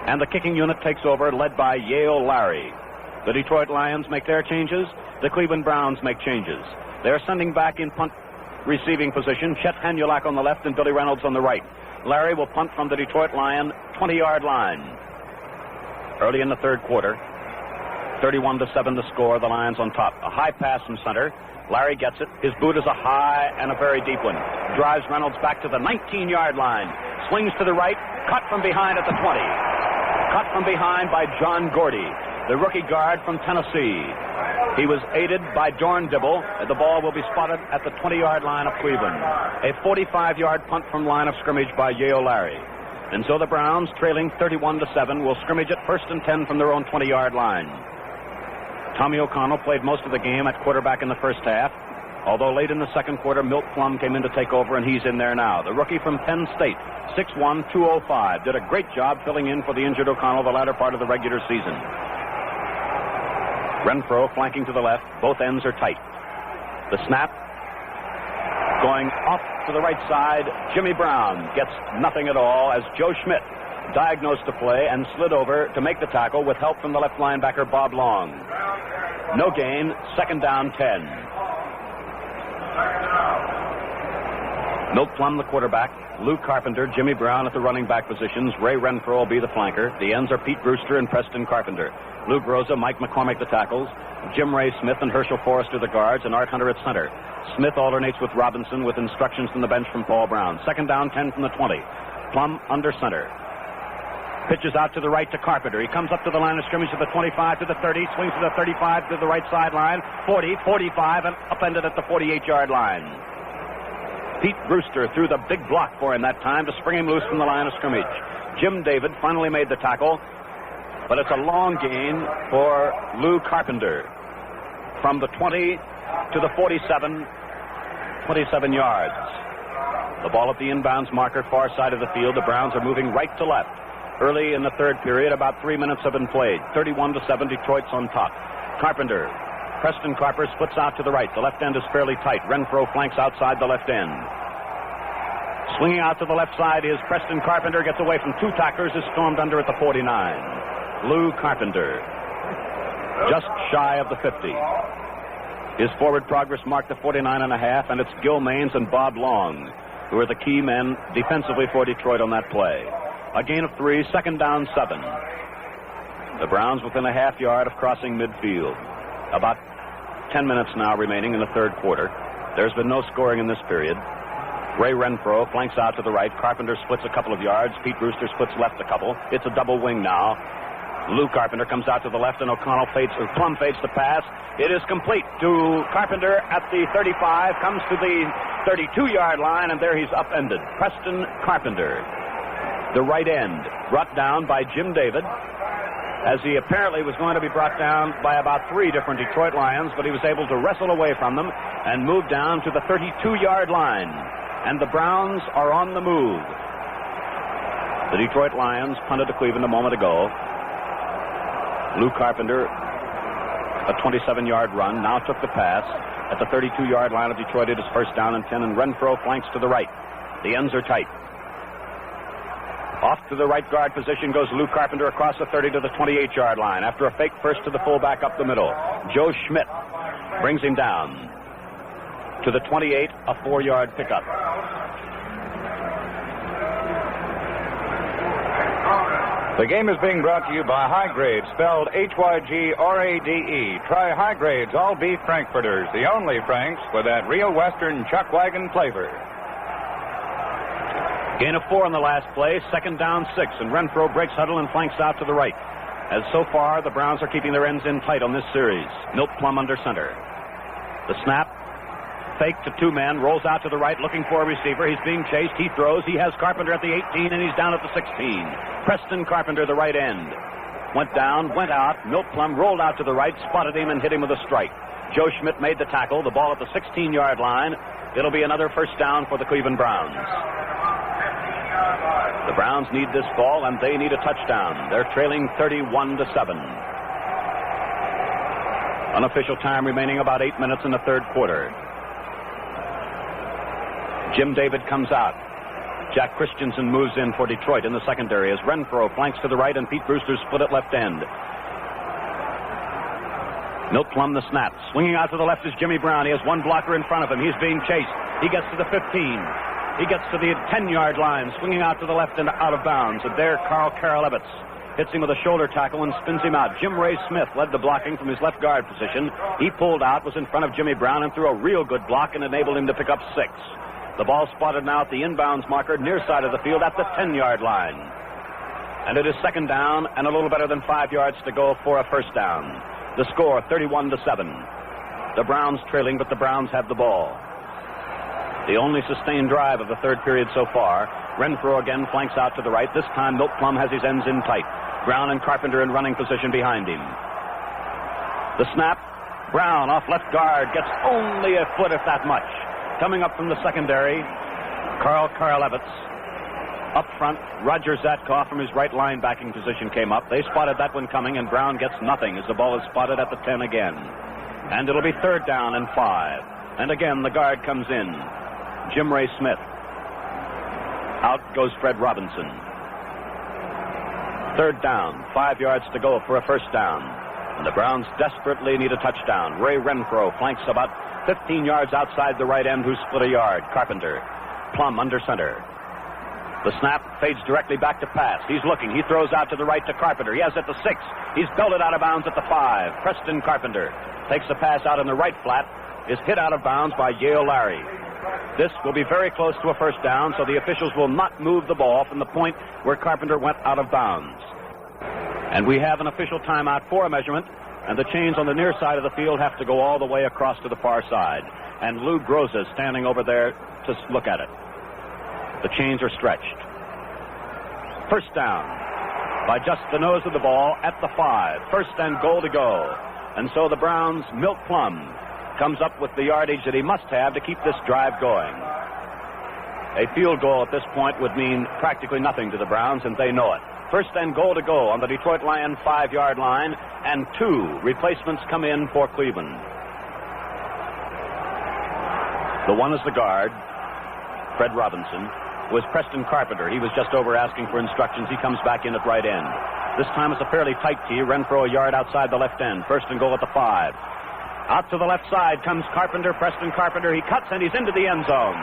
and the kicking unit takes over, led by Yale Larry. The Detroit Lions make their changes. The Cleveland Browns make changes. They're sending back in punt receiving position Chet Hanulak on the left and Billy Reynolds on the right. Larry will punt from the Detroit Lion 20-yard line. Early in the third quarter, 31-7 the score, the Lions on top. A high pass from center. Larry gets it. His boot is a high and a very deep one. Drives Reynolds back to the 19-yard line. Swings to the right. Cut from behind at the 20. Cut from behind by John Gordy, the rookie guard from Tennessee. He was aided by Dorn Dibble. The ball will be spotted at the 20-yard line of Cleveland. A 45-yard punt from line of scrimmage by Yale Larry. And so the Browns, trailing 31-7, will scrimmage at 1st and 10 from their own 20-yard line. Tommy O'Connell played most of the game at quarterback in the first half, although late in the second quarter, Milt Plum came in to take over, and he's in there now. The rookie from Penn State, 6'1", 205, did a great job filling in for the injured O'Connell the latter part of the regular season. Renfro flanking to the left. Both ends are tight. The snap going off to the right side. Jimmy Brown gets nothing at all as Joe Schmidt diagnosed the play and slid over to make the tackle with help from the left linebacker Bob Long. No gain. 2nd down, 10. Milt Plum, the quarterback. Lou Carpenter, Jimmy Brown at the running back positions. Ray Renfro will be the flanker. The ends are Pete Brewster and Preston Carpenter. Lou Groza, Mike McCormick the tackles. Jim Ray Smith and Herschel Forrester the guards, and Art Hunter at center. Smith alternates with Robinson with instructions from the bench from Paul Brown. 2nd down, 10 from the 20. Plum under center. Pitches out to the right to Carpenter. He comes up to the line of scrimmage to the 25 to the 30. Swings to the 35 to the right sideline. 40, 45, and upended at the 48-yard line. Pete Brewster threw the big block for him that time to spring him loose from the line of scrimmage. Jim David finally made the tackle, but it's a long gain for Lou Carpenter from the 20 to the 47, 27 yards. The ball at the inbounds marker, far side of the field. The Browns are moving right to left. Early in the third period, about 3 minutes have been played. 31-7, Detroit's on top. Carpenter. Preston Carper splits out to the right. The left end is fairly tight. Renfro flanks outside the left end. Swinging out to the left side is Preston Carpenter. Gets away from 2 tacklers. Is stormed under at the 49. Lou Carpenter. Just shy of the 50. His forward progress marked the 49.5, and it's Gil Maines and Bob Long who are the key men defensively for Detroit on that play. A gain of 3, 2nd down, 7. The Browns within a half yard of crossing midfield. About 10 minutes now remaining in the third quarter. There's been no scoring in this period. Ray Renfro flanks out to the right. Carpenter splits a couple of yards. Pete Brewster splits left a couple. It's a double wing now. Lou Carpenter comes out to the left, and O'Connell Plum fades the pass. It is complete to Carpenter at the 35, comes to the 32-yard line, and there he's upended. Preston Carpenter, the right end, brought down by Jim David, as he apparently was going to be brought down by about 3 different Detroit Lions, but he was able to wrestle away from them and move down to the 32-yard line. And the Browns are on the move. The Detroit Lions punted to Cleveland a moment ago. Lou Carpenter, a 27-yard run, now took the pass. At the 32-yard line of Detroit, it is 1st down and 10, and Renfro flanks to the right. The ends are tight. Off to the right guard position goes Lou Carpenter across the 30 to the 28-yard line. After a fake first to the fullback up the middle. Joe Schmidt brings him down to the 28, a 4-yard pickup. The game is being brought to you by High Grade, spelled H-Y-G-R-A-D-E. Try High Grade's all beef Frankfurters, the only Franks with that real Western chuck wagon flavor. Gain of 4 on the last play, 2nd down, 6, and Renfro breaks huddle and flanks out to the right. As so far, the Browns are keeping their ends in tight on this series. Milt Plum under center. The snap, fake to 2 men, rolls out to the right looking for a receiver. He's being chased. He throws. He has Carpenter at the 18, and he's down at the 16. Preston Carpenter, the right end. Went down, went out. Milt Plum rolled out to the right, spotted him, and hit him with a strike. Joe Schmidt made the tackle. The ball at the 16-yard line. It'll be another 1st down for the Cleveland Browns. The Browns need this ball, and they need a touchdown. They're trailing 31-7. Unofficial time remaining about 8 minutes in the third quarter. Jim David comes out. Jack Christensen moves in for Detroit in the secondary as Renfro flanks to the right and Pete Brewster's split at left end. Milt Plum the snap. Swinging out to the left is Jimmy Brown. He has one blocker in front of him. He's being chased. He gets to the 15. He gets to the 10-yard line, swinging out to the left and out of bounds. And there, Carl Karolevitz hits him with a shoulder tackle and spins him out. Jim Ray Smith led the blocking from his left guard position. He pulled out, was in front of Jimmy Brown, and threw a real good block and enabled him to pick up 6. The ball spotted now at the inbounds marker near side of the field at the 10-yard line. And it is second down and a little better than 5 yards to go for a first down. The score, 31-7. The Browns trailing, but the Browns have the ball. The only sustained drive of the third period so far. Renfro again flanks out to the right. This time Milt Plum has his ends in tight. Brown and Carpenter in running position behind him. The snap. Brown off left guard. Gets only a foot, if that much. Coming up from the secondary, Carl Karolevitz. Up front, Roger Zatkoff from his right linebacking position came up. They spotted that one coming, and Brown gets nothing as the ball is spotted at the 10 again. And it'll be third down and 5. And again, the guard comes in. Jim Ray Smith. Out goes Fred Robinson. Third down, 5 yards to go for a first down. And the Browns desperately need a touchdown. Ray Renfro flanks about 15 yards outside the right end, who split a yard. Carpenter. Plum under center. The snap fades directly back to pass. He's looking. He throws out to the right to Carpenter. He has it at the 6. He's belted out of bounds at the 5. Preston Carpenter takes the pass out in the right flat. Is hit out of bounds by Yale Larry. This will be very close to a first down, so the officials will not move the ball from the point where Carpenter went out of bounds. And we have an official timeout for a measurement, and the chains on the near side of the field have to go all the way across to the far side. And Lou Groza is standing over there to look at it. The chains are stretched. First down by just the nose of the ball at the 5. First and goal to go. And so the Browns' Milt Plum comes up with the yardage that he must have to keep this drive going. A field goal at this point would mean practically nothing to the Browns, and they know it. First and goal to go on the Detroit Lion 5-yard line, and 2 replacements come in for Cleveland. The one is the guard, Fred Robinson, was Preston Carpenter. He was just over asking for instructions. He comes back in at right end. This time it's a fairly tight tee. Renfro a yard outside the left end. First and goal at the 5. Out to the left side comes Carpenter, Preston Carpenter. He cuts and he's into the end zone.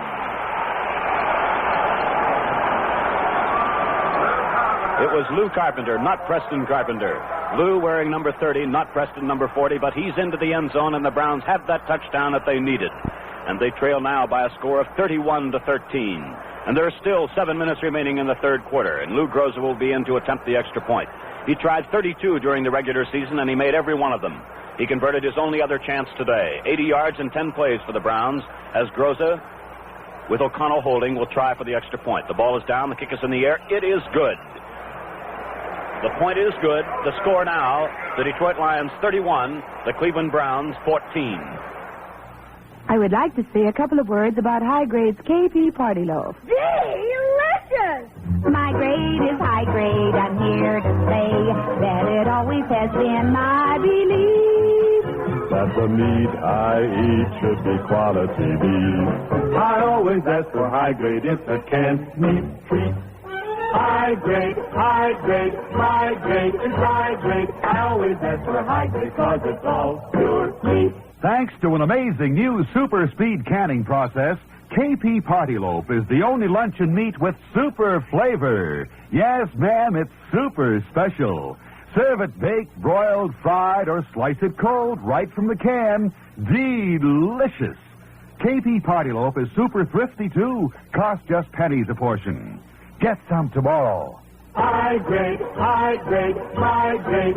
It was Lou Carpenter, not Preston Carpenter. Lou wearing number 30, not Preston number 40, but he's into the end zone, and the Browns have that touchdown that they needed. And they trail now by a score of 31-13. And there are still 7 minutes remaining in the third quarter, and Lou Groza will be in to attempt the extra point. He tried 32 during the regular season, and he made every one of them. He converted his only other chance today. 80 yards and 10 plays for the Browns, as Groza, with O'Connell holding, will try for the extra point. The ball is down, the kick is in the air. It is good. The point is good. The score now, the Detroit Lions 31, the Cleveland Browns 14. I would like to say a couple of words about High Grade's KP Party Loaf. Delicious! My grade is high grade. I'm here to say that it always has been my belief that the meat I eat should be quality beef. I always ask for high grade. It's a canned meat treat. High grade, high grade, my grade is high grade. I always ask for high grade because it's all pure meat. Thanks to an amazing new super speed canning process, KP Party Loaf is the only luncheon meat with super flavor. Yes, ma'am, it's super special. Serve it baked, broiled, fried, or slice it cold right from the can. Delicious. KP Party Loaf is super thrifty, too. Costs just pennies a portion. Get some tomorrow. High grade, my grade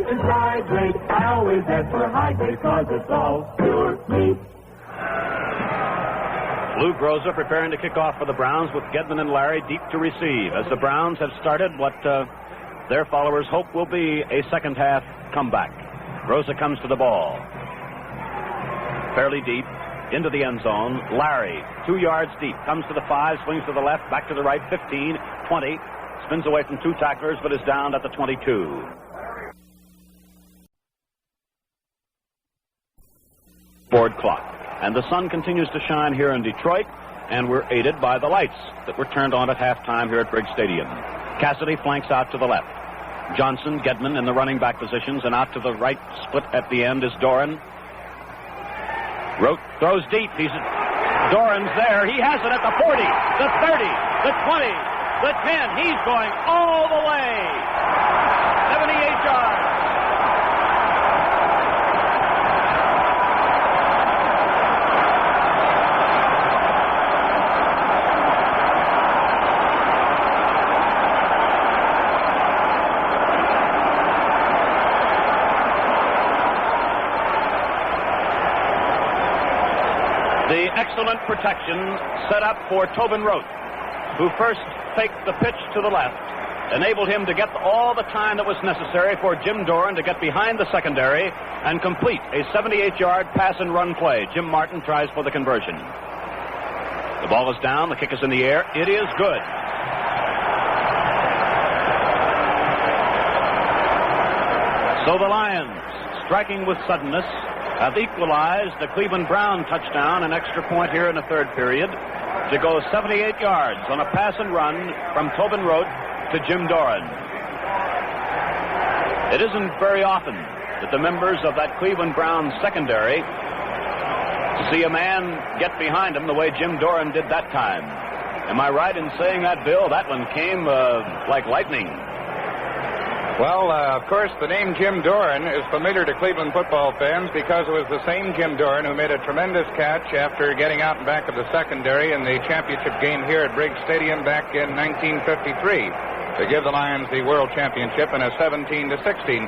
is high grade. I always ask for high grade because it's all pure meat. Lou Groza preparing to kick off for the Browns with Gedman and Larry deep to receive as the Browns have started what their followers hope will be a second half comeback. Groza comes to the ball. Fairly deep into the end zone. Larry, 2 yards deep, comes to the 5, swings to the left, back to the right, 15, 20. Spins away from 2 tacklers, but is down at the 22. Board clock. And the sun continues to shine here in Detroit, and we're aided by the lights that were turned on at halftime here at Briggs Stadium. Cassidy flanks out to the left. Johnson, Gedman in the running back positions, and out to the right split at the end is Doran. Rote throws deep. Doran's there. He has it at the 40, the 30, the 20, the 10. He's going all the way. 78 yards. The excellent protection set up for Tobin Rote, who first faked the pitch to the left, enabled him to get all the time that was necessary for Jim Doran to get behind the secondary and complete a 78-yard pass and run play. Jim Martin tries for the conversion. The ball is down. The kick is in the air. It is good. So the Lions, striking with suddenness, have equalized the Cleveland Brown touchdown, an extra point here in the third period, to go 78 yards on a pass and run from Tobin Rote to Jim Doran. It isn't very often that the members of that Cleveland Brown secondary to see a man get behind him the way Jim Doran did that time. Am I right in saying that, Bill? That one came like lightning. Well, of course, the name Jim Doran is familiar to Cleveland football fans because it was the same Jim Doran who made a tremendous catch after getting out and back of the secondary in the championship game here at Briggs Stadium back in 1953 to give the Lions the World Championship in a 17-16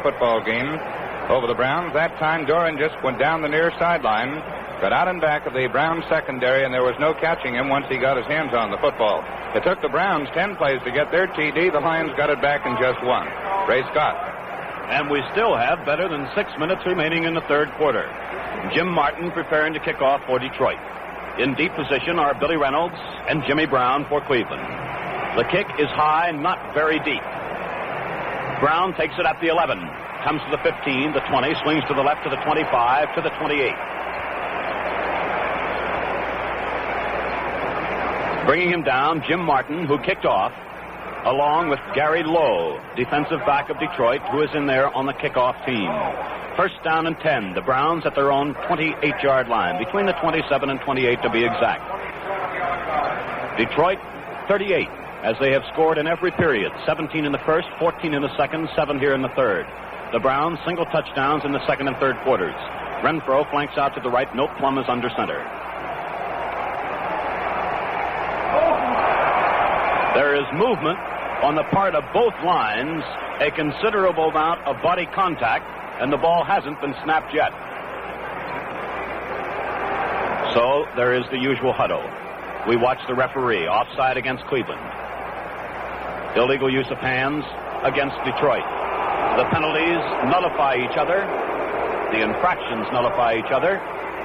football game over the Browns. That time, Doran just went down the near sideline, got out and back of the Browns secondary, and there was no catching him once he got his hands on the football. It took the Browns 10 plays to get their TD. The Lions got it back in just 1. Ray Scott. And we still have better than 6 minutes remaining in the third quarter. Jim Martin preparing to kick off for Detroit. In deep position are Billy Reynolds and Jimmy Brown for Cleveland. The kick is high, not very deep. Brown takes it at the 11, comes to the 15, the 20, swings to the left to the 25, to the 28. Bringing him down, Jim Martin, who kicked off, along with Gary Lowe, defensive back of Detroit, who is in there on the kickoff team. First down and 10. The Browns at their own 28-yard line, between the 27 and 28 to be exact. Detroit 38, as they have scored in every period. 17 in the first, 14 in the second, 7 here in the third. The Browns single touchdowns in the second and third quarters. Renfro flanks out to the right. Milt Plum is under center. There is movement on the part of both lines, a considerable amount of body contact, and the ball hasn't been snapped yet. So there is the usual huddle. We watch the referee, offside against Cleveland. Illegal use of hands against Detroit. The penalties nullify each other, the infractions nullify each other,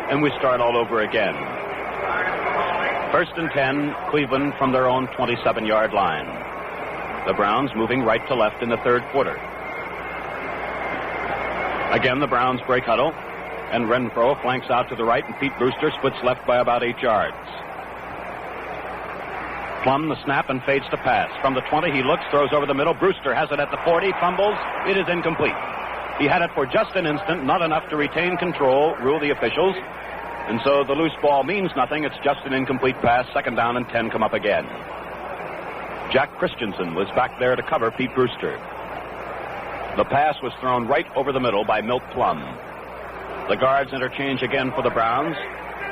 and we start all over again. First and 10, Cleveland from their own 27-yard line. The Browns moving right to left in the third quarter. Again, the Browns break huddle, and Renfro flanks out to the right, and Pete Brewster splits left by about 8 yards. Plum the snap and fades to pass. From the 20, he looks, throws over the middle. Brewster has it at the 40, fumbles. It is incomplete. He had it for just an instant, not enough to retain control, rule the officials. And so the loose ball means nothing. It's just an incomplete pass. Second down and 10 come up again. Jack Christensen was back there to cover Pete Brewster. The pass was thrown right over the middle by Milt Plum. The guards interchange again for the Browns,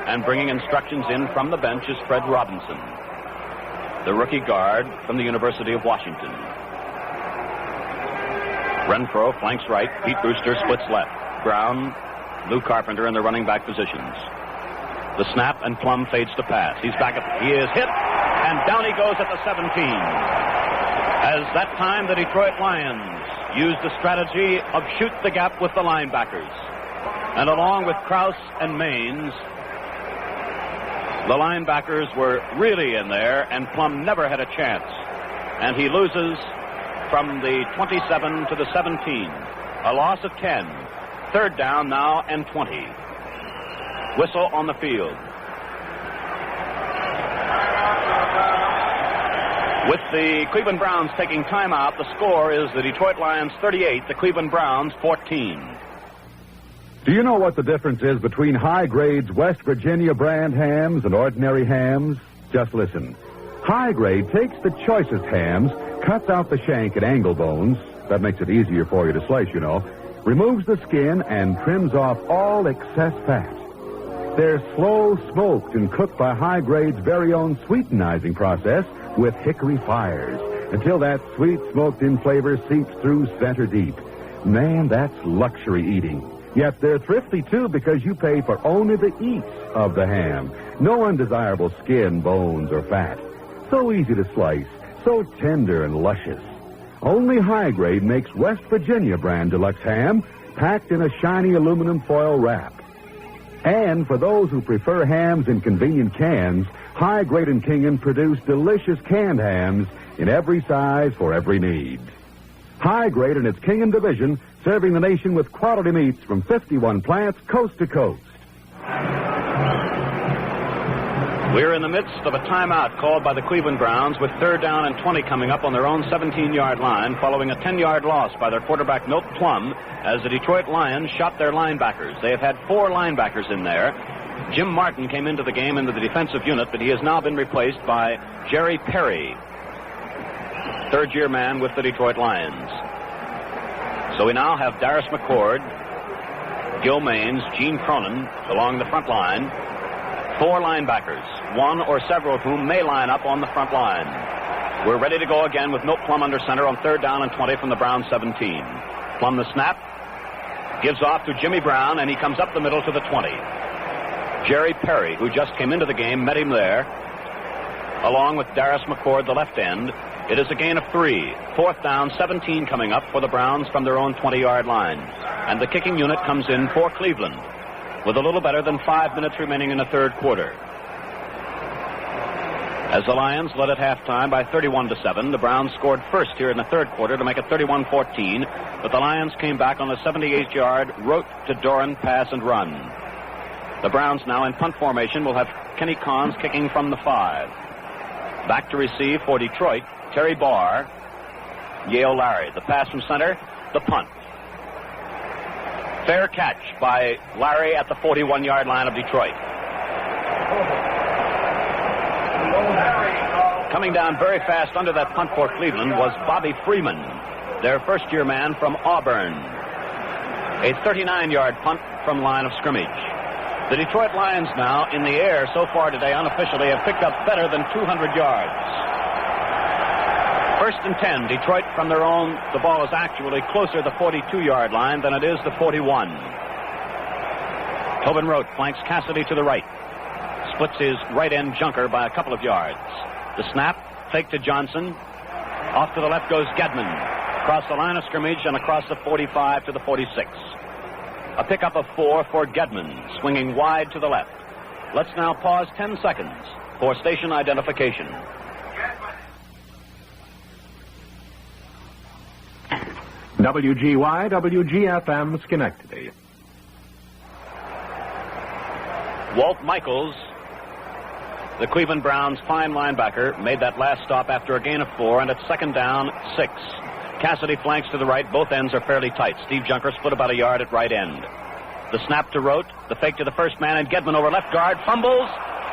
and bringing instructions in from the bench is Fred Robinson, the rookie guard from the University of Washington. Renfro flanks right. Pete Brewster splits left. Brown, Lou Carpenter in the running back positions. The snap, and Plum fades to pass. He is hit, and down he goes at the 17. As that time, the Detroit Lions used the strategy of shoot the gap with the linebackers. And along with Krause and Maines, the linebackers were really in there, and Plum never had a chance and he loses from the 27 to the 17. A loss of 10. Third down now and 20. Whistle on the field. With the Cleveland Browns taking timeout, the score is the Detroit Lions 38, the Cleveland Browns 14. Do you know what the difference is between High Grade's West Virginia brand hams and ordinary hams? Just listen. High Grade takes the choicest hams, cuts out the shank and angle bones. That makes it easier for you to slice, you know. Removes the skin and trims off all excess fat. They're slow smoked and cooked by High Grade's very own sweetenizing process with hickory fires until that sweet smoked-in flavor seeps through center deep. Man, that's luxury eating. Yet they're thrifty, too, because you pay for only the eats of the ham. No undesirable skin, bones, or fat. So easy to slice, so tender and luscious. Only High Grade makes West Virginia brand deluxe ham packed in a shiny aluminum foil wrap. And for those who prefer hams in convenient cans, High Grade and Kingen produce delicious canned hams in every size for every need. High Grade and its Kingen division serving the nation with quality meats from 51 plants coast to coast. We're in the midst of a timeout called by the Cleveland Browns with third down and 20 coming up on their own 17-yard line following a 10-yard loss by their quarterback Milt Plum as the Detroit Lions shot their linebackers. They have had 4 linebackers in there. Jim Martin came into the game into the defensive unit, but he has now been replaced by Jerry Perry, third-year man with the Detroit Lions. So we now have Darius McCord, Gil Maines, Gene Cronin along the front line. 4 linebackers, one or several of whom may line up on the front line. We're ready to go again with Milt Plum under center on third down and 20 from the Browns 17. Plum the snap, gives off to Jimmy Brown, and he comes up the middle to the 20. Jerry Perry, who just came into the game, met him there, along with Darius McCord, the left end. It is a gain of 3. Fourth down, 17 coming up for the Browns from their own 20-yard line. And the kicking unit comes in for Cleveland with a little better than 5 minutes remaining in the third quarter. As the Lions led at halftime by 31-7, the Browns scored first here in the third quarter to make it 31-14, but the Lions came back on a 78-yard rote to Doran pass and run. The Browns now in punt formation will have Kenny Cons kicking from the 5. Back to receive for Detroit, Terry Barr, Yale Larry. The pass from center, the punt. Fair catch by Larry at the 41-yard line of Detroit. Coming down very fast under that punt for Cleveland was Bobby Freeman, their first-year man from Auburn. A 39-yard punt from line of scrimmage. The Detroit Lions now in the air so far today unofficially have picked up better than 200 yards. First and 10, Detroit from their own. The ball is actually closer to the 42-yard line than it is the 41. Tobin Rote flanks Cassidy to the right. Splits his right end junker by a couple of yards. The snap, fake to Johnson. Off to the left goes Gedman. Across the line of scrimmage and across the 45 to the 46. A pickup of 4 for Gedman, swinging wide to the left. Let's now pause 10 seconds for station identification. WGY, WGFM, Schenectady. Walt Michaels, the Cleveland Browns' fine linebacker, made that last stop after a gain of 4, and it's second down, 6. Cassidy flanks to the right. Both ends are fairly tight. Steve Junker split about a yard at right end. The snap to Rote, the fake to the first man, and Gedman over left guard, fumbles.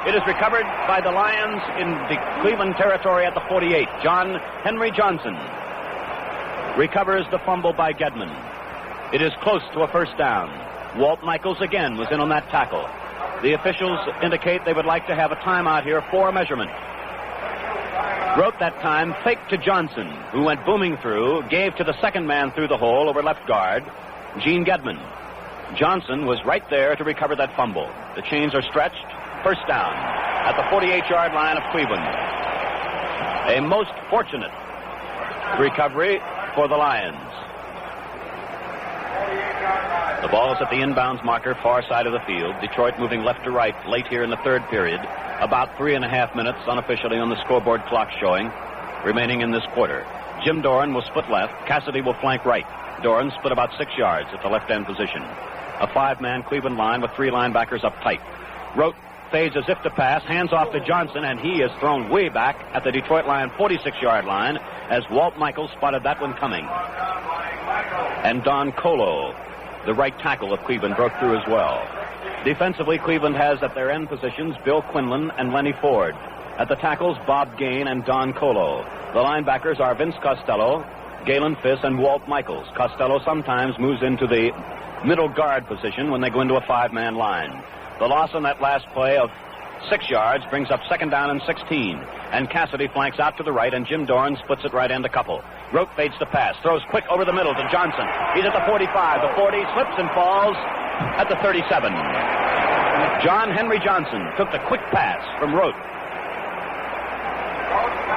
It is recovered by the Lions in the Cleveland territory at the 48. John Henry Johnson recovers the fumble by Gedman. It is close to a first down. Walt Michaels again was in on that tackle. The officials indicate they would like to have a timeout here for measurement. Rote that time faked to Johnson, who went booming through, gave to the second man through the hole over left guard, Gene Gedman. Johnson was right there to recover that fumble. The chains are stretched. First down at the 48-yard line of Cleveland. A most fortunate recovery for the Lions. The ball is at the inbounds marker, far side of the field. Detroit moving left to right late here in the third period. About 3.5 minutes unofficially on the scoreboard clock showing. remaining in this quarter. Jim Doran will split left. Cassidy will flank right. Doran split about 6 yards at the left end position. A 5-man Cleveland line with 3 linebackers up tight. Rote fades as if to pass, hands off to Johnson, and he is thrown way back at the Detroit Lion 46-yard line as Walt Michaels spotted that one coming. And Don Colo, the right tackle of Cleveland, broke through as well. Defensively, Cleveland has at their end positions Bill Quinlan and Lenny Ford. At the tackles, Bob Gain and Don Colo. The linebackers are Vince Costello, Galen Fiss, and Walt Michaels. Costello sometimes moves into the middle guard position when they go into a 5-man line. The loss on that last play of 6 yards brings up 2nd down and 16. And Cassidy flanks out to the right, and Jim Doran splits it right end a couple. Rote fades the pass, throws quick over the middle to Johnson. He's at the 45, the 40, slips and falls at the 37. John Henry Johnson took the quick pass from Rote.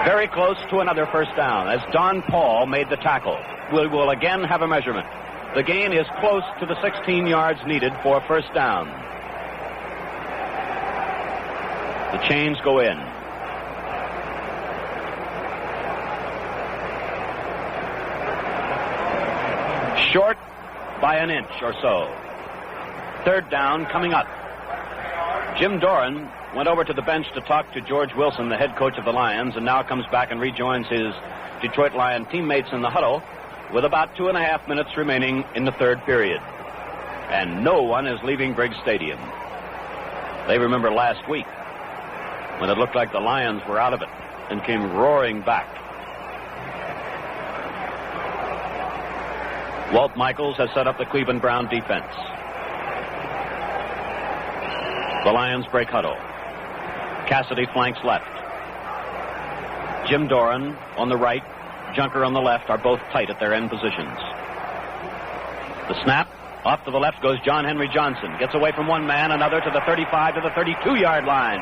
Very close to another first down as Don Paul made the tackle. We will again have a measurement. The gain is close to the 16 yards needed for a first down. The chains go in. Short by an inch or so. 3rd down coming up. Jim Doran went over to the bench to talk to George Wilson, the head coach of the Lions, and now comes back and rejoins his Detroit Lion teammates in the huddle with about 2.5 minutes remaining in the 3rd period. And no one is leaving Briggs Stadium. They remember last week when it looked like the Lions were out of it and came roaring back. Walt Michaels has set up the Cleveland Brown defense. The Lions break huddle. Cassidy flanks left. Jim Doran on the right, Junker on the left are both tight at their end positions. The snap, off to the left goes John Henry Johnson. Gets away from one man, another to the 35 to the 32-yard line.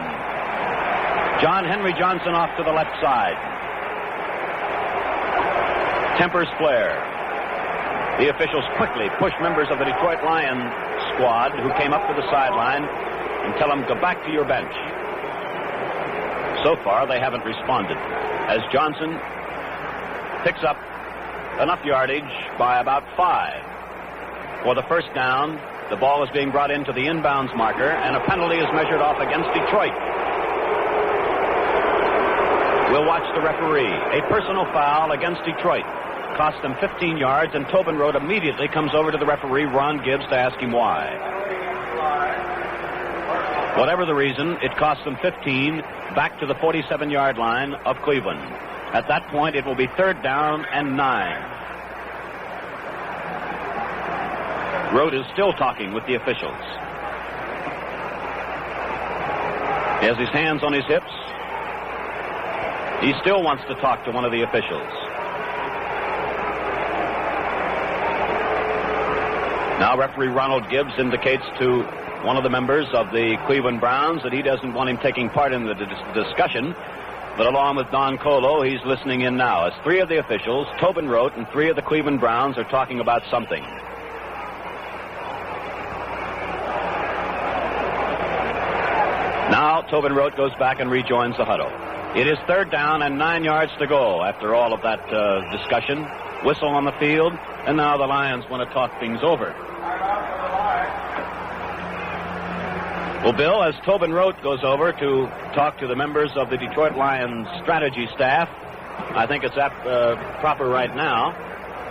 John Henry Johnson off to the left side. Tempers flare. The officials quickly push members of the Detroit Lion squad who came up to the sideline and tell them, go back to your bench. So far, they haven't responded, as Johnson picks up enough yardage by about 5. For the first down, the ball is being brought into the inbounds marker, and a penalty is measured off against Detroit. We'll watch the referee. A personal foul against Detroit cost them 15 yards, and Tobin Rote immediately comes over to the referee, Ron Gibbs, to ask him why. Whatever the reason, it cost them 15 back to the 47-yard line of Cleveland. At that point, it will be 3rd down and 9. Rote is still talking with the officials. He has his hands on his hips. He still wants to talk to one of the officials. Now referee Ronald Gibbs indicates to one of the members of the Cleveland Browns that he doesn't want him taking part in the discussion, but along with Don Colo, he's listening in now as 3 of the officials, Tobin Rote and 3 of the Cleveland Browns, are talking about something. Now Tobin Rote goes back and rejoins the huddle. It is 3rd down and 9 yards to go after all of that discussion. Whistle on the field, and now the Lions want to talk things over. Well, Bill, as Tobin Rote goes over to talk to the members of the Detroit Lions strategy staff, I think it's proper right now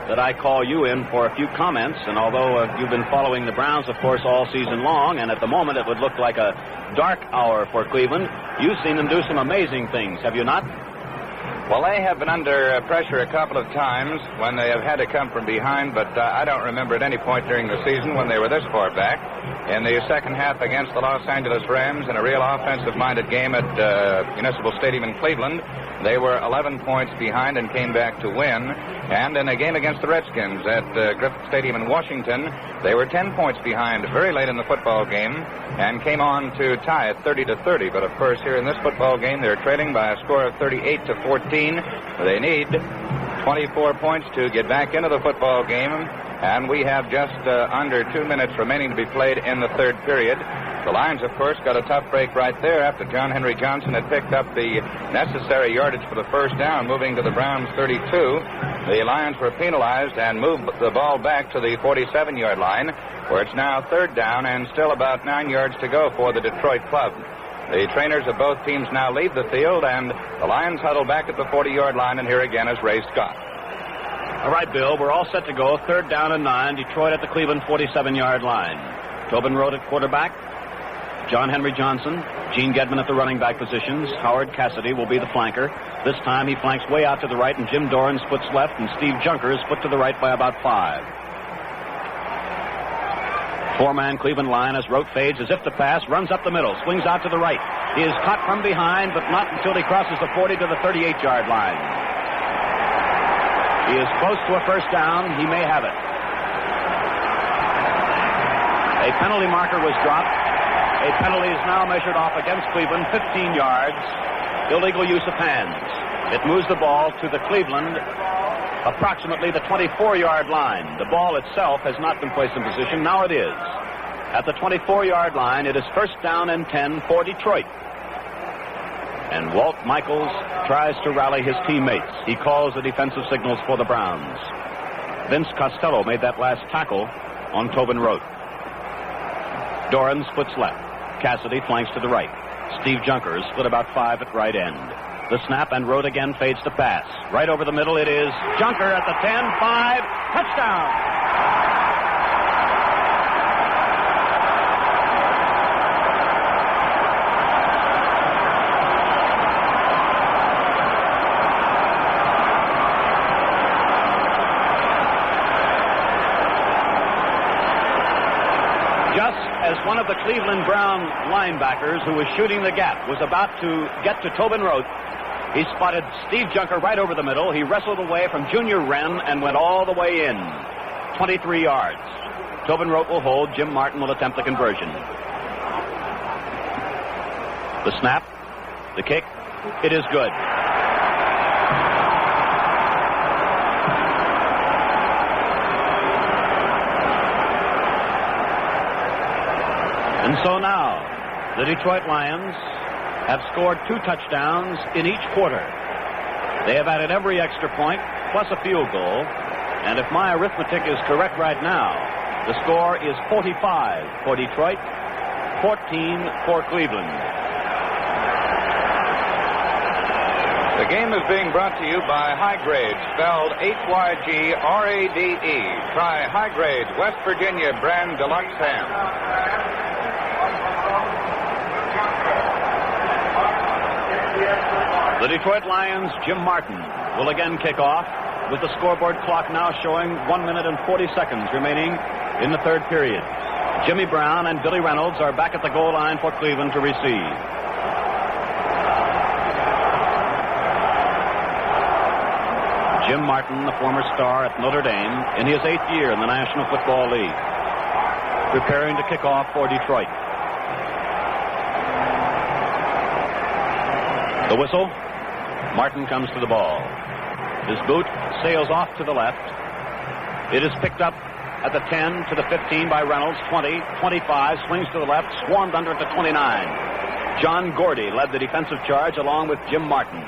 that I call you in for a few comments. And although you've been following the Browns, of course, all season long, and at the moment it would look like a dark hour for Cleveland, you've seen them do some amazing things, have you not? Well, they have been under pressure a couple of times when they have had to come from behind, but I don't remember at any point during the season when they were this far back. In the second half against the Los Angeles Rams in a real offensive-minded game at Municipal Stadium in Cleveland, they were 11 points behind and came back to win. And in a game against the Redskins at Griffith Stadium in Washington, they were 10 points behind very late in the football game and came on to tie it 30-30. But, of course, here in this football game, they're trailing by a score of 38-14. They need 24 points to get back into the football game, and we have just under 2 minutes remaining to be played in the 3rd period. The Lions, of course, got a tough break right there after John Henry Johnson had picked up the necessary yardage for the first down, moving to the Browns' 32. The Lions were penalized and moved the ball back to the 47-yard line, where it's now third down and still about 9 yards to go for the Detroit club. The trainers of both teams now leave the field, and the Lions huddle back at the 40-yard line, and here again is Ray Scott. All right, Bill, we're all set to go. Third down and 9, Detroit at the Cleveland 47-yard line. Tobin Rote at quarterback, John Henry Johnson, Gene Gedman at the running back positions. Howard Cassidy will be the flanker. This time he flanks way out to the right, and Jim Doran splits left, and Steve Junker is split to the right by about 5. Four-man Cleveland line as Rote fades as if to pass, runs up the middle, swings out to the right. He is caught from behind, but not until he crosses the 40 to the 38-yard line. He is close to a first down. He may have it. A penalty marker was dropped. A penalty is now measured off against Cleveland, 15 yards. Illegal use of hands. It moves the ball to the Cleveland, approximately the 24-yard line. The ball itself has not been placed in position. Now it is. At the 24-yard line, it is first down and 10 for Detroit. And Walt Michaels tries to rally his teammates. He calls the defensive signals for the Browns. Vince Costello made that last tackle on Tobin Rote. Doran splits left. Cassidy flanks to the right. Steve Junker is split about 5 at right end. The snap, and Rote again fades to pass. Right over the middle, it is Junker at the 10, 5, touchdown! One of the Cleveland Brown linebackers who was shooting the gap was about to get to Tobin Rote. He spotted Steve Junker right over the middle. He wrestled away from Junior Wren and went all the way in. 23 yards. Tobin Rote will hold. Jim Martin will attempt the conversion. The snap. The kick. It is good. And so now, the Detroit Lions have scored 2 touchdowns in each quarter. They have added every extra point, plus a field goal. And if my arithmetic is correct right now, the score is 45 for Detroit, 14 for Cleveland. The game is being brought to you by High Grade, spelled Hygrade. Try High Grade West Virginia brand deluxe ham. The Detroit Lions' Jim Martin will again kick off, with the scoreboard clock now showing 1 minute and 40 seconds remaining in the third period. Jimmy Brown and Billy Reynolds are back at the goal line for Cleveland to receive. Jim Martin, the former star at Notre Dame, in his 8th year in the National Football League, preparing to kick off for Detroit. The whistle. Martin comes to the ball. His boot sails off to the left. It is picked up at the 10 to the 15 by Reynolds. 20, 25, swings to the left, swarmed under at the 29. John Gordy led the defensive charge along with Jim Martin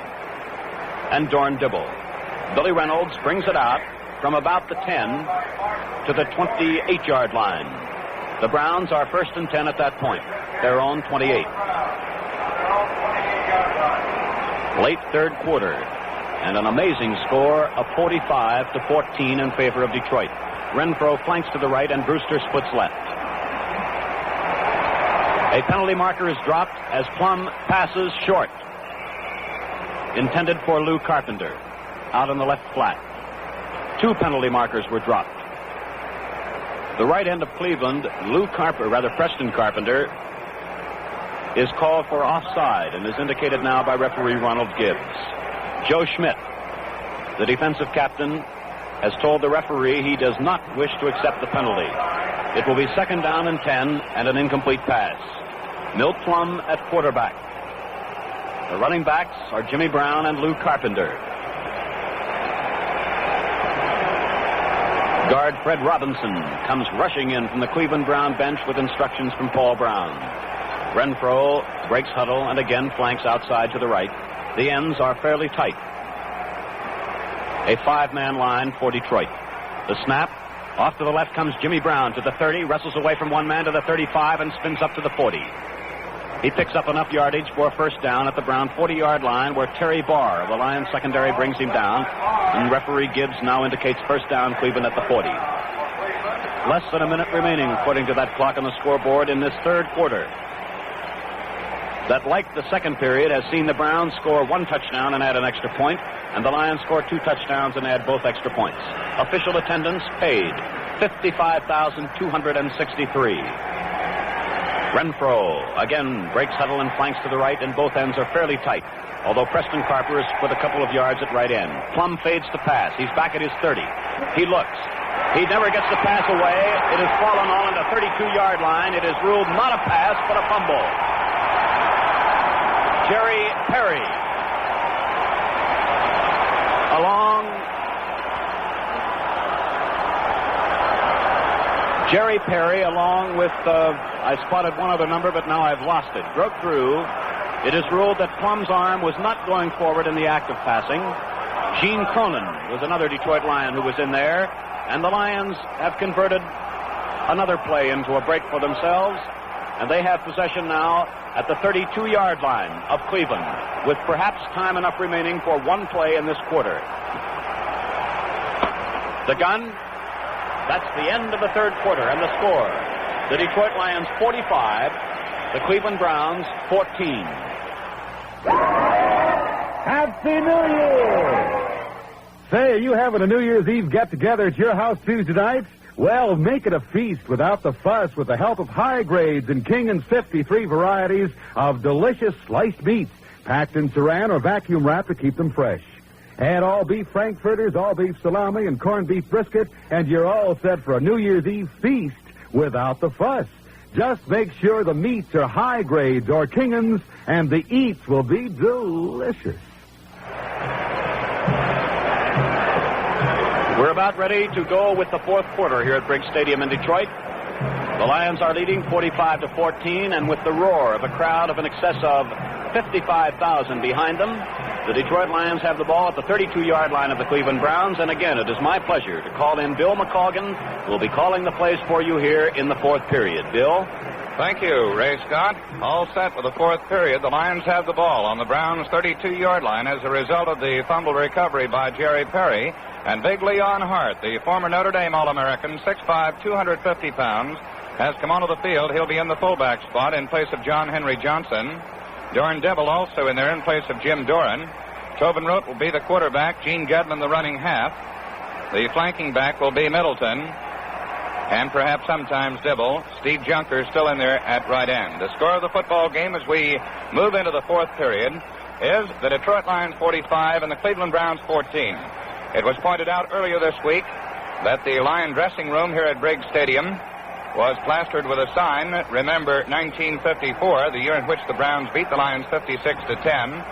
and Dorn Dibble. Billy Reynolds brings it out from about the 10 to the 28-yard line. The Browns are first and 10 at that point. Their own 28. Late third quarter, and an amazing score of 45-14 in favor of Detroit. Renfro flanks to the right, and Brewster splits left. A penalty marker is dropped as Plum passes short, intended for Lou Carpenter, out on the left flat. 2 penalty markers were dropped. The right end of Cleveland, Preston Carpenter, is called for offside and is indicated now by referee Ronald Gibbs. Joe Schmidt, the defensive captain, has told the referee he does not wish to accept the penalty. It will be second down and 10 and an incomplete pass. Milt Plum at quarterback. The running backs are Jimmy Brown and Lou Carpenter. Guard Fred Robinson comes rushing in from the Cleveland Brown bench with instructions from Paul Brown. Renfro breaks huddle and again flanks outside to the right. The ends are fairly tight. A 5-man line for Detroit. The snap. Off to the left comes Jimmy Brown to the 30, wrestles away from one man to the 35 and spins up to the 40. He picks up enough yardage for a first down at the Brown 40-yard line where Terry Barr of the Lions secondary brings him down, and referee Gibbs now indicates first down Cleveland at the 40. Less than a minute remaining according to that clock on the scoreboard in this third quarter. That, like the second period, has seen the Browns score 1 touchdown and add an extra point, and the Lions score 2 touchdowns and add both extra points. Official attendance paid, 55,263. Renfro again breaks huddle and flanks to the right, and both ends are fairly tight, although Preston Carper is put a couple of yards at right end. Plum fades to pass. He's back at his 30. He looks. He never gets the pass away. It has fallen on the 32-yard line. It is ruled not a pass, but a fumble. Jerry Perry along with, I spotted one other number, but now I've lost it, broke through. It is ruled that Plum's arm was not going forward in the act of passing. Gene Cronin was another Detroit Lion who was in there, and the Lions have converted another play into a break for themselves, and they have possession now at the 32-yard line of Cleveland, with perhaps time enough remaining for one play in this quarter. The gun. That's the end of the third quarter, and the score. The Detroit Lions 45, the Cleveland Browns 14. Happy New Year! Say, are you having a New Year's Eve get-together at your house Tuesday night? Well, make it a feast without the fuss with the help of High Grades and King's 53 varieties of delicious sliced meats, packed in saran or vacuum wrapped to keep them fresh. Add all beef frankfurters, all beef salami, and corned beef brisket, and you're all set for a New Year's Eve feast without the fuss. Just make sure the meats are High Grades or King's, and the eats will be delicious. We're about ready to go with the fourth quarter here at Briggs Stadium in Detroit. The Lions are leading 45-14, and with the roar of a crowd of in excess of 55,000 behind them, the Detroit Lions have the ball at the 32-yard line of the Cleveland Browns, and again, it is my pleasure to call in Bill McColgan, who will be calling the plays for you here in the fourth period. Bill? Thank you, Ray Scott. All set for the fourth period. The Lions have the ball on the Browns' 32-yard line as a result of the fumble recovery by Jerry Perry. And Big Leon Hart, the former Notre Dame All-American, 6'5", 250 pounds, has come onto the field. He'll be in the fullback spot in place of John Henry Johnson. Doran Dibble also in there in place of Jim Doran. Tobin Root will be the quarterback. Gene Gedman the running half. The flanking back will be Middleton. And perhaps sometimes Dibble. Steve Junker still in there at right end. The score of the football game as we move into the fourth period is the Detroit Lions 45 and the Cleveland Browns 14. It was pointed out earlier this week that the Lion dressing room here at Briggs Stadium was plastered with a sign, remember 1954, the year in which the Browns beat the Lions 56-10,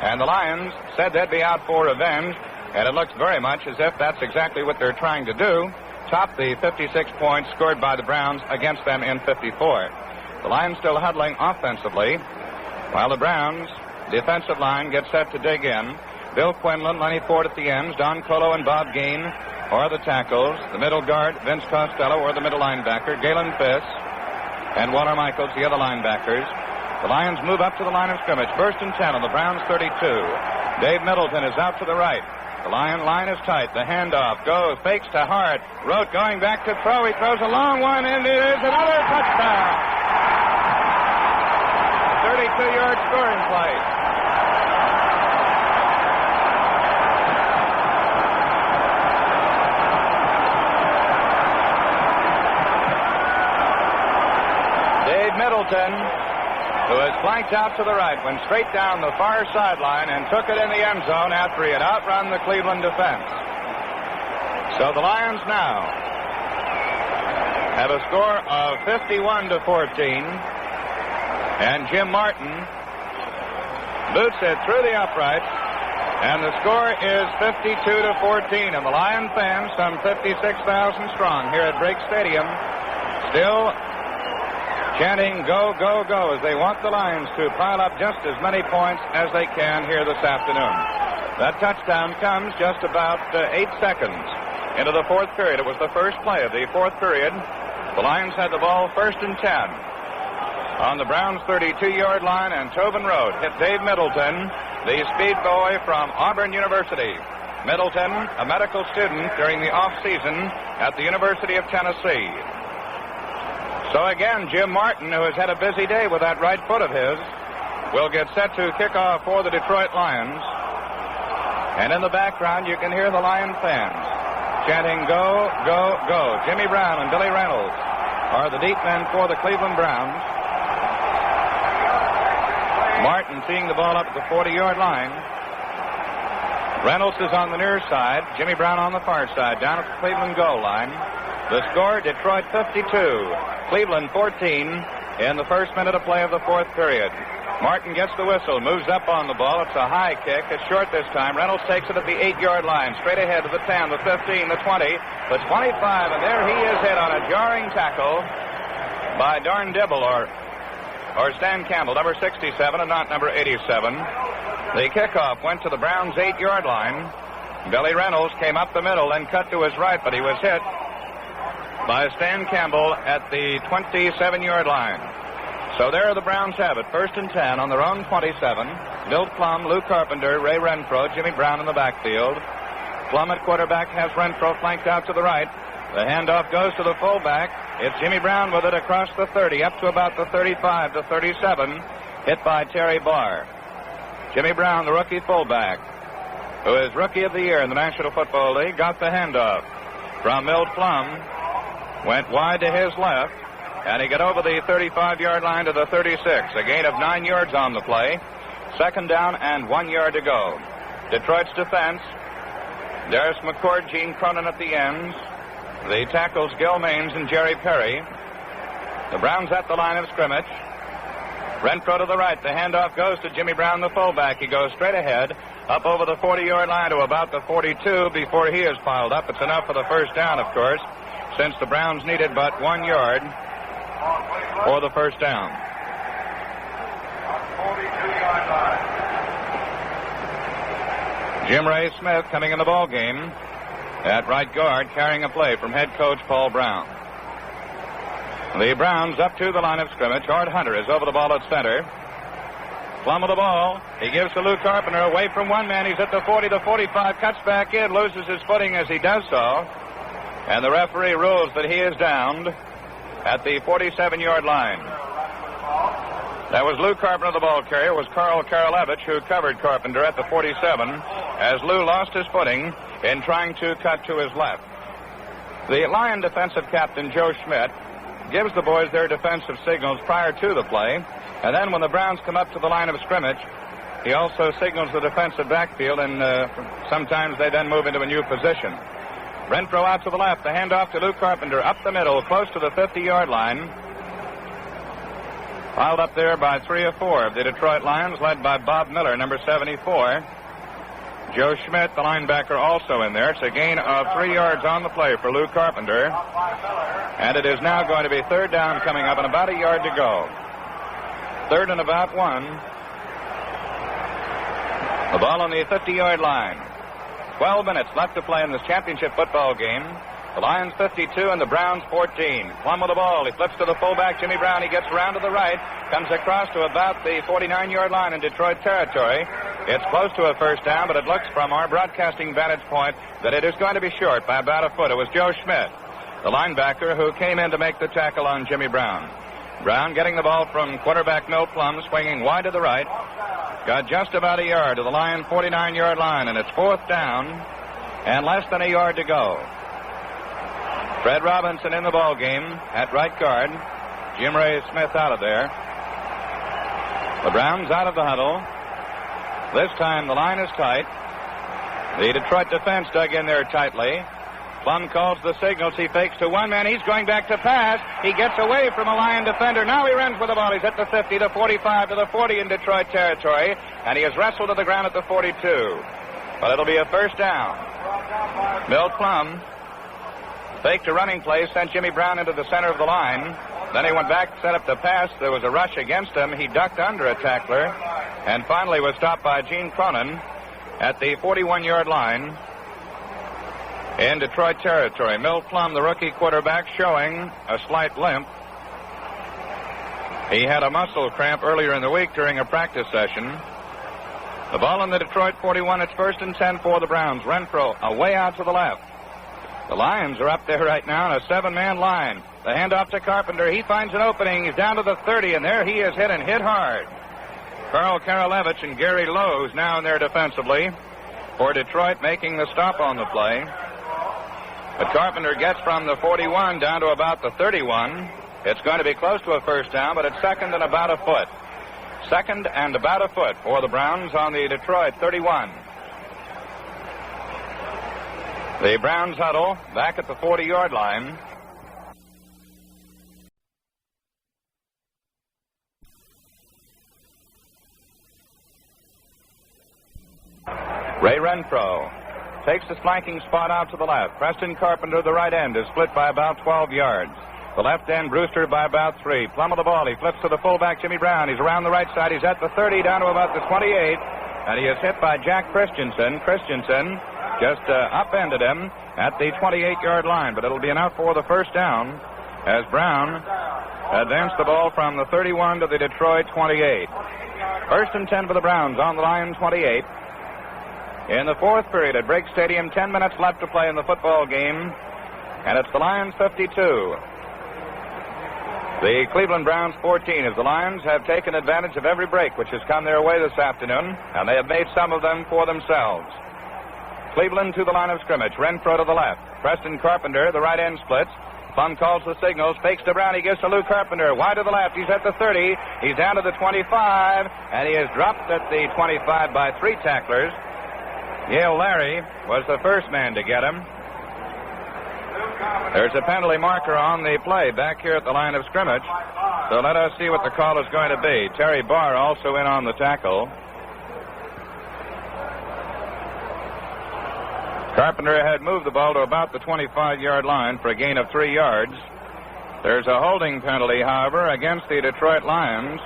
and the Lions said they'd be out for revenge, and it looks very much as if that's exactly what they're trying to do, top the 56 points scored by the Browns against them in 54. The Lions still huddling offensively, while the Browns' defensive line gets set to dig in. Bill Quinlan, Lenny Ford at the ends, Don Colo and Bob Gain are the tackles. The middle guard, Vince Costello, or the middle linebacker, Galen Fiss, and Walter Michaels, the other linebackers. The Lions move up to the line of scrimmage. First and 10 on the Browns 32. Dave Middleton is out to the right. The Lion line is tight. The handoff goes, fakes to Hart. Rote going back to throw. He throws a long one, and it is another touchdown. 32-yard scoring play. Middleton, who was flanked out to the right, went straight down the far sideline and took it in the end zone after he had outrun the Cleveland defense. So the Lions now have a score of 51-14, and Jim Martin boots it through the uprights And the score is 52-14. And the Lion fans, some 56,000 strong here at Briggs Stadium, still chanting go, go, go as they want the Lions to pile up just as many points as they can here this afternoon. That touchdown comes just about 8 seconds into the fourth period. It was the first play of the fourth period. The Lions had the ball 1st and 10 on the Browns' 32-yard line, and Tobin Road hit Dave Middleton, the speed boy from Auburn University. Middleton, a medical student during the off-season at the University of Tennessee. So again, Jim Martin, who has had a busy day with that right foot of his, will get set to kick off for the Detroit Lions. And in the background, you can hear the Lion fans chanting, go, go, go. Jimmy Brown and Billy Reynolds are the deep men for the Cleveland Browns. Martin seeing the ball up at the 40-yard line. Reynolds is on the near side. Jimmy Brown on the far side, down at the Cleveland goal line. The score, Detroit 52, Cleveland 14 in the first minute of play of the fourth period. Martin gets the whistle, moves up on the ball. It's a high kick. It's short this time. Reynolds takes it at the 8-yard line, straight ahead to the 10, the 15, the 20, the 25, and there he is hit on a jarring tackle by Darn Dibble or Stan Campbell, number 67 and not number 87. The kickoff went to the Browns' 8-yard line. Billy Reynolds came up the middle and cut to his right, but he was hit by Stan Campbell at the 27-yard line. So there the Browns have it, 1st and 10 on their own 27. Milt Plum, Lou Carpenter, Ray Renfro, Jimmy Brown in the backfield. Plum at quarterback has Renfro flanked out to the right. The handoff goes to the fullback. It's Jimmy Brown with it across the 30, up to about the 35 to 37, hit by Terry Barr. Jimmy Brown, the rookie fullback, who is Rookie of the Year in the National Football League, got the handoff from Milt Plum. Went wide to his left, and he got over the 35-yard line to the 36. A gain of 9 yards on the play. 2nd down and 1 yard to go. Detroit's defense, Darius McCord, Gene Cronin at the ends. The tackles, Gil Maines and Jerry Perry. The Browns at the line of scrimmage. Renfro to the right. The handoff goes to Jimmy Brown, the fullback. He goes straight ahead, up over the 40-yard line to about the 42 before he is piled up. It's enough for the first down, of course, since the Browns needed but 1 yard for the first down. Jim Ray Smith coming in the ball game at right guard, carrying a play from head coach Paul Brown. The Browns up to the line of scrimmage. Art Hunter is over the ball at center. Plum of the ball. He gives to Lou Carpenter away from one man. He's at the 40, the 45, cuts back in, loses his footing as he does so. And the referee rules that he is downed at the 47-yard line. That was Lou Carpenter, the ball carrier. It was Carl Karolevich who covered Carpenter at the 47 as Lou lost his footing in trying to cut to his left. The Lion defensive captain, Joe Schmidt, gives the boys their defensive signals prior to the play. And then when the Browns come up to the line of scrimmage, he also signals the defensive backfield, and sometimes they then move into a new position. Renfro out to the left. The handoff to Lou Carpenter up the middle, close to the 50-yard line. Piled up there by 3 or 4 of the Detroit Lions, led by Bob Miller, number 74. Joe Schmidt, the linebacker, also in there. It's a gain of 3 yards on the play for Lou Carpenter. And it is now going to be 3rd down coming up and about a yard to go. 3rd and about 1. The ball on the 50-yard line. 12 minutes left to play in this championship football game. The Lions 52 and the Browns 14. Plum with the ball. He flips to the fullback, Jimmy Brown. He gets around to the right. Comes across to about the 49-yard line in Detroit territory. It's close to a first down, but it looks from our broadcasting vantage point that it is going to be short by about a foot. It was Joe Schmidt, the linebacker, who came in to make the tackle on Jimmy Brown. Brown getting the ball from quarterback Milt Plum, swinging wide to the right. Got just about a yard to the Lion 49-yard line, and it's 4th down and less than a yard to go. Fred Robinson in the ball game at right guard. Jim Ray Smith out of there. The Browns out of the huddle. This time the line is tight. The Detroit defense dug in there tightly. Plum calls the signals. He fakes to one man. He's going back to pass. He gets away from a Lion defender. Now he runs with the ball. He's at the 50, the 45, to the 40 in Detroit territory. And he is wrestled to the ground at the 42. But it'll be a first down. Milt Plum faked a running play, sent Jimmy Brown into the center of the line. Then he went back, set up the pass. There was a rush against him. He ducked under a tackler and finally was stopped by Gene Cronin at the 41-yard line in Detroit territory. Milt Plum, the rookie quarterback, showing a slight limp. He had a muscle cramp earlier in the week during a practice session. The ball in the Detroit 41. It's 1st and 10 for the Browns. Renfro away out to the left. The Lions are up there right now in a 7-man line. The handoff to Carpenter. He finds an opening. He's down to the 30, and there he is hit and hit hard. Carl Karalevich and Gary Lowe's now in there defensively for Detroit, making the stop on the play. But Carpenter gets from the 41 down to about the 31. It's going to be close to a first down, but it's second and about a foot. Second and about a foot for the Browns on the Detroit 31. The Browns huddle back at the 40-yard line. Ray Renfro takes the flanking spot out to the left. Preston Carpenter, the right end, is split by about 12 yards. The left end, Brewster, by about 3. Plum of the ball. He flips to the fullback, Jimmy Brown. He's around the right side. He's at the 30, down to about the 28. And he is hit by Jack Christensen. Christensen just upended him at the 28-yard line. But it'll be enough for the first down as Brown advanced the ball from the 31 to the Detroit 28. 1st and 10 for the Browns on the line 28. In the fourth period at Briggs Stadium, 10 minutes left to play in the football game. And it's the Lions 52. The Cleveland Browns 14, as the Lions have taken advantage of every break which has come their way this afternoon, and they have made some of them for themselves. Cleveland to the line of scrimmage. Renfro to the left. Preston Carpenter, the right end splits. Plum calls the signals, fakes to Brown. He gives to Lou Carpenter. Wide to the left. He's at the 30. He's down to the 25, and he is dropped at the 25 by 3 tacklers. Yale Larry was the first man to get him. There's a penalty marker on the play back here at the line of scrimmage. So let us see what the call is going to be. Terry Barr also in on the tackle. Carpenter had moved the ball to about the 25-yard line for a gain of 3 yards. There's a holding penalty, however, against the Detroit Lions.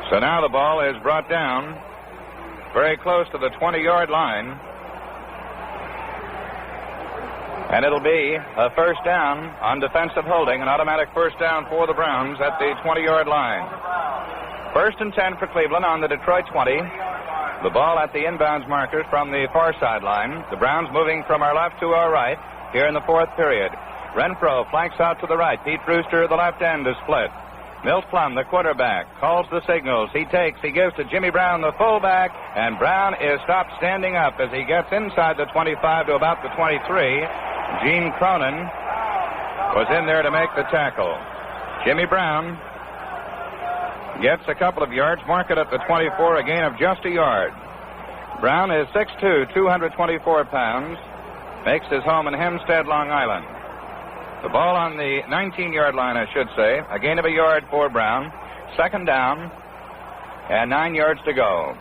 So now the ball is brought down very close to the 20-yard line. And it'll be a first down on defensive holding, an automatic first down for the Browns at the 20-yard line. 1st and 10 for Cleveland on the Detroit 20. The ball at the inbounds markers from the far sideline. The Browns moving from our left to our right here in the fourth period. Renfro flanks out to the right. Pete Brewster, the left end, is split. Milt Plum, the quarterback, calls the signals. He gives to Jimmy Brown, the fullback, and Brown is stopped standing up as he gets inside the 25 to about the 23. Gene Cronin was in there to make the tackle. Jimmy Brown gets a couple of yards, mark it at the 24, a gain of just a yard. Brown is 6'2", 224 pounds, makes his home in Hempstead, Long Island. The ball on the 19-yard line, I should say. A gain of a yard for Brown. Second down and 9 yards to go.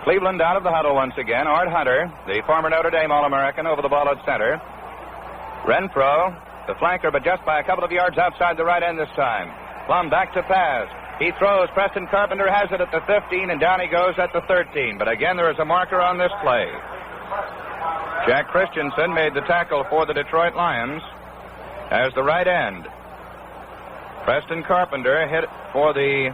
Cleveland out of the huddle once again. Art Hunter, the former Notre Dame All-American, over the ball at center. Renfro, the flanker, but just by a couple of yards outside the right end this time. Plum back to pass. He throws. Preston Carpenter has it at the 15, and down he goes at the 13. But again, there is a marker on this play. Jack Christensen made the tackle for the Detroit Lions as the right end. Preston Carpenter hit for the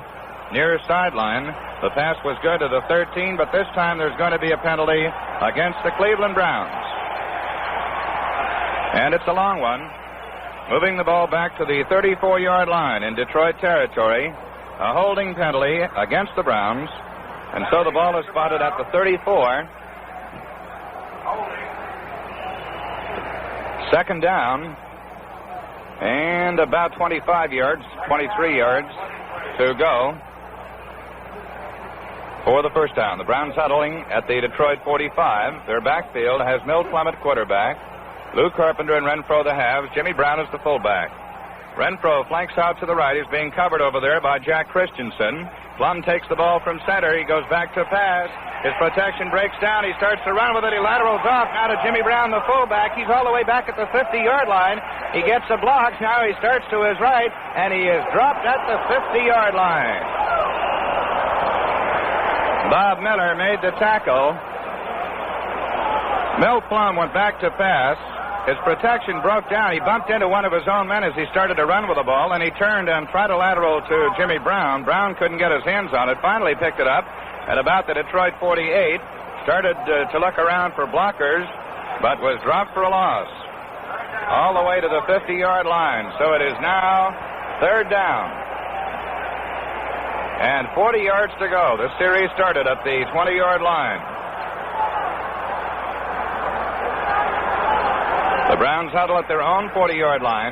near sideline. The pass was good to the 13, but this time there's going to be a penalty against the Cleveland Browns. And it's a long one. Moving the ball back to the 34-yard line in Detroit territory. A holding penalty against the Browns. And so the ball is spotted at the 34. Second down. And about 25 yards, 23 yards to go for the first down. The Browns huddling at the Detroit 45. Their backfield has Milt Plum at quarterback, Lou Carpenter and Renfro the halves. Jimmy Brown is the fullback. Renfro flanks out to the right. He's being covered over there by Jack Christensen. Plum takes the ball from center. He goes back to pass. His protection breaks down. He starts to run with it. He laterals off now to Jimmy Brown, the fullback. He's all the way back at the 50-yard line. He gets the blocks. Now he starts to his right, and he is dropped at the 50-yard line. Bob Miller made the tackle. Milt Plum went back to pass. His protection broke down. He bumped into one of his own men as he started to run with the ball, and he turned and tried to lateral to Jimmy Brown. Brown couldn't get his hands on it. Finally picked it up at about the Detroit 48. Started to look around for blockers, but was dropped for a loss. All the way to the 50-yard line. So it is now third down. And 40 yards to go. The series started at the 20-yard line. The Browns huddle at their own 40-yard line.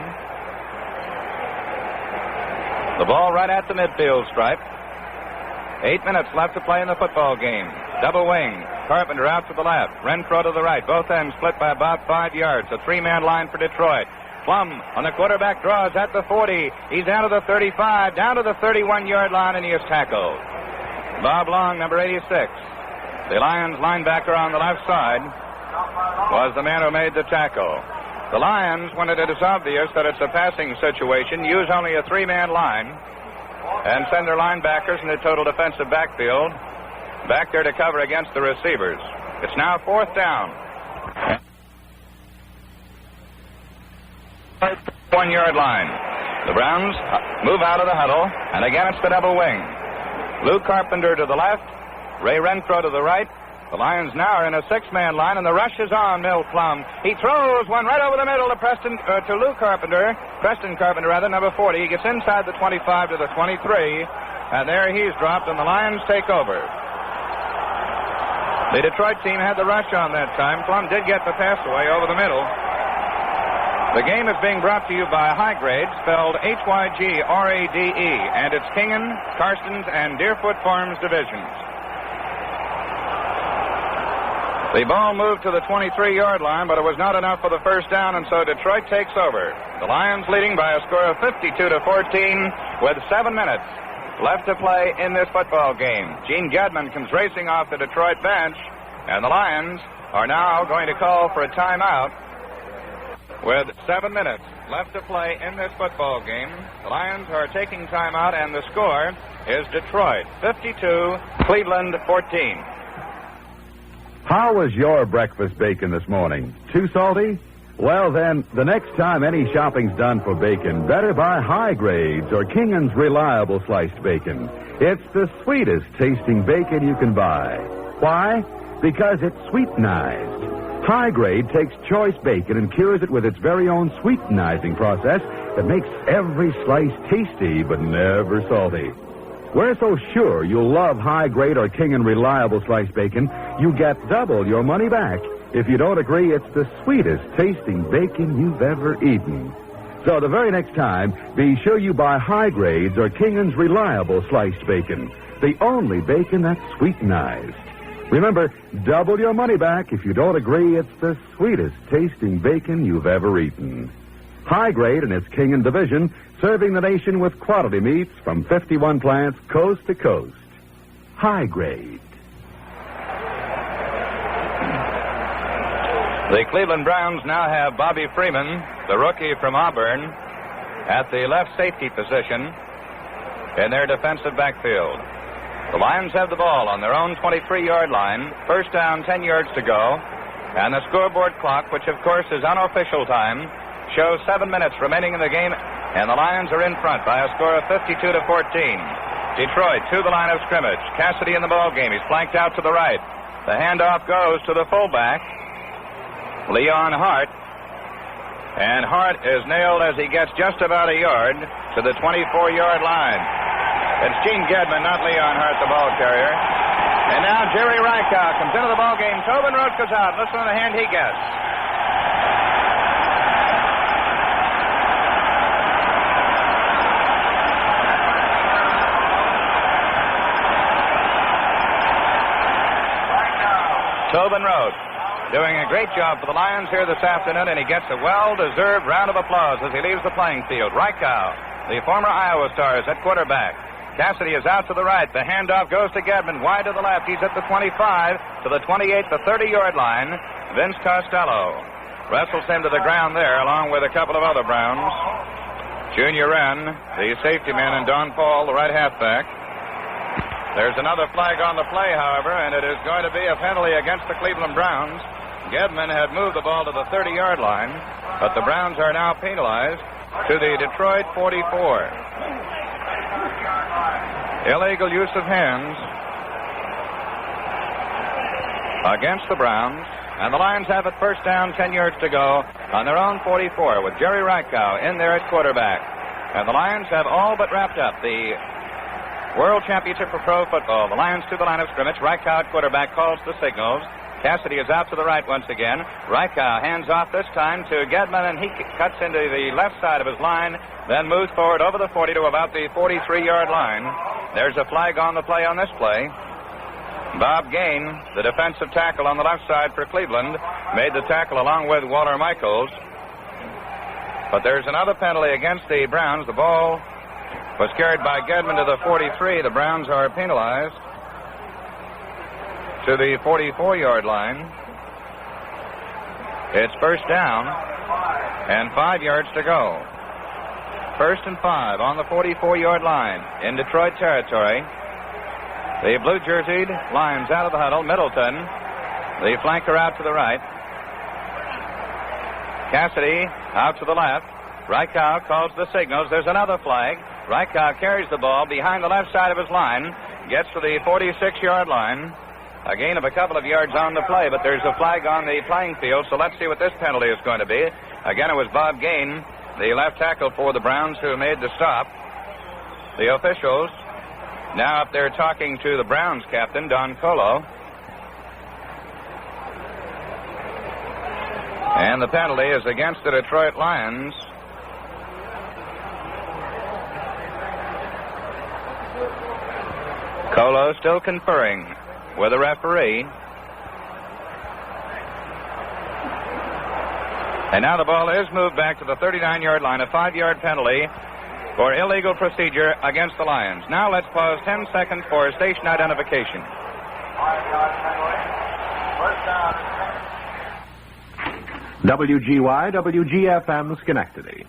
The ball right at the midfield stripe. 8 minutes left to play in the football game. Double wing. Carpenter out to the left. Renfro to the right. Both ends split by about 5 yards. A three-man line for Detroit. Plum on the quarterback draws at the 40. He's down to the 35, down to the 31-yard line, and he is tackled. Bob Long, number 86. The Lions linebacker on the left side was the man who made the tackle. The Lions, when it is obvious that it's a passing situation, use only a three-man line and send their linebackers in the total defensive backfield back there to cover against the receivers. It's now fourth down. 1-yard line. The Browns move out of the huddle, and again it's the double wing. Lou Carpenter to the left, Ray Renfro to the right. The Lions now are in a six-man line, and the rush is on Milt Plum. He throws one right over the middle to Lou Carpenter, Preston Carpenter, number 40. He gets inside the 25 to the 23, and there he's dropped, and the Lions take over. The Detroit team had the rush on that time. Plum did get the pass away over the middle. The game is being brought to you by High Grade, spelled Hygrade, and it's Kingen, Carstens, and Deerfoot Farms divisions. The ball moved to the 23-yard line, but it was not enough for the first down, and so Detroit takes over. The Lions leading by a score of 52 to 14 with 7 minutes left to play in this football game. Gene Gedman comes racing off the Detroit bench, and the Lions are now going to call for a timeout with 7 minutes left to play in this football game. The Lions are taking timeout, and the score is Detroit 52, Cleveland 14. How was your breakfast bacon this morning? Too salty? Well, then, the next time any shopping's done for bacon, better buy High Grades or Kingen's Reliable Sliced Bacon. It's the sweetest tasting bacon you can buy. Why? Because it's sweetenized. High Grade takes choice bacon and cures it with its very own sweetenizing process that makes every slice tasty but never salty. We're so sure you'll love High Grade or Kingen Reliable Sliced Bacon, you get double your money back. If you don't agree, it's the sweetest tasting bacon you've ever eaten. So the very next time, be sure you buy High Grades or Kingen's Reliable Sliced Bacon, the only bacon that's sweetenized. Remember, double your money back. If you don't agree, it's the sweetest tasting bacon you've ever eaten. High Grade and its Kingen division, serving the nation with quality meats from 51 plants coast to coast. High Grade. The Cleveland Browns now have Bobby Freeman, the rookie from Auburn, at the left safety position in their defensive backfield. The Lions have the ball on their own 23-yard line. First down, 10 yards to go. And the scoreboard clock, which of course is unofficial time, shows 7 minutes remaining in the game, and the Lions are in front by a score of 52 to 14. Detroit to the line of scrimmage. Cassidy in the ball game. He's flanked out to the right. The handoff goes to the fullback, Leon Hart, and Hart is nailed as he gets just about a yard to the 24-yard line. It's Gene Gedman, not Leon Hart, the ball carrier. And now Jerry Rykow comes into the ball game. Tobin Rote goes out. Listen to the hand he gets. Tobin Rote. doing a great job for the Lions here this afternoon, and he gets a well-deserved round of applause as he leaves the playing field. Reichow, the former Iowa Stars, at quarterback. Cassidy is out to the right. The handoff goes to Gedman, wide to the left. He's at the 25, to the 28, the 30-yard line. Vince Costello wrestles him to the ground there, along with a couple of other Browns. Junior Wren, the safety man, and Don Paul, the right halfback. There's another flag on the play, however, and it is going to be a penalty against the Cleveland Browns. Gedman had moved the ball to the 30-yard line, but the Browns are now penalized to the Detroit 44. Illegal use of hands against the Browns, and the Lions have it first down, 10 yards to go on their own 44 with Jerry Reichow in there at quarterback. And the Lions have all but wrapped up the World Championship for Pro Football. The Lions to the line of scrimmage. Reichow at quarterback calls the signals. Cassidy is out to the right once again. Reichow hands off this time to Gedman, and he cuts into the left side of his line, then moves forward over the 40 to about the 43-yard line. There's a flag on the play on this play. Bob Gain, the defensive tackle on the left side for Cleveland, made the tackle along with Walter Michaels. But there's another penalty against the Browns. The ball was carried by Gedman to the 43. The Browns are penalized to the 44-yard line. It's first down and 5 yards to go. First and 5 on the 44-yard line in Detroit territory. The blue-jerseyed Lions out of the huddle. Middleton, the flanker, out to the right. Cassidy out to the left. Reichow calls the signals. There's another flag. Reichow carries the ball behind the left side of his line. Gets to the 46-yard line. A gain of a couple of yards on the play, but there's a flag on the playing field, so let's see what this penalty is going to be. Again, it was Bob Gain, the left tackle for the Browns, who made the stop. The officials now up there talking to the Browns captain, Don Colo. And the penalty is against the Detroit Lions. Colo still conferring with the referee. And now the ball is moved back to the 39-yard line, a 5-yard penalty for illegal procedure against the Lions. Now let's pause 10 seconds for station identification. WGY, WGFM, Schenectady.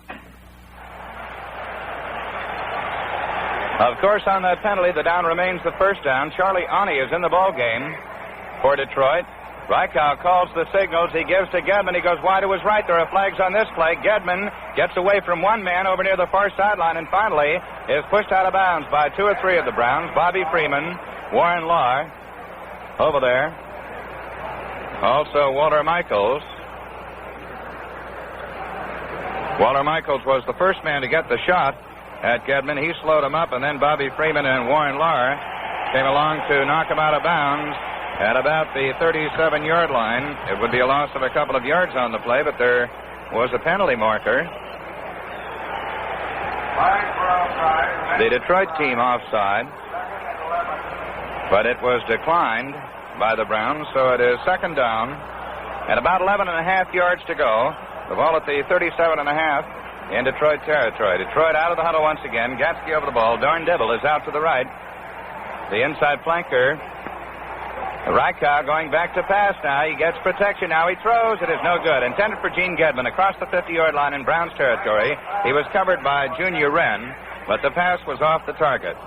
Of course, on that penalty, the down remains the first down. Charlie Ani is in the ball game for Detroit. Reichow calls the signals. He gives to Gedman. He goes wide to his right. There are flags on this play. Gedman gets away from one man over near the far sideline and finally is pushed out of bounds by 2 or 3 of the Browns. Bobby Freeman, Warren Lahr over there. Also Walter Michaels. Walter Michaels was the first man to get the shot at Gedman. He slowed him up, and then Bobby Freeman and Warren Lahr came along to knock him out of bounds at about the 37-yard line. It would be a loss of a couple of yards on the play, but there was a penalty marker. The Detroit team offside, but it was declined by the Browns, so it is second down and about 11.5 yards to go. The ball at the 37.5 in Detroit territory. Detroit out of the huddle once again. Gatsky over the ball. Darn Dibble is out to the right. The inside flanker, Reichow, going back to pass now. He gets protection now. He throws. It is no good. Intended for Gene Gedman across the 50-yard line in Browns territory. He was covered by Junior Wren, but the pass was off the target.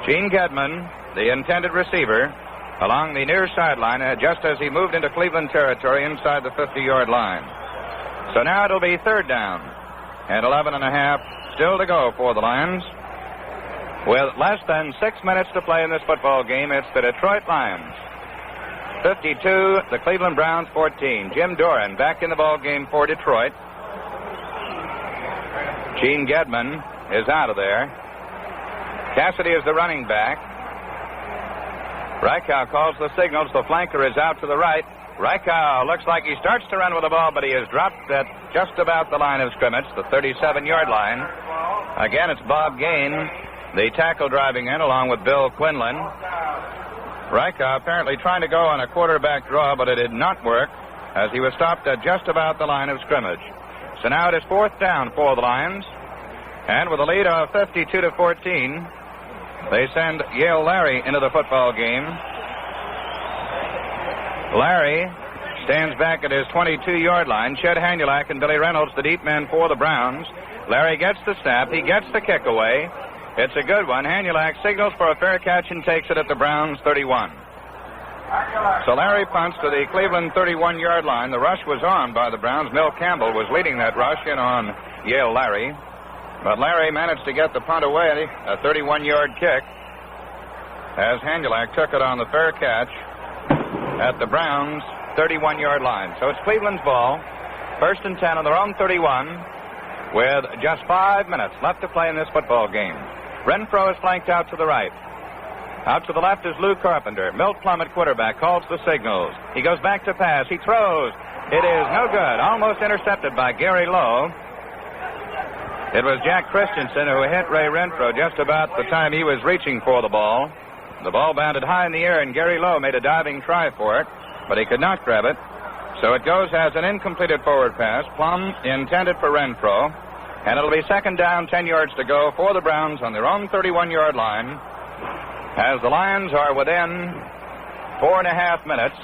Gene Gedman, the intended receiver, along the near sideline just as he moved into Cleveland territory inside the 50-yard line. So now it'll be third down and 11.5 still to go for the Lions. With less than 6 minutes to play in this football game, it's the Detroit Lions 52, the Cleveland Browns 14. Jim Doran back in the ball game for Detroit. Gene Gedman is out of there. Cassidy is the running back. Reichow calls the signals. The flanker is out to the right. Reichow looks like he starts to run with the ball, but he is dropped at just about the line of scrimmage, the 37-yard line. Again, it's Bob Gain, the tackle, driving in along with Bill Quinlan. Reichow apparently trying to go on a quarterback draw, but it did not work as he was stopped at just about the line of scrimmage. So now it is 4th down for the Lions. And with a lead of 52-14, they send Yale Larry into the football game. Larry stands back at his 22-yard line. Chet Hanulak and Billy Reynolds, the deep men for the Browns. Larry gets the snap. He gets the kick away. It's a good one. Hanulak signals for a fair catch and takes it at the Browns' 31. So Larry punts to the Cleveland 31-yard line. The rush was on by the Browns. Milt Campbell was leading that rush in on Yale Larry. But Larry managed to get the punt away, a 31-yard kick, as Hanulak took it on the fair catch at the Browns' 31-yard line. So it's Cleveland's ball. 1st and 10 on their own 31 with just 5 minutes left to play in this football game. Renfro is flanked out to the right. Out to the left is Lou Carpenter. Milt Plum at quarterback calls the signals. He goes back to pass. He throws. It is no good. Almost intercepted by Gary Lowe. It was Jack Christensen who hit Ray Renfro just about the time he was reaching for the ball. The ball bounded high in the air, and Gary Lowe made a diving try for it, but he could not grab it. So it goes as an incompleted forward pass. Plum intended for Renfro. And it'll be 2nd down, 10 yards to go for the Browns on their own 31-yard line, as the Lions are within 4.5 minutes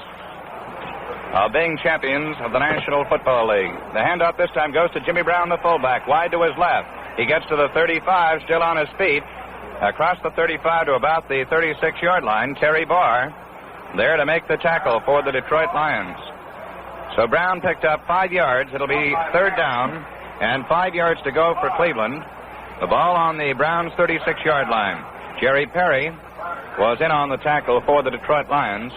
of being champions of the National Football League. The handoff this time goes to Jimmy Brown, the fullback, wide to his left. He gets to the 35, still on his feet. Across the 35 to about the 36-yard line, Terry Barr there to make the tackle for the Detroit Lions. So Brown picked up 5 yards. It'll be 3rd down and 5 yards to go for Cleveland. The ball on the Browns' 36-yard line. Jerry Perry was in on the tackle for the Detroit Lions.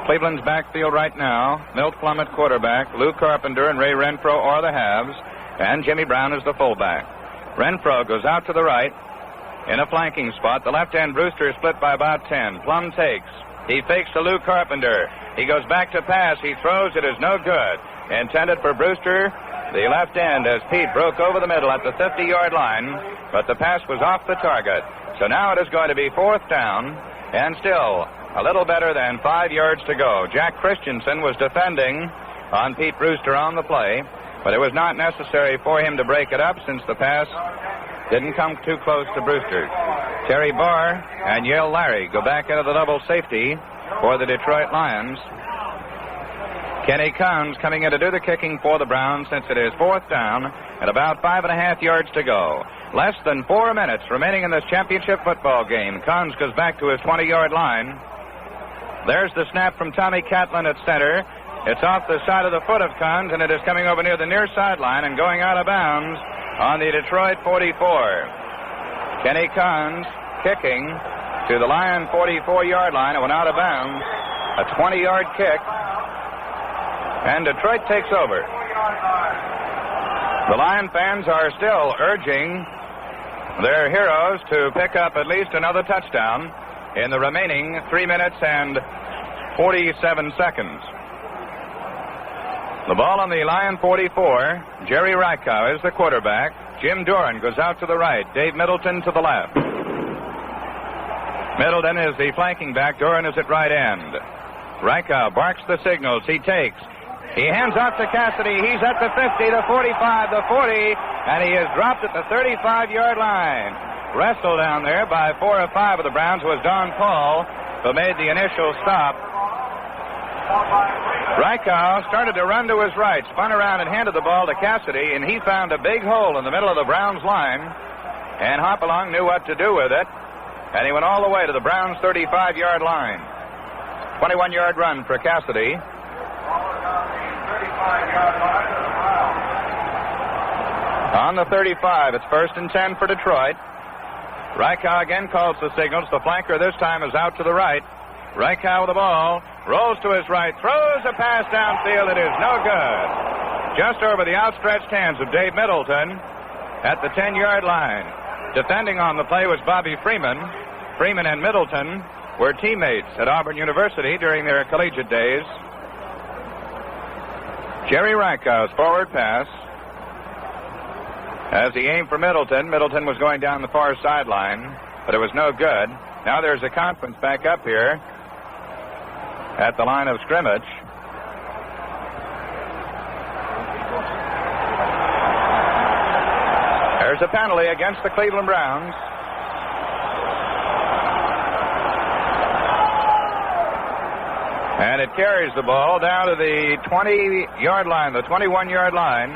Cleveland's backfield right now. Milt Plum at quarterback. Lou Carpenter and Ray Renfro are the halves. And Jimmy Brown is the fullback. Renfro goes out to the right in a flanking spot. The left end Brewster is split by about 10. Plum takes. He fakes to Lou Carpenter. He goes back to pass. He throws. It is no good. Intended for Brewster. The left end as Pete broke over the middle at the 50-yard line, but the pass was off the target. So now it is going to be 4th down, and still a little better than 5 yards to go. Jack Christensen was defending on Pete Brewster on the play, but it was not necessary for him to break it up since the pass didn't come too close to Brewster. Terry Barr and Yale Larry go back into the double safety for the Detroit Lions. Kenny Combs coming in to do the kicking for the Browns since it is 4th down and about 5.5 yards to go. Less than 4 minutes remaining in this championship football game. Combs goes back to his 20-yard line. There's the snap from Tommy Catlin at center. It's off the side of the foot of Combs, and it is coming over near the near sideline and going out of bounds on the Detroit 44. Kenny Combs kicking to the Lion 44-yard line. It went out of bounds. A 20-yard kick. And Detroit takes over. The Lion fans are still urging their heroes to pick up at least another touchdown in the remaining 3 minutes and 47 seconds. The ball on the Lion 44. Jerry Reichow is the quarterback. Jim Doran goes out to the right. Dave Middleton to the left. Middleton is the flanking back. Doran is at right end. Reichow barks the signals. He takes. He hands off to Cassidy. He's at the 50, the 45, the 40, and he is dropped at the 35-yard line. Wrestled down there by 4 or 5 of the Browns was Don Paul, who made the initial stop. Reichow started to run to his right, spun around and handed the ball to Cassidy, and he found a big hole in the middle of the Browns line. And Hopalong knew what to do with it, and he went all the way to the Browns' 35-yard line. 21-yard run for Cassidy. On the 35, it's 1st and 10 for Detroit. Reichow again calls the signals. The flanker this time is out to the right. Reichow with the ball, rolls to his right, throws a pass downfield. It is no good. Just over the outstretched hands of Dave Middleton at the 10-yard line. Defending on the play was Bobby Freeman. Freeman and Middleton were teammates at Auburn University during their collegiate days. Jerry Reichow's forward pass. As he aimed for Middleton, Middleton was going down the far sideline, but it was no good. Now there's a conference back up here at the line of scrimmage. There's a penalty against the Cleveland Browns. And it carries the ball down to the 20-yard line, the 21-yard line.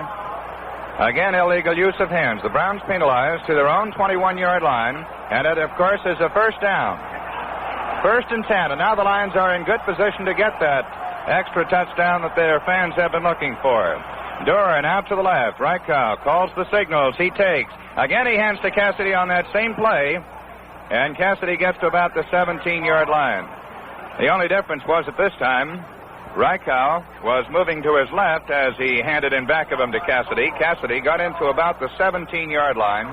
Again, illegal use of hands. The Browns penalized to their own 21-yard line. And it, of course, is a first down. 1st and 10. And now the Lions are in good position to get that extra touchdown that their fans have been looking for. Doran out to the left. Reichow calls the signals. He takes. Again, he hands to Cassidy on that same play. And Cassidy gets to about the 17-yard line. The only difference was at this time, Reichow was moving to his left as he handed in back of him to Cassidy. Cassidy got into about the 17-yard line.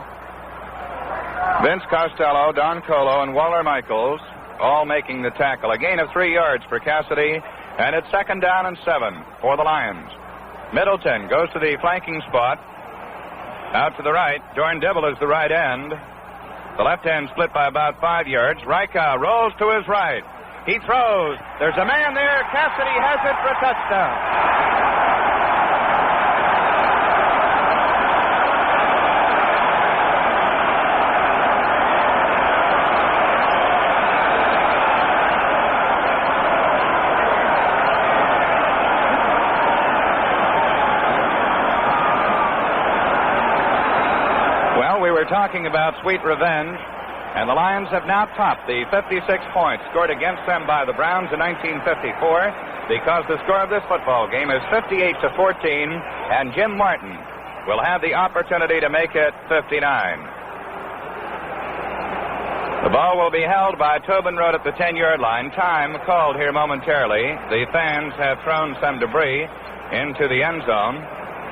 Vince Costello, Don Colo, and Waller Michaels all making the tackle. A gain of 3 yards for Cassidy, and it's 2nd down and 7 for the Lions. Middleton goes to the flanking spot. Out to the right. Jordan Dibble is the right end. The left end split by about 5 yards. Reichow rolls to his right. He throws. There's a man there. Cassidy has it for a touchdown. Well, we were talking about sweet revenge. And the Lions have now topped the 56 points scored against them by the Browns in 1954, because the score of this football game is 58-14, and Jim Martin will have the opportunity to make it 59. The ball will be held by Tobin Road at the 10-yard line. Time called here momentarily. The fans have thrown some debris into the end zone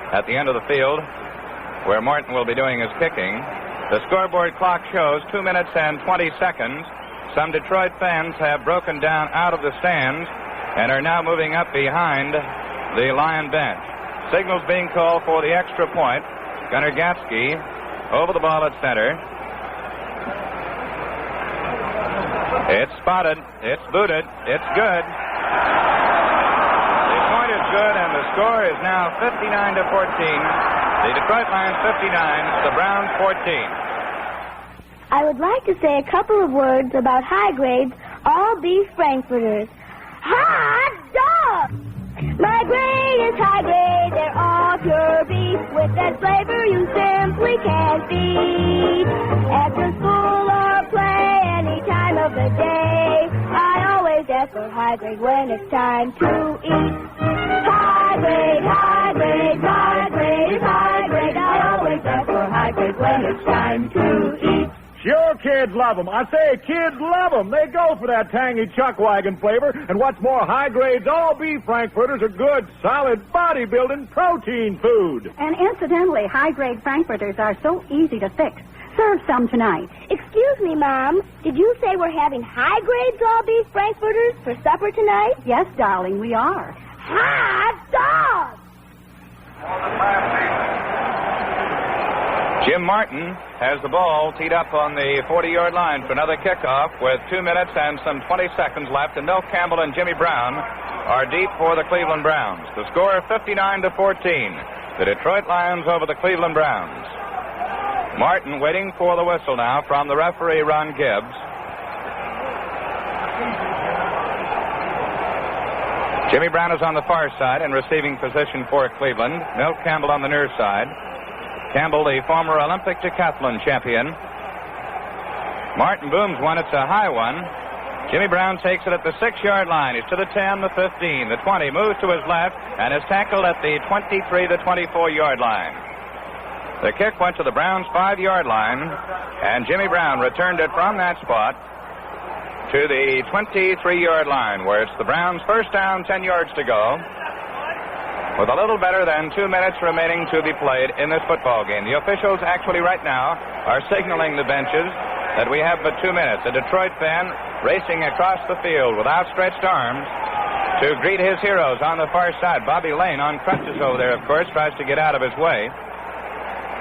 at the end of the field where Martin will be doing his kicking. The scoreboard clock shows 2 minutes and 20 seconds. Some Detroit fans have broken down out of the stands and are now moving up behind the Lion bench. Signals being called for the extra point. Gunnar Gatsky over the ball at center. It's spotted. It's booted. It's good. The point is good, and the score is now 59-14. The Detroit Lions 59, the Browns 14. I would like to say a couple of words about high grades all beef frankfurters. Hot dog! My grade is high grade, they're all pure beef with that flavor you simply can't beat. After school or play, any time of the day, I always ask for high grade when it's time to eat. High grade, high grade, high grade, high grade. I always ask for high grade when it's time to eat. Sure, kids love them. I say, kids love them. They go for that tangy chuck wagon flavor. And what's more, high grades all beef frankfurters are good, solid, bodybuilding protein food. And incidentally, high grade frankfurters are so easy to fix. Serve some tonight. Excuse me, Mom. Did you say we're having high grades all beef frankfurters for supper tonight? Yes, darling, we are. Hot dog! Jim Martin has the ball teed up on the 40-yard line for another kickoff with 2 minutes and some 20 seconds left, and Milt Campbell and Jimmy Brown are deep for the Cleveland Browns. The score 59-14. The Detroit Lions over the Cleveland Browns. Martin waiting for the whistle now from the referee, Ron Gibbs. Jimmy Brown is on the far side in receiving position for Cleveland. Milt Campbell on the near side. Campbell, the former Olympic decathlon champion. Martin booms one. It's a high one. Jimmy Brown takes it at the 6-yard line. He's to the 10, the 15, the 20, moves to his left, and is tackled at the 23, the 24-yard line. The kick went to the Browns' 5-yard line, and Jimmy Brown returned it from that spot to the 23-yard line, where it's the Browns' first down, 10 yards to go, with a little better than 2 minutes remaining to be played in this football game. The officials actually right now are signaling the benches that we have but 2 minutes. A Detroit fan racing across the field with outstretched arms to greet his heroes on the far side. Bobby Lane on crutches over there, of course, tries to get out of his way.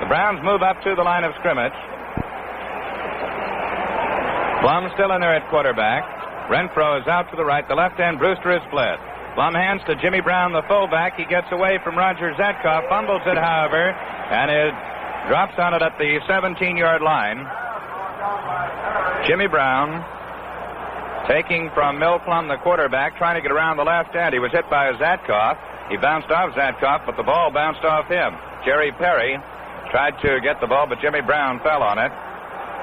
The Browns move up to the line of scrimmage. Plum still in there at quarterback. Renfro is out to the right. The left end, Brewster is split. Plum hands to Jimmy Brown, the fullback. He gets away from Roger Zetkoff, fumbles it, however, and it drops on it at the 17-yard line. Jimmy Brown taking from Mill Plum, the quarterback, trying to get around the left end. He was hit by Zetkoff. He bounced off Zetkoff, but the ball bounced off him. Jerry Perry tried to get the ball, but Jimmy Brown fell on it.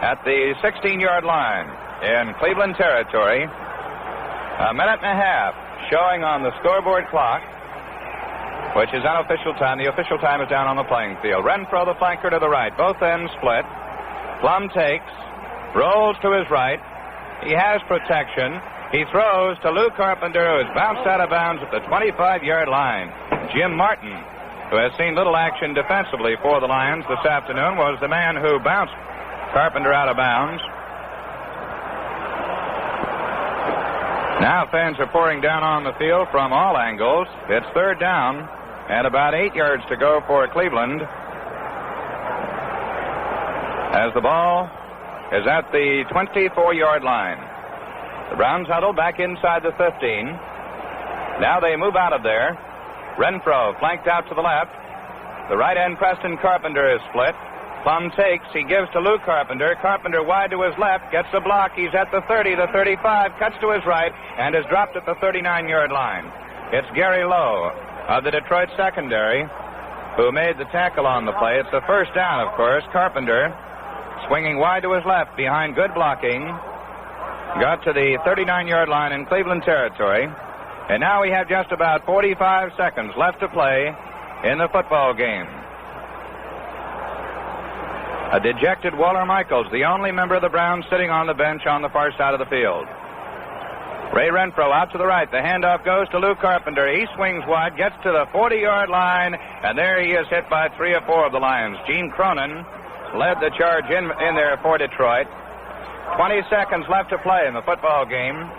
At the 16-yard line in Cleveland territory, a minute and a half showing on the scoreboard clock, which is unofficial time. The official time is down on the playing field. Renfro, the flanker, to the right. Both ends split. Plum takes, rolls to his right. He has protection. He throws to Lou Carpenter, who is bounced out of bounds at the 25-yard line. Jim Martin, who has seen little action defensively for the Lions this afternoon, was the man who bounced Carpenter out of bounds. Now fans are pouring down on the field from all angles. It's third down and about 8 yards to go for Cleveland, as the ball is at the 24-yard line. The Browns huddle back inside the 15. Now they move out of there. Renfro flanked out to the left. The right end, Preston Carpenter, is split. Plum takes. He gives to Lou Carpenter. Carpenter wide to his left. Gets the block. He's at the 30, the 35. Cuts to his right and is dropped at the 39-yard line. It's Gary Lowe of the Detroit secondary who made the tackle on the play. It's the first down, of course. Carpenter swinging wide to his left behind good blocking. Got to the 39-yard line in Cleveland territory. And now we have just about 45 seconds left to play in the football game. A dejected Waller Michaels, the only member of the Browns sitting on the bench on the far side of the field. Ray Renfro out to the right. The handoff goes to Lou Carpenter. He swings wide, gets to the 40-yard line, and there he is, hit by 3 or 4 of the Lions. Gene Cronin led the charge in there for Detroit. 20 seconds left to play in the football game.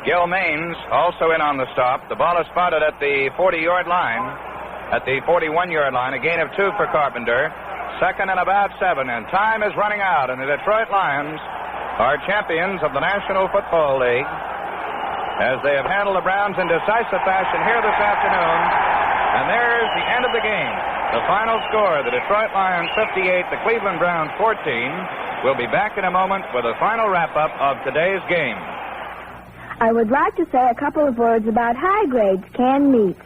Gil Maines also in on the stop. The ball is spotted at the 40-yard line, at the 41-yard line. A gain of 2 for Carpenter. Second and about 7, and time is running out, and the Detroit Lions are champions of the National Football League as they have handled the Browns in decisive fashion here this afternoon. And there's the end of the game. The final score, the Detroit Lions 58, the Cleveland Browns 14. We'll be back in a moment with a final wrap-up of today's game. I would like to say a couple of words about high grades canned meats.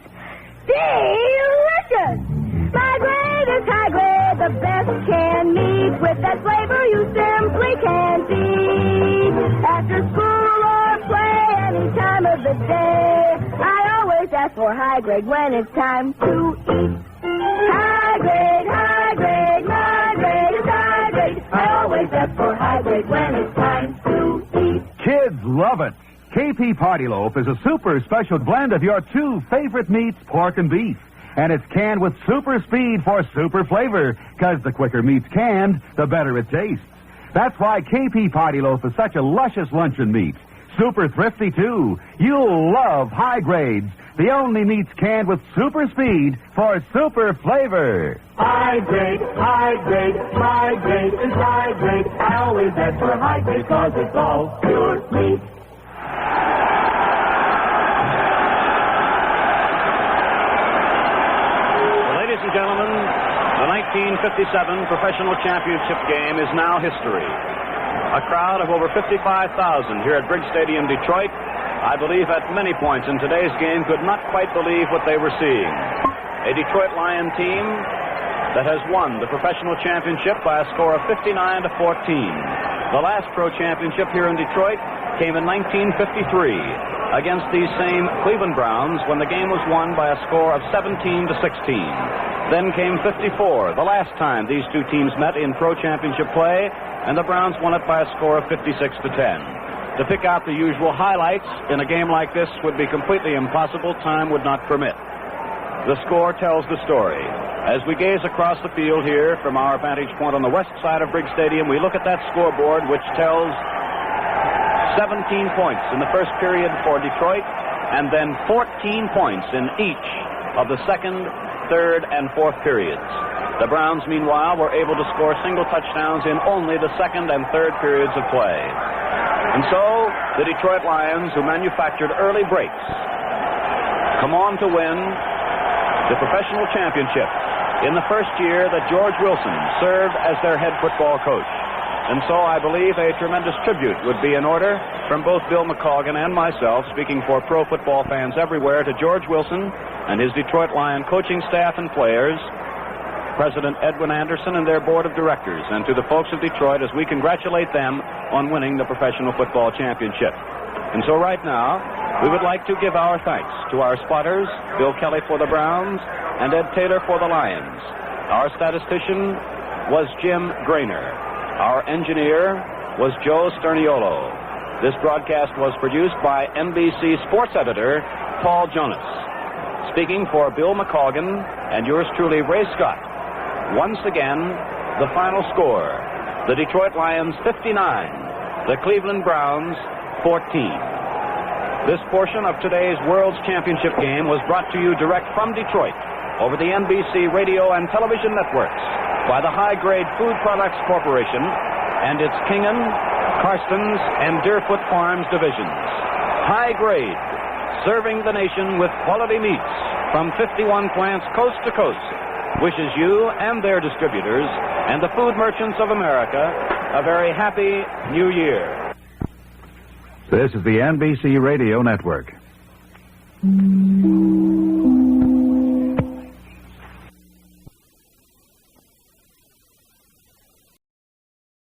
Delicious! My grade is high grade, the best canned meat with that flavor you simply can't beat. After school or play, any time of the day, I always ask for high grade when it's time to eat. High grade, high grade, my grade is high grade. I always ask for high grade when it's time to eat. Kids love it. KP Party Loaf is a super special blend of your 2 favorite meats, pork and beef. And it's canned with super speed for super flavor, because the quicker meat's canned, the better it tastes. That's why KP Party Loaf is such a luscious luncheon meat. Super thrifty, too. You'll love high grades, the only meats canned with super speed for super flavor. High grade, my grade is high grade. I always ask for high grade because it's all pure meat. Ladies and gentlemen, the 1957 professional championship game is now history. A crowd of over 55,000 here at Briggs Stadium, Detroit, I believe at many points in today's game could not quite believe what they were seeing. A Detroit Lion team that has won the professional championship by a score of 59-14. The last pro championship here in Detroit came in 1953 against these same Cleveland Browns when the game was won by a score of 17-16. Then came 54, the last time these two teams met in pro championship play, and the Browns won it by a score of 56-10. To pick out the usual highlights in a game like this would be completely impossible. Time would not permit. The score tells the story. As we gaze across the field here from our vantage point on the west side of Briggs Stadium, we look at that scoreboard which tells 17 points in the first period for Detroit, and then 14 points in each of the second, third, and fourth periods. The Browns, meanwhile, were able to score single touchdowns in only the second and third periods of play. And so, the Detroit Lions, who manufactured early breaks, come on to win the professional championship in the first year that George Wilson served as their head football coach. And so I believe a tremendous tribute would be in order from both Bill McColgan and myself, speaking for pro football fans everywhere, to George Wilson and his Detroit Lion coaching staff and players, President Edwin Anderson and their board of directors, and to the folks of Detroit as we congratulate them on winning the professional football championship. And so right now, we would like to give our thanks to our spotters, Bill Kelly for the Browns and Ed Taylor for the Lions. Our statistician was Jim Grainer. Our engineer was Joe Sterniolo. This broadcast was produced by NBC sports editor Paul Jonas. Speaking for Bill McColgan and yours truly, Ray Scott. Once again, the final score. The Detroit Lions 59, the Cleveland Browns 14. This portion of today's World's Championship game was brought to you direct from Detroit over the NBC radio and television networks by the High Grade Food Products Corporation and its Kingen, Karstens, and Deerfoot Farms divisions. High Grade, serving the nation with quality meats from 51 plants coast to coast, wishes you and their distributors and the food merchants of America a very happy New Year. This is the NBC Radio Network.